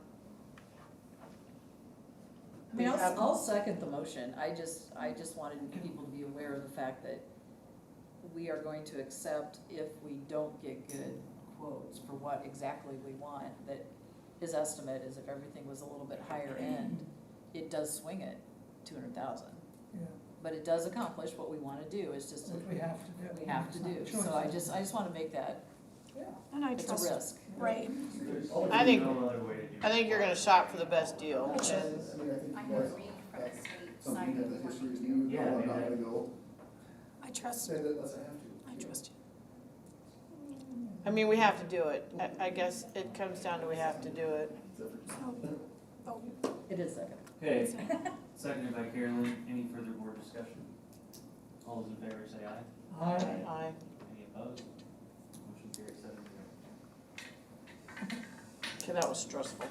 I mean, I'll second the motion, I just wanted people to be aware of the fact that we are going to accept, if we don't get good quotes for what exactly we want, that his estimate is if everything was a little bit higher end, it does swing it 200,000. Yeah, But it does accomplish what we wanna do, it's just, which we have to do. we have to do, It's not a so choice. I just wanna make that, And I it's a trust, risk. right, There's I think- no other way to do it. I think you're gonna shop for the best deal. I mean, I think I you can guys read from the state something side that of the the history money of too. you, Yeah, I'm I mean, not gonna go, I trust, say that unless I have to. I trust you. I mean, we have to do it. I guess it comes down to we have to do it. So, vote. It is second. Okay, seconded by Carolyn, any further board discussion? All those in favor say aye. Aye. Any opposed? Motion carries 7-0. Okay, that was stressful.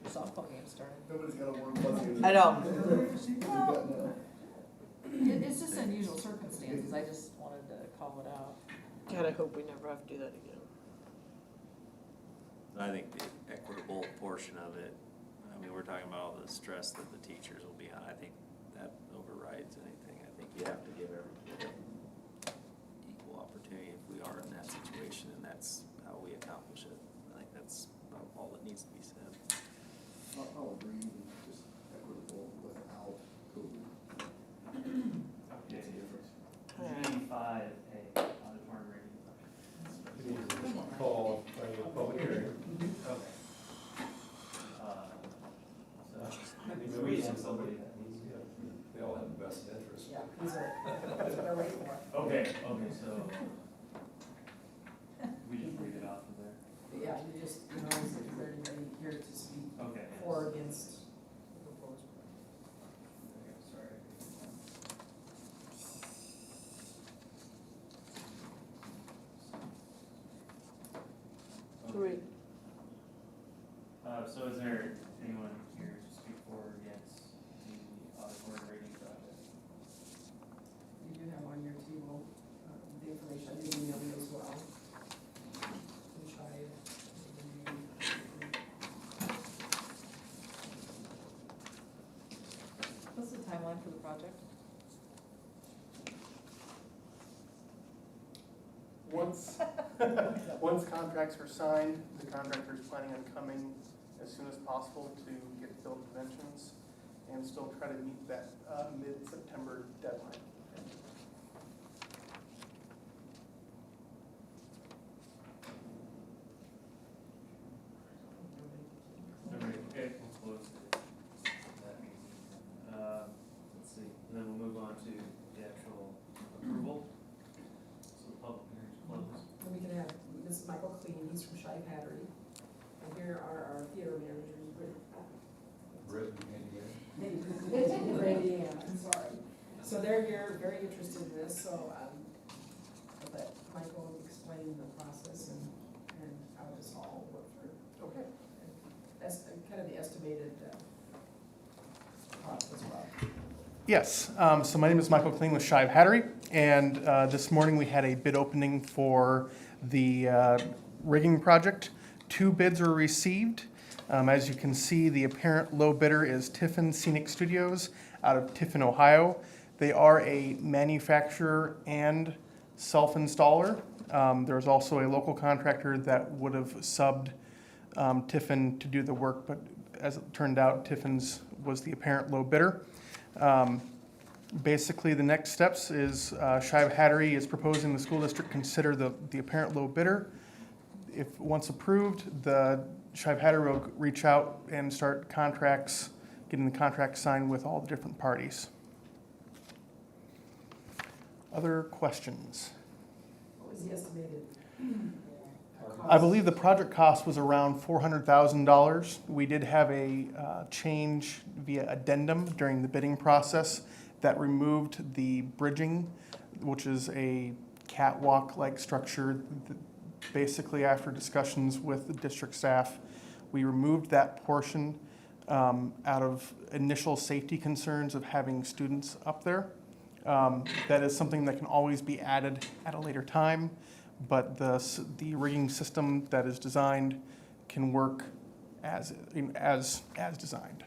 Softball game started. Nobody's got a warm fuzzy. I know. It's just unusual circumstances, I just wanted to call it out. God, I hope we never have to do that again. I think the equitable portion of it, I mean, we're talking about all the stress that the teachers will be on, I think that overrides anything. I think you have to give every kid equal opportunity if we are in that situation, and that's how we accomplish it. I think that's about all that needs to be said. I'll agree, just equitable without COVID. Okay, Alright. G5A, auditorium rating. We need to call a public hearing. Okay. So, we have somebody that needs to. They all have the best interest. Yeah, that's what they're waiting for. Okay, so. We just read it off of there. Yeah, you just, is there anybody here to speak Okay. for or against the proposed? Okay, sorry. Three. So is there anyone here to speak for or against the auditorium rating project? You do have on your table, the information, I did email you as well. Which What's the timeline for the project? Once contracts are signed, the contractor is planning on coming as soon as possible to get build dimensions and still try to meet that mid-September deadline. Okay, we'll close that meeting. Let's see, and then we'll move on to the actual approval. So the public hearing's closed. And we can have, this is Michael Clean, he's from Shive Hattery. And here are our theater managers, Brittany, Randy Ann, I'm sorry. So they're here, very interested in this, so, I'll let Michael explain the process and how this all work through. Okay. That's kind of the estimated, cost as well. Yes, so my name is Michael Kling with Shive Hattery, and this morning we had a bid opening for the rigging project. 2 bids were received. As you can see, the apparent low bidder is Tiffin Scenic Studios out of Tiffin, Ohio. They are a manufacturer and self-installer. There's also a local contractor that would have subbed Tiffin to do the work, but as it turned out, Tiffin's was the apparent low bidder. Basically, the next steps is Shive Hattery is proposing the school district consider the apparent low bidder. If once approved, the Shive Hattery will reach out and start contracts, getting the contracts signed with all the different parties. Other questions? What was the estimated? I believe the project cost was around $400,000. We did have a change via addendum during the bidding process that removed the bridging, which is a catwalk-like structure. Basically, after discussions with the district staff, we removed that portion out of initial safety concerns of having students up there. That is something that can always be added at a later time, but the rigging system that is designed can work as designed.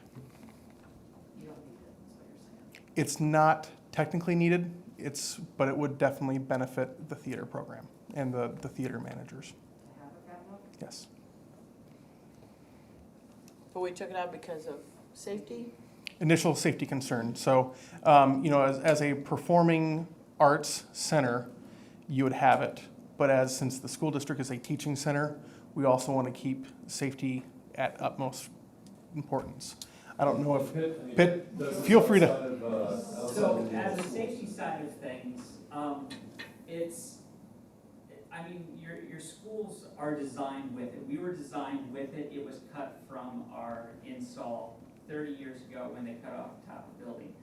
You don't need it, is what you're saying. It's not technically needed, but it would definitely benefit the theater program and the theater managers. To have a catwalk? Yes. But we took it out because of safety? Initial safety concern. So, as a performing arts center, you would have it. But since the school district is a teaching center, we also want to keep safety at utmost importance. I don't know if, Pitt, feel free to. So as a safety side of things, your schools are designed with it. We were designed with it. It was cut from our install 30 years ago when they cut off the top of the building.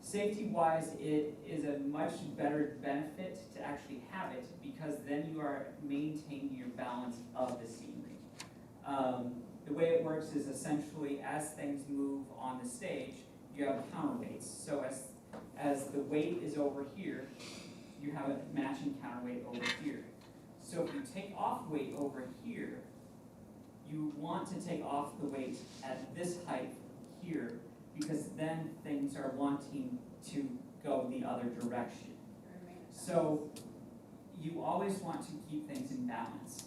Safety-wise, it is a much better benefit to actually have it because then you are maintaining your balance of the scenery. The way it works is essentially as things move on the stage, you have counterweights. So as the weight is over here, you have a matching counterweight over here. So if you take off weight over here, you want to take off the weight at this height here because then things are wanting to go the other direction. So you always want to keep things in balance.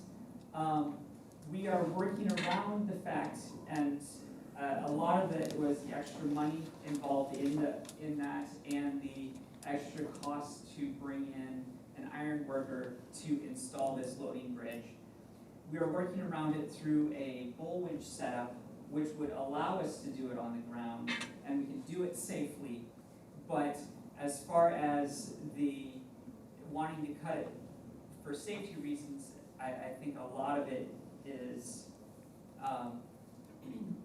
We are working around the fact, and a lot of it was the extra money involved in that and the extra cost to bring in an iron worker to install this loading bridge. We are working around it through a bull winch setup, which would allow us to do it on the ground, and we can do it safely. But as far as the wanting to cut it for safety reasons, I think a lot of it is,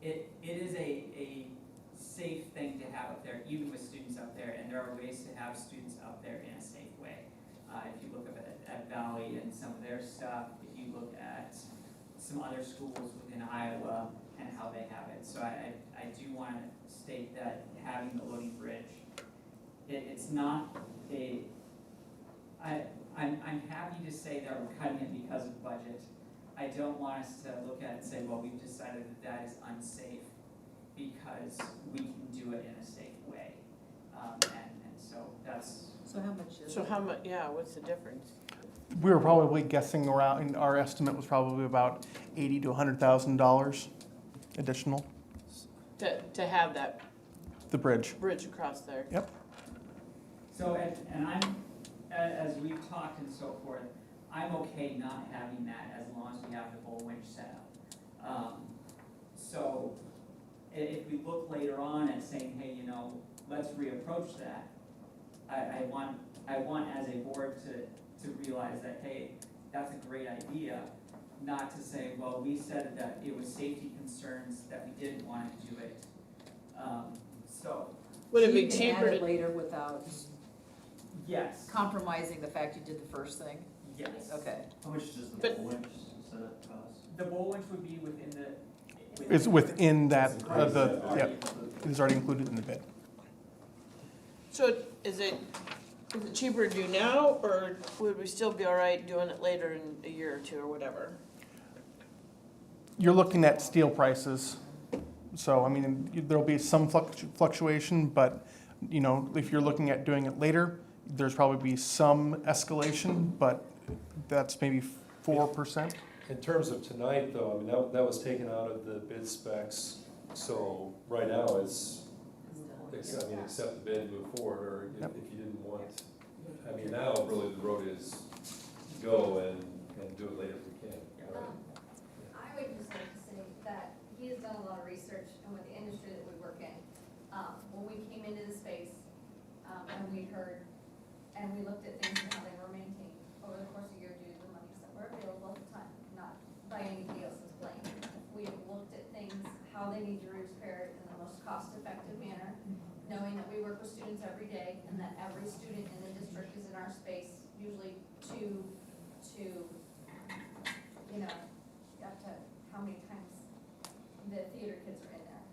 it is a safe thing to have up there, even with students up there, and there are ways to have students up there in a safe way. If you look up at Valley and some of their stuff, if you look at some other schools within Iowa and how they have it. So I do want to state that having the loading bridge, it's not a, I'm happy to say that we're cutting it because of budget. I don't want us to look at it and say, well, we've decided that is unsafe because we can do it in a safe way. And so that's. So how much is it? So how much, yeah, what's the difference? We were probably guessing around, and our estimate was probably about $80,000 to $100,000 additional. To have that The bridge. bridge across there? Yep. So, and I'm, as we've talked and so forth, I'm okay not having that as long as we have the bull winch set up. So if we look later on at saying, hey, let's reapproach that, I want as a board to realize that, hey, that's a great idea, not to say, well, we said that it was safety concerns that we didn't want to do it. So Would So it be you can cheaper add it to, later without Yes, compromising the fact you did the first thing? yes. Okay. How much does the But- bowl winch setup cost? The bowl winch would be within the. It's within that, It's yep, it's already included in the bid. so is it cheaper to do now, or would we still be all right doing it later in a year or two or whatever? You're looking at steel prices, so, I mean, there'll be some fluctuation, but, you know, if you're looking at doing it later, there's probably be some escalation, but that's maybe 4%. In terms of tonight, though, I mean, that was taken out of the bid specs, so right now it's, accept the bid, move forward, or Yep. if you didn't want, I mean, now really the road is go and do it later if we can. I would just like to say that he has done a lot of research and with the industry that we work in. When we came into the space, and we heard, and we looked at things and how they were maintained over the course of the year due to the monies that were available at the time, not by anybody else's blame. We have looked at things, how they need to be repaired in the most cost-effective manner, knowing that we work with students every day and that every student in the district is in our space, usually two, you know, up to how many times the theater kids are in there.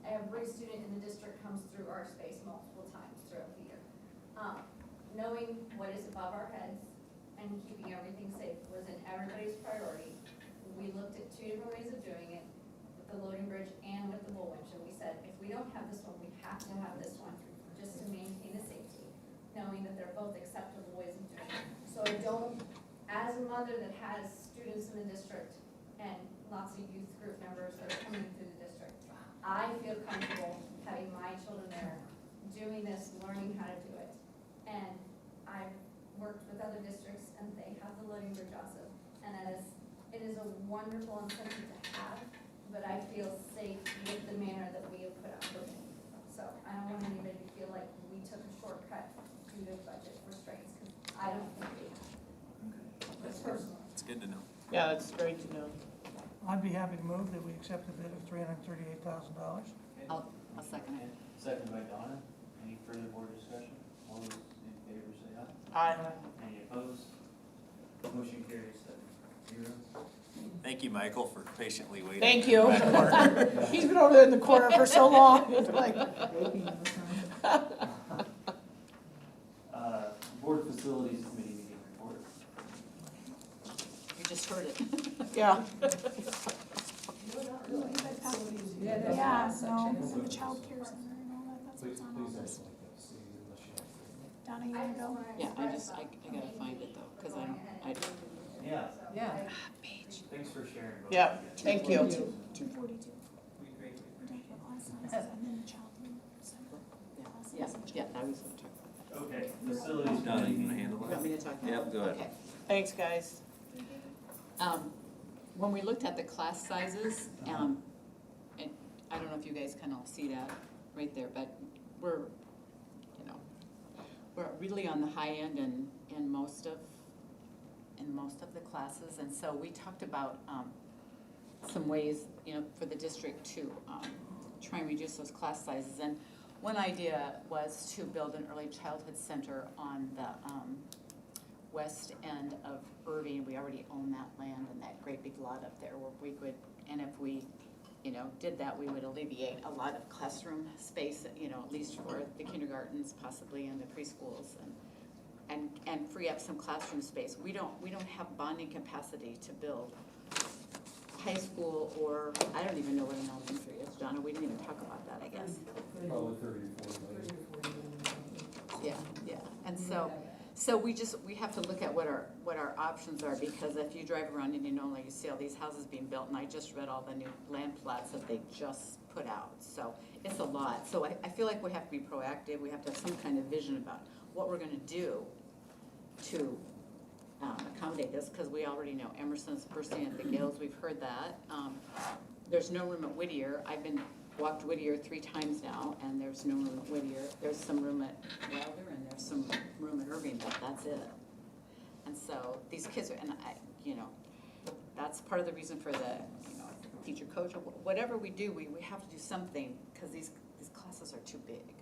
Every student in the district comes through our space multiple times throughout the year. Knowing what is above our heads and keeping everything safe was in everybody's priority. We looked at two different ways of doing it, with the loading bridge and with the bull winch, and we said, if we don't have this one, we have to have this one, just to maintain the safety, knowing that they're both acceptable ways of doing it. So I don't, as a mother that has students in the district and lots of youth group members that are coming through the district, I feel comfortable having my children there, doing this, learning how to do it. And I've worked with other districts and they have the loading bridge also. And it is a wonderful incentive to have, but I feel safe with the manner that we have put out for me. So I don't want anybody to feel like we took a shortcut due to budget restraints, because I don't think we have. That's personal. It's good to know. Yeah, that's great to know. I'd be happy to move that we accept the bid of $338,000. I'll second it. Second by Donna. Any further board discussion? All those in favor say aye. Aye. Any opposed? Motion carries 7-0. Thank you, Michael, for patiently waiting. Thank you. He's been over there in the corner for so long, it's like, Board Facilities Committee meeting report. You just heard it. yeah. Yeah, no, for the childcare center and all that, that's Please, what's on all please this. don't like that, Steve, unless you have to. Donna, you wanna go? Yeah, I gotta find it though, because I, Yeah, yeah. thanks for sharing. both Yeah, of you. thank you. 242. We great. We're talking about class sizes and then the child center. Yeah, I was gonna talk about that. Okay, Facilities Donna, Committee you wanna meeting. handle You want me to talk now? Yep, go ahead. Okay. Thanks, guys. When we looked at the class sizes, and I don't know if you guys kind of see that right there, but we're really on the high end in most of the classes, and so we talked about some ways, for the district to try and reduce those class sizes. And one idea was to build an early childhood center on the west end of Irving. We already own that land and that great big lot up there where we could, and if we, did that, we would alleviate a lot of classroom space, at least for the kindergartens, possibly, and the preschools, and free up some classroom space. We don't have bonding capacity to build high school, or I don't even know what an elementary is, Donna. We didn't even talk about that, I guess. Probably 30 to 40 million. Yeah, and so we have to look at what our options are, because if you drive around and you see all these houses being built, and I just read all the new land plots that they just put out, so it's a lot. So I feel like we have to be proactive, we have to have some kind of vision about what we're gonna do to accommodate this, because we already know Emerson's bursting at the gills, we've heard that. There's no room at Whittier. I've walked Whittier 3 times now, and there's no room at Whittier. There's some room at Wilder, and there's some room at Irving, but that's it. And so these kids are, and that's part of the reason for the, teacher coach, or whatever we do, we have to do something, because these classes are too big.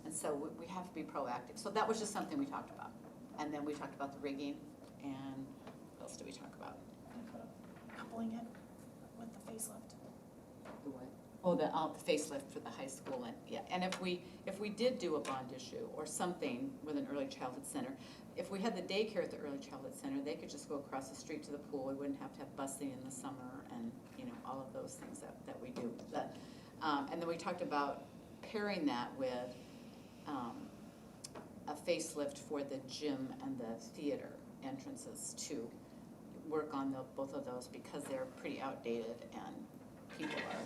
And so we have to be proactive. So that was just something we talked about. And then we talked about the rigging, and what else did we talk about? Coupling it with the facelift. The what? Oh, the facelift for the high school, and, yeah, and if we did do a bond issue or something with an early childhood center, if we had the daycare at the early childhood center, they could just go across the street to the pool, we wouldn't have to have busing in the summer and, you know, all of those things that we do. But, and then we talked about pairing that with, a facelift for the gym and the theater entrances to work on both of those because they're pretty outdated and people are.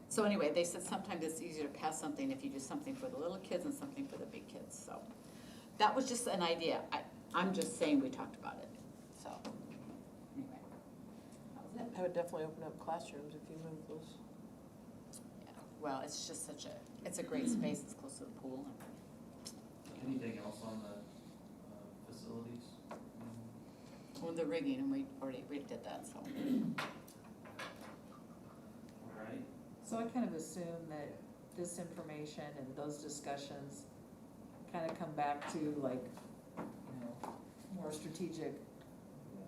So anyway, they said sometimes it's easier to pass something if you do something for the little kids and something for the big kids, so. That was just an idea, I'm just saying we talked about it, so, anyway. That was it. I would definitely open up classrooms if you move those. Yeah, well, it's just it's a great space, it's close to the pool. Anything else on the facilities? Well, the rigging, and we did that, so. Alright, So I kind of assume that this information and those discussions kind of come back to like, you know, more strategic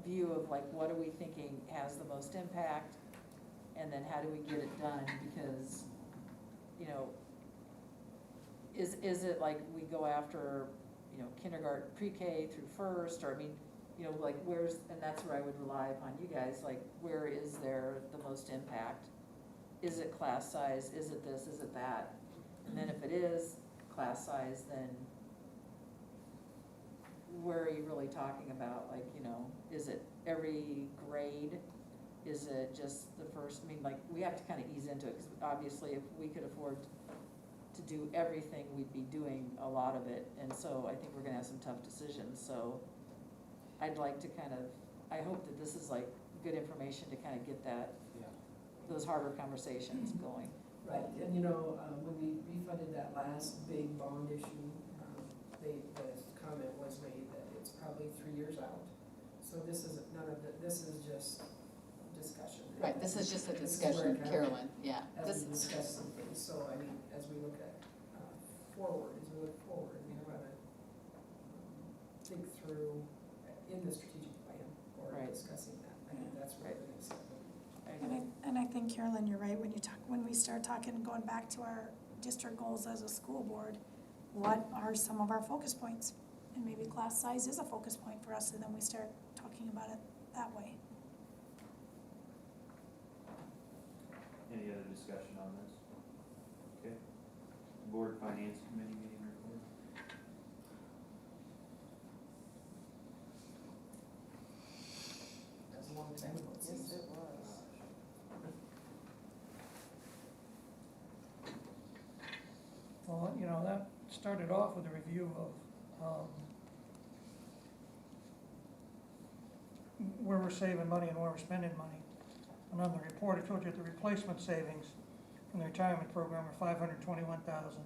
view of like, what are we thinking has the most impact? And then how do we get it done? Because, you know, is it like we go after, you know, kindergarten, pre-K through first, or I mean, you know, like and that's where I would rely upon you guys, like where is there the most impact? Is it class size, is it this, is it that? And then if it is class size, then where are you really talking about? Like, you know, is it every grade? Is it just the first, I mean, like, we have to kind of ease into it, because obviously if we could afford to do everything, we'd be doing a lot of it, and so I think we're gonna have some tough decisions, so I'd like to kind of, I hope that this is like good information to kind of get that, those harder conversations going. Right, and you know, when we refunded that last big bond issue, the comment was made that it's probably 3 years out. So this is this is just discussion. Right, this is just a This is where discussion, it kind of- Carolyn, yeah. As we discuss some things, so I mean, as we look at forward, we want to think through in the strategic plan or Right. discussing that. I think that's where the next step. And I think, Carolyn, you're right, when we start talking, going back to our district goals as a school board, what are some of our focus points? And maybe class size is a focus point for us, and then we start talking about it that way. any other discussion on this? Okay. Board Finance Committee meeting report? That's a long time ago, it seems. Yes, it was. Well, you know, that started off with a review of, where we're saving money and where we're spending money. And on the report, I told you the replacement savings from the retirement program are $521,000.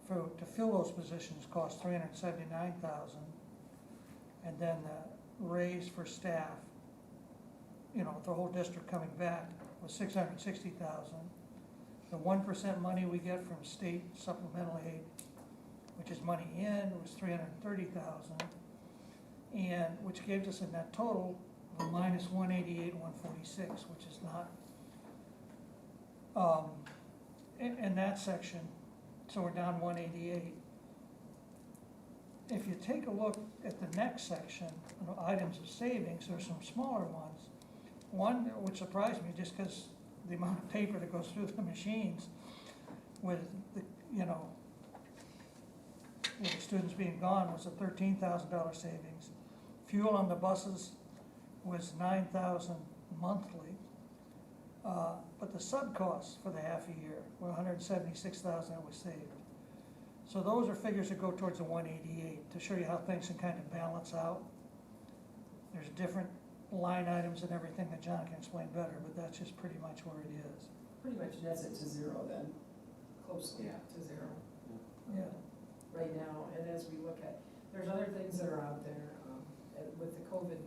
To fill those positions cost $379,000. And then the raise for staff, you know, the whole district coming back was $660,000. The 1% money we get from state supplemental aid, which is money in, was $330,000. And which gives us a net total of minus $188,146, which is not, in that section, so we're down 188. If you take a look at the next section, you know, items of savings, there's some smaller ones. One which surprised me, just because the amount of paper that goes through the machines with the, you know, with the students being gone, was a $13,000 savings. Fuel on the buses was $9,000 monthly, but the sub costs for the half a year were $176,000 that was saved. So those are figures that go towards the 188 to show you how things can kind of balance out. There's different line items and everything that John can explain better, but that's just pretty much where it is. Pretty much nets it to zero then, closely to zero. Yeah. Right now, and as we look at, there's other things that are out there, with the COVID,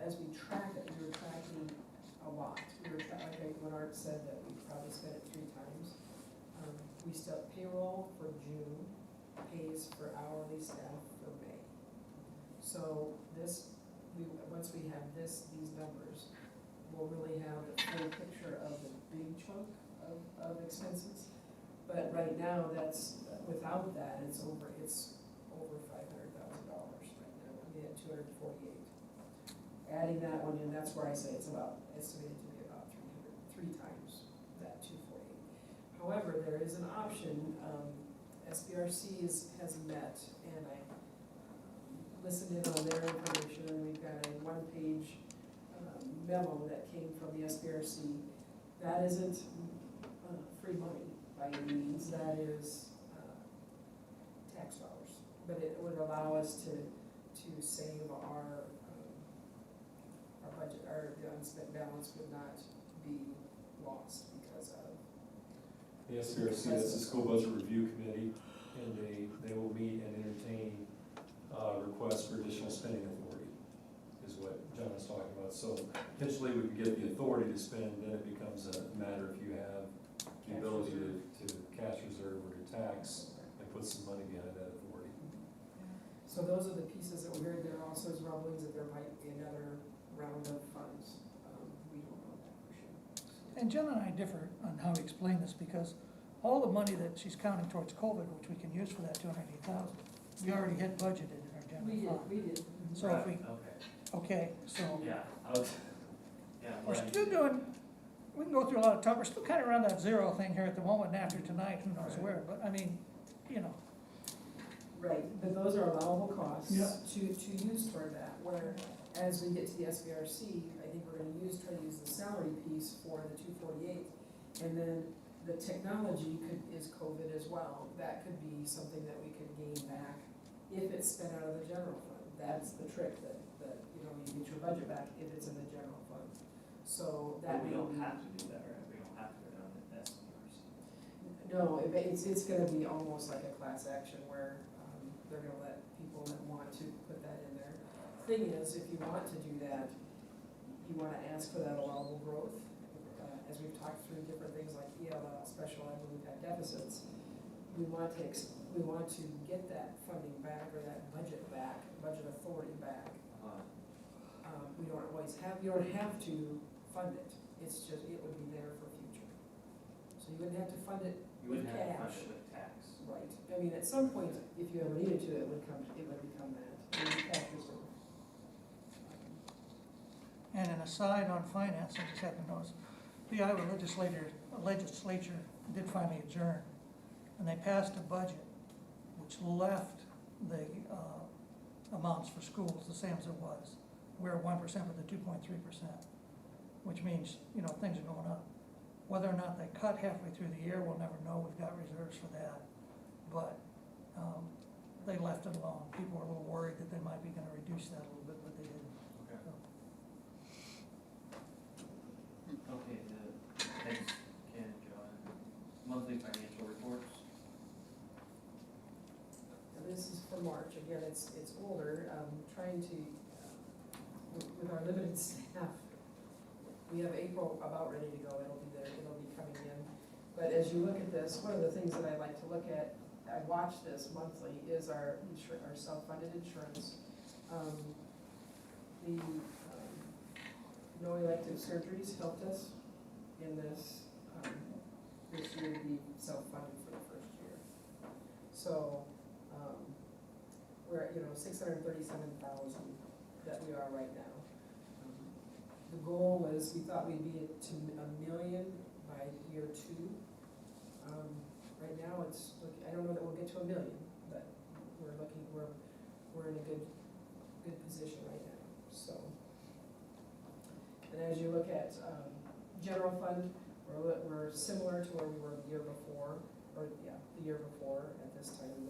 as we track it, we were tracking a lot. We were like when Art said that we probably spent it 3 times. we still, payroll for June pays for hourly staff for May. So this, once we have these numbers, we'll really have the full picture of the big chunk of expenses. But right now, without that, it's over $500,000 right now. We had 248. Adding that one in, that's where I say it's estimated to be about 3 times that 248. However, there is an option, SBRC has met, and I listened in on their information, and we've got a 1-page memo that came from the SBRC. That isn't free money by any means, that is tax dollars. But it would allow us to save our budget, the unspent balance would not be lost because of. The SBRC, that's the School Budget Review Committee, and they will meet and entertain requests for additional spending authority, is what John is talking about. So potentially we could get the authority to spend, then it becomes a matter if you have the ability to cash reserve or to tax and put some money behind that authority. So those are the pieces that we heard. There also is rumblings that there might be another round of funds. We don't know that for sure. And Jen and I differ on how to explain this, because all the money that she's counting towards COVID, which we can use for that 280,000, we already had budgeted in our general fund. We did. So if we, okay, so Yeah, we're still doing, we can go through a lot of talk, we're still kind of around that zero thing here at the moment, and after tonight, who knows where, but I mean, you know. Right, but those are allowable costs Yeah. to use toward that, where as we get to the SBRC, I think we're gonna try to use the salary piece for the 248. And then the technology is COVID as well. That could be something that we could gain back if it's spent out of the general fund. That's the trick, that you get your budget back if it's in the general fund. So that we may don't be. have to do that, right? We don't have to go down to SBRC. No, it's gonna be almost like a class action where they're gonna let people that want to put that in there. Thing is, if you want to do that, you wanna ask for that allowable growth. As we've talked through different things like ELL, special ed, when we've had deficits, we want to get that funding back, or that budget authority back. You don't have to fund it, it's just, it would be there for future. So you wouldn't have to fund it You with wouldn't have to fund cash. it with tax. Right, I mean, at some point, if you ever needed to, it would become that, cash reserve. And an aside on finance, I just happened to notice, the Iowa legislature did finally adjourn, and they passed a budget which left the amounts for schools the same as it was. We're at 1% with the 2.3%, which means, things are going up. Whether or not they cut halfway through the year, we'll never know. We've got reserves for that. But they left it alone. People were a little worried that they might be going to reduce that a little bit, but they didn't. Okay. So, Okay, thanks, Ken and John. Monthly financial reports. Now, this is for March, again, it's older, trying to, with our limited staff, we have April about ready to go, it'll be coming in. But as you look at this, one of the things that I like to look at, I watch this monthly, is our self-funded insurance. No elective surgeries helped us in this year to be self-funded for the first year. So, we're at, 637,000 that we are right now. The goal was, we thought we'd be to $1 million by year 2. Right now, I don't know that we'll get to $1 million, but we're in a good position right now, so. And as you look at, general fund, we're similar to where we were the year before, at this time in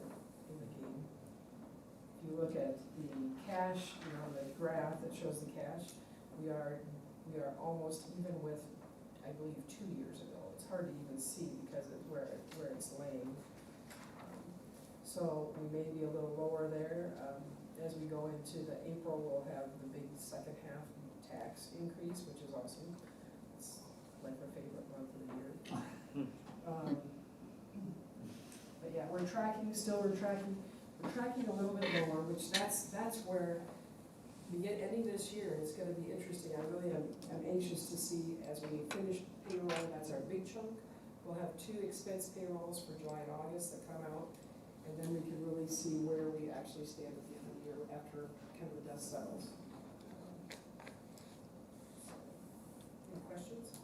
the game. If you look at the cash, the graph that shows the cash, we are almost even with, I believe, 2 years ago. It's hard to even see because of where it's laying. So we may be a little lower there. As we go into the April, we'll have the big second half tax increase, which is awesome. It's like our favorite month of the year. we're tracking a little bit lower, which that's where we get ending this year, it's gonna be interesting. I really am anxious to see as we finish payroll, that's our big chunk. We'll have 2 expense payrolls for July and August that come out, and then we can really see where we actually stand at the end of the year after kind of the dust settles. Any questions?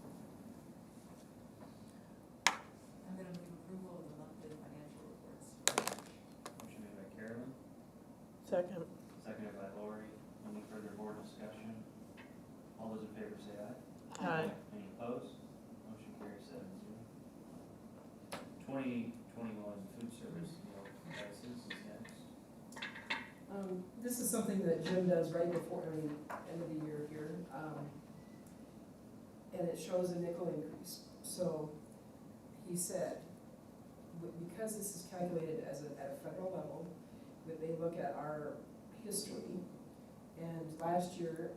I'm gonna move approval of the monthly financial reports. Motion made by Carolyn, Second. seconded by Lori. Any further board discussion? All those in favor say aye. Aye. Any opposed? Motion carries 7-0. 2021 food service meal prices is next. This is something that Jim does right before, end of the year here. And it shows a nickel increase. So he said, because this is calculated as at a federal level, that they look at our history. And last year,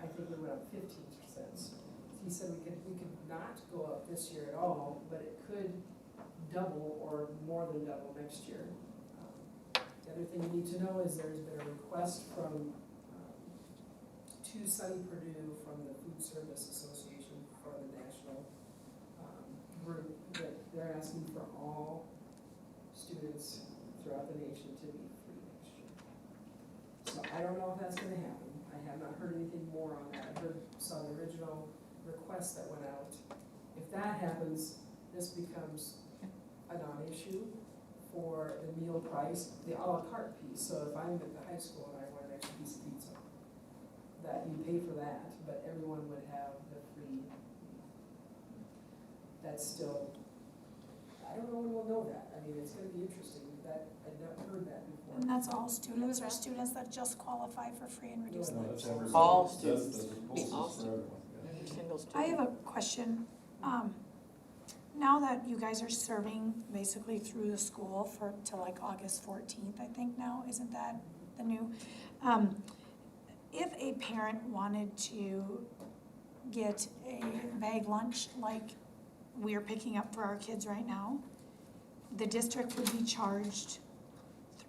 I think we went up 15 cents. He said we could not go up this year at all, but it could double or more than double next year. The other thing you need to know is there's been a request from to Sunny Purdue from the Food Service Association for the national group that they're asking for all students throughout the nation to be free next year. So I don't know if that's gonna happen. I have not heard anything more on that. I saw the original request that went out. If that happens, this becomes a non-issue for the meal price, the à la carte piece. So if I'm at the high school and I want an extra piece of pizza, that you pay for that, but everyone would have the free. That's still, I don't know when we'll know that. I mean, it's gonna be interesting. I'd never heard that before. And that's all students or students that just qualify for free and reduced No, lunch? that's everybody. All That's- students. that's the Be rules all for everyone, yeah. Single I student. have a question. Now that you guys are serving basically through the school for, till like August 14th, I think now, isn't that the new? If a parent wanted to get a bag lunch like we're picking up for our kids right now, the district would be charged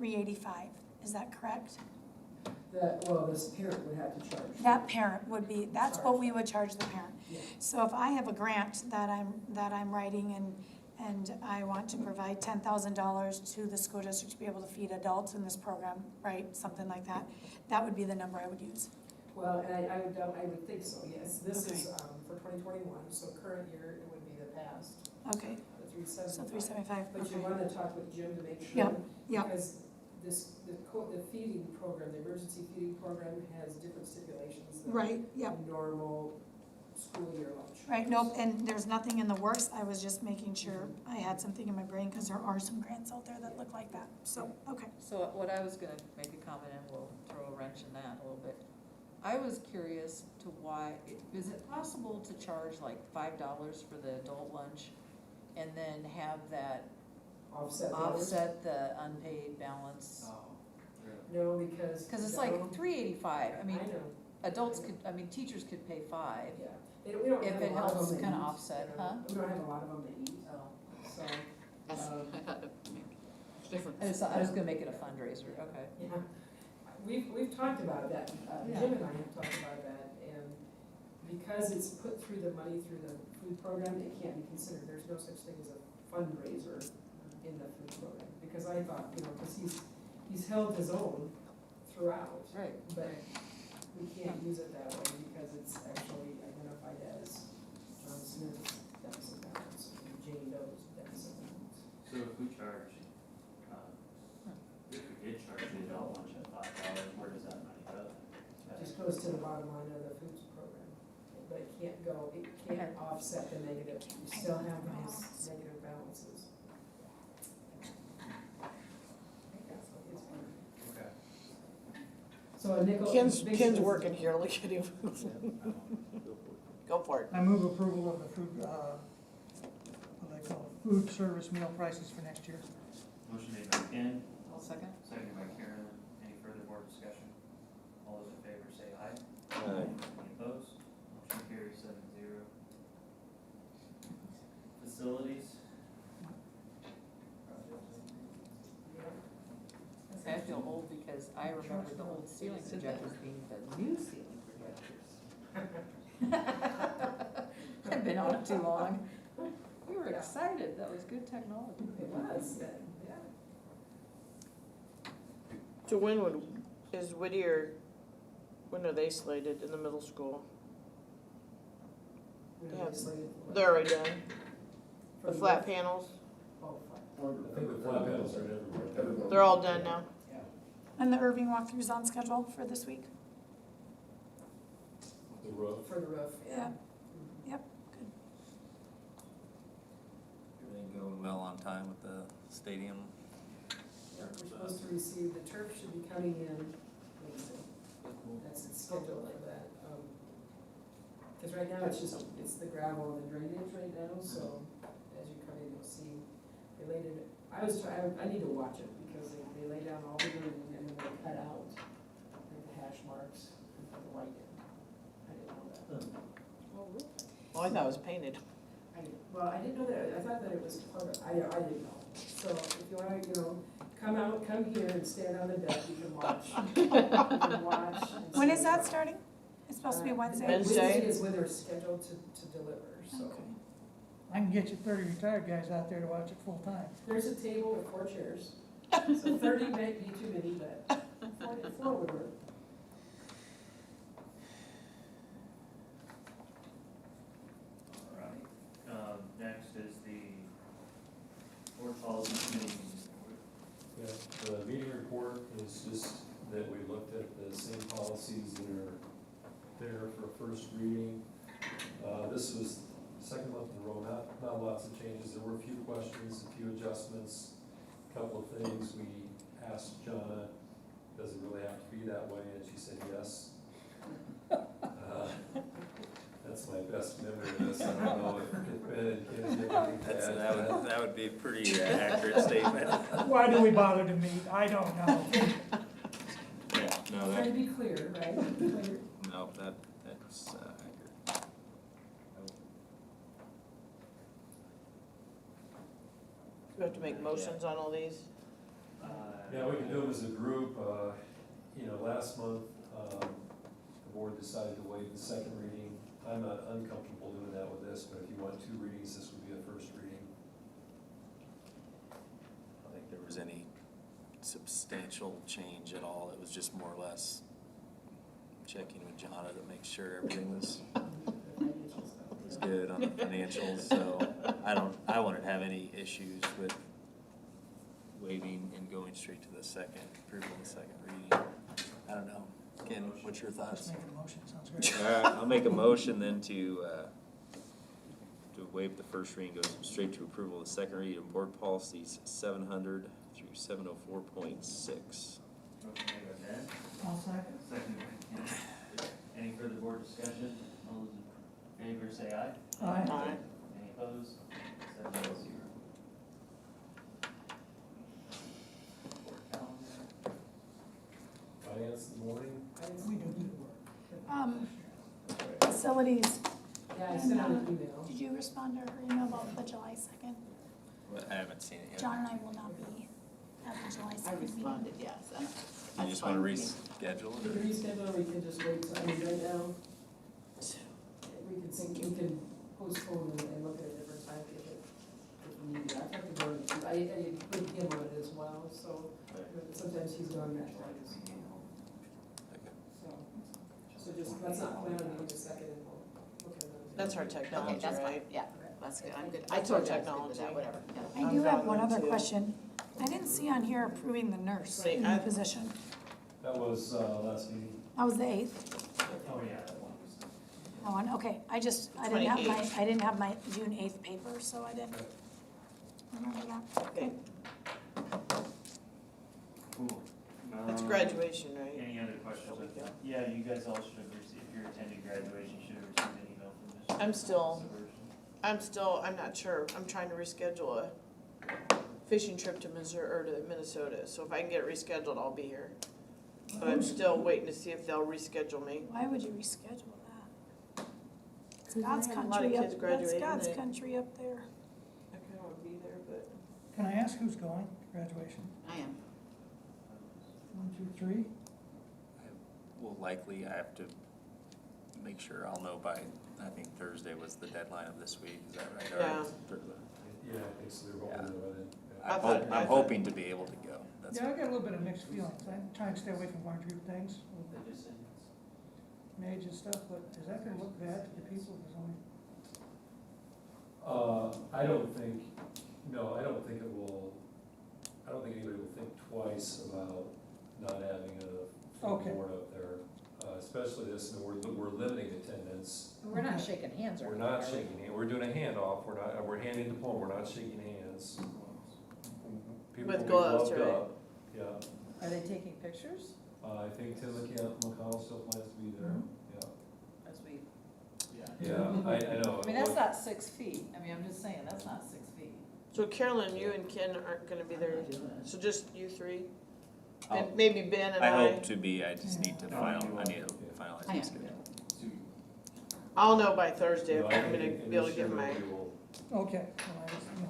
$3.85, is that correct? This parent would have to charge. That parent would be, that's what we would charge the parent. Yeah. So if I have a grant that I'm writing and I want to provide $10,000 to the school district to be able to feed adults in this program, right, something like that, that would be the number I would use. Well, and I would think so, yes. This Okay. is for 2021, so current year, it would be the past, Okay, the 375. so 375, But you okay. want to talk with Jim to make sure. Yep, yep. Because the feeding program, the emergency feeding program has different stipulations than Right, yep, a normal school year lunch. right, nope, and there's nothing in the works, I was just making sure I had something in my brain, because there are some grants out there that look like that, so, okay. So what I was gonna make a comment, and we'll throw a wrench in that a little bit. I was curious to why, is it possible to charge like $5 for the adult lunch and then have that offset the unpaid balance? Oh, No, because. Cause it's like $3.85, I mean, I know, adults could, I mean, teachers could pay $5. yeah. We don't If have a it lot of helps them to kinda eat, offset, you know. huh? We don't have a lot of them to eat, so. I was gonna make it a fundraiser, okay. Yeah, we've talked about that, Jim and I have talked about that, and because it's put through the money through the food program, it can't be considered, there's no such thing as a fundraiser in the food program, because I thought, because he's held his own throughout. Right. But we can't use it that way because it's actually identified as John Smith's deficit balance, and Jane Doe's deficit balance. So if we charge, if we did charge the adult lunch at $5, where does that money go? It just goes to the bottom line of the foods program, but it can't offset the negative, you still have those negative balances. Okay. So a nickel. Ken's basically- working here, look at him. Go for it. I move approval of the food, what do they call it, food service meal prices for next year. Motion made by Ken, I'll second. seconded by Carolyn. Any further board discussion? All those in favor say aye. Aye. Any opposed? Motion carries 7-0. Facilities. because I remember the old ceiling projectors being the new ceiling projectors. I've been on it too long. We were excited, that was good technology. It was, yeah. So is Whittier, when are they slated in the middle school? We Yeah. have slated for- They're already done, for the flat panels, Oh, flat. I think the flat panels are everywhere. they're all done now. And the Irving walkthrough's on schedule for this week? The roof. For the roof, yeah. Yep, good. Everything going well on time with the stadium? Yeah, we're supposed to receive, the turf should be coming in Wednesday. That's its schedule for that. Cause right now it's the gravel and the drainage right now, so as you come in, you'll see, they laid it, I need to watch it because they lay down all the dirt and then they cut out like the hash marks and put the white in. I didn't know that. Oh, I thought it was painted. Well, I didn't know that, I thought that it was part of, I didn't know. So if you wanna, come here and stand on the deck, you can watch. You can watch. and When see. is that starting? It's supposed to be Wednesday? Wednesday. Is when they're scheduled to deliver, so. Okay. I can get you 30 retired guys out there to watch it full time. There's a table with 4 chairs, so 30 might be too many, but 4 would work. All right, next is the board policy committee meeting. Yeah, the meeting report is just that we looked at the same policies that are there for first reading. This was the second month in a row, not lots of changes. There were a few questions, a few adjustments, a couple of things. We asked Jonna, does it really have to be that way? And she said yes. That's my best memory of this. I don't know if Ben and Ken did anything to add to that. That would be a pretty accurate statement. Why do we bother to meet? I don't know. Yeah, no, Trying to be clear, right? Clear. no, that's accurate. We have to make motions on all these? Yeah, we can do them as a group. Last month, the board decided to waive the second reading. I'm not uncomfortable doing that with this, but if you want 2 readings, this would be a first reading. I don't think there was any substantial change at all. It was just more or less checking with Jonna to make sure everything was good on the financials, so I wouldn't have any issues with waiving and going straight to the second, approval of the second reading. I don't know. Ken, what's your thoughts? Just make a motion, sounds great. All right, I'll make a motion then to waive the first reading, goes straight to approval of the second reading of board policies 700 through 704.6. Motion made by Ben, I'll second. second by Ken. Any further board discussion? All those in favor say aye. Aye. Any opposed? 7-0. Board calendar. Finance in the morning? We do good work. Facilities, Yeah, I sent out an email. did you respond to her email about the July 2nd? I haven't seen it yet. John and I will not be at the July 2nd I meeting. responded, yes. and You that's just want fine to with me. reschedule We it? can reschedule, or we can just wait, right now, we can postpone and look at a different time if we need to. I talked to Gordon, I put him on it as well, so sometimes he's gone that time. So just, let's not plan on the second and we'll look at another. That's our Okay, technology, that's fine, right? yeah, that's good, I'm good. That's told our you I was good with technology. that, whatever, yeah. I do have one I'm other fine, too. question. I didn't see on here approving the nurse See, in the position. That was last meeting. That was the 8th. Oh, yeah, that one was. Oh, and, okay, I didn't have my June 8th paper, so I didn't remember that. Okay. Cool. It's graduation, right? Any other questions? Shall we go? Yeah, you guys all should have received, if you're attending graduation, you should have received an email from Mr. I'm not sure. I'm trying to reschedule a fishing trip to Missouri, or to Minnesota, so if I can get it rescheduled, I'll be here. But I'm still waiting to see if they'll reschedule me. Why would you reschedule that? It's God's had a lot of country up, kids that's graduating God's that- country up there. I kinda wanna be there, but Can I ask who's going to graduation? I am. 1 through 3? Will likely, I have to make sure I'll know by, I think Thursday was the deadline of this week, is that right? Or Yeah. Yeah, I think so, they're hoping to run it. I thought- I'm hoping to be able to go. That's Yeah, I got a little bit of mixed feelings. I'm trying to stay away from going through things with They just said, age and stuff, but is that gonna look bad to the people? There's only, I don't think, no, I don't think it will, I don't think anybody will think twice about not having a full Okay. board up there. Especially this, and we're limiting attendance. We're not shaking hands or We're anything, not are we? shaking hands, we're doing a handoff, we're handing the diploma, we're not shaking hands. People With will be gloves, gloved right? up. Yeah, Are they taking pictures I think Tim McConnell still plans to be there, as we, yeah, I know. I mean, that's not 6 feet. I mean, I'm just saying, that's not 6 feet. So Carolyn, you and Ken aren't gonna be there, so just you three? I'll- And maybe Ben and I I? hope to be, I just need to I need to finalize I the schedule. I'll know by Thursday if No, I I'm gonna think be able to this get year my, we will- okay, well, I just, you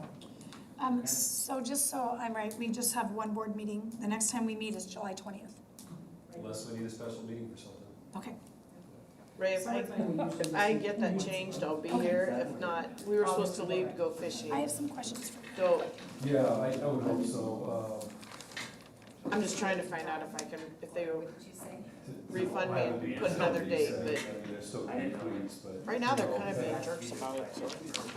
know. So just so I'm right, we just have one board meeting. The next time we meet is July 20th. Unless we need a special meeting for something. Okay. Ray, if I get that changed, I'll be here. If not, we were supposed to leave to go fishing. I have some questions for you. So Yeah, I would hope so. I'm just trying to find out if I can, if they will What did you say? refund me and put another date, but There's still tweaks, but. right now they're kind of being jerks about it, so.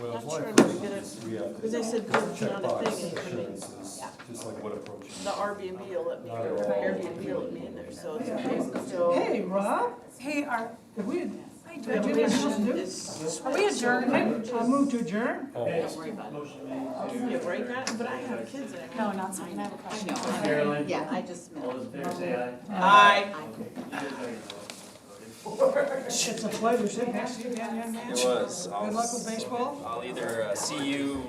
Well, Not it's sure like, I'm gonna get it, we have because to they said go check on a box thing and come in. assurances, just like what approach. The Airbnb will let me, Not or at all. Airbnb will let me in there, so it's okay, so. Hey, Rob, Hey, are have we, Yeah, do we we supposed to do? is- we adjourned? I'll move to adjourn. Oh, Don't worry about it. You break that, but I have kids and I. No, not something. I have a question. Carolyn? Yeah, I just. All those in favor say aye. Aye. You guys are- It's a pleasure sitting next to you again, young man. It was. Good luck with baseball. I'll either see you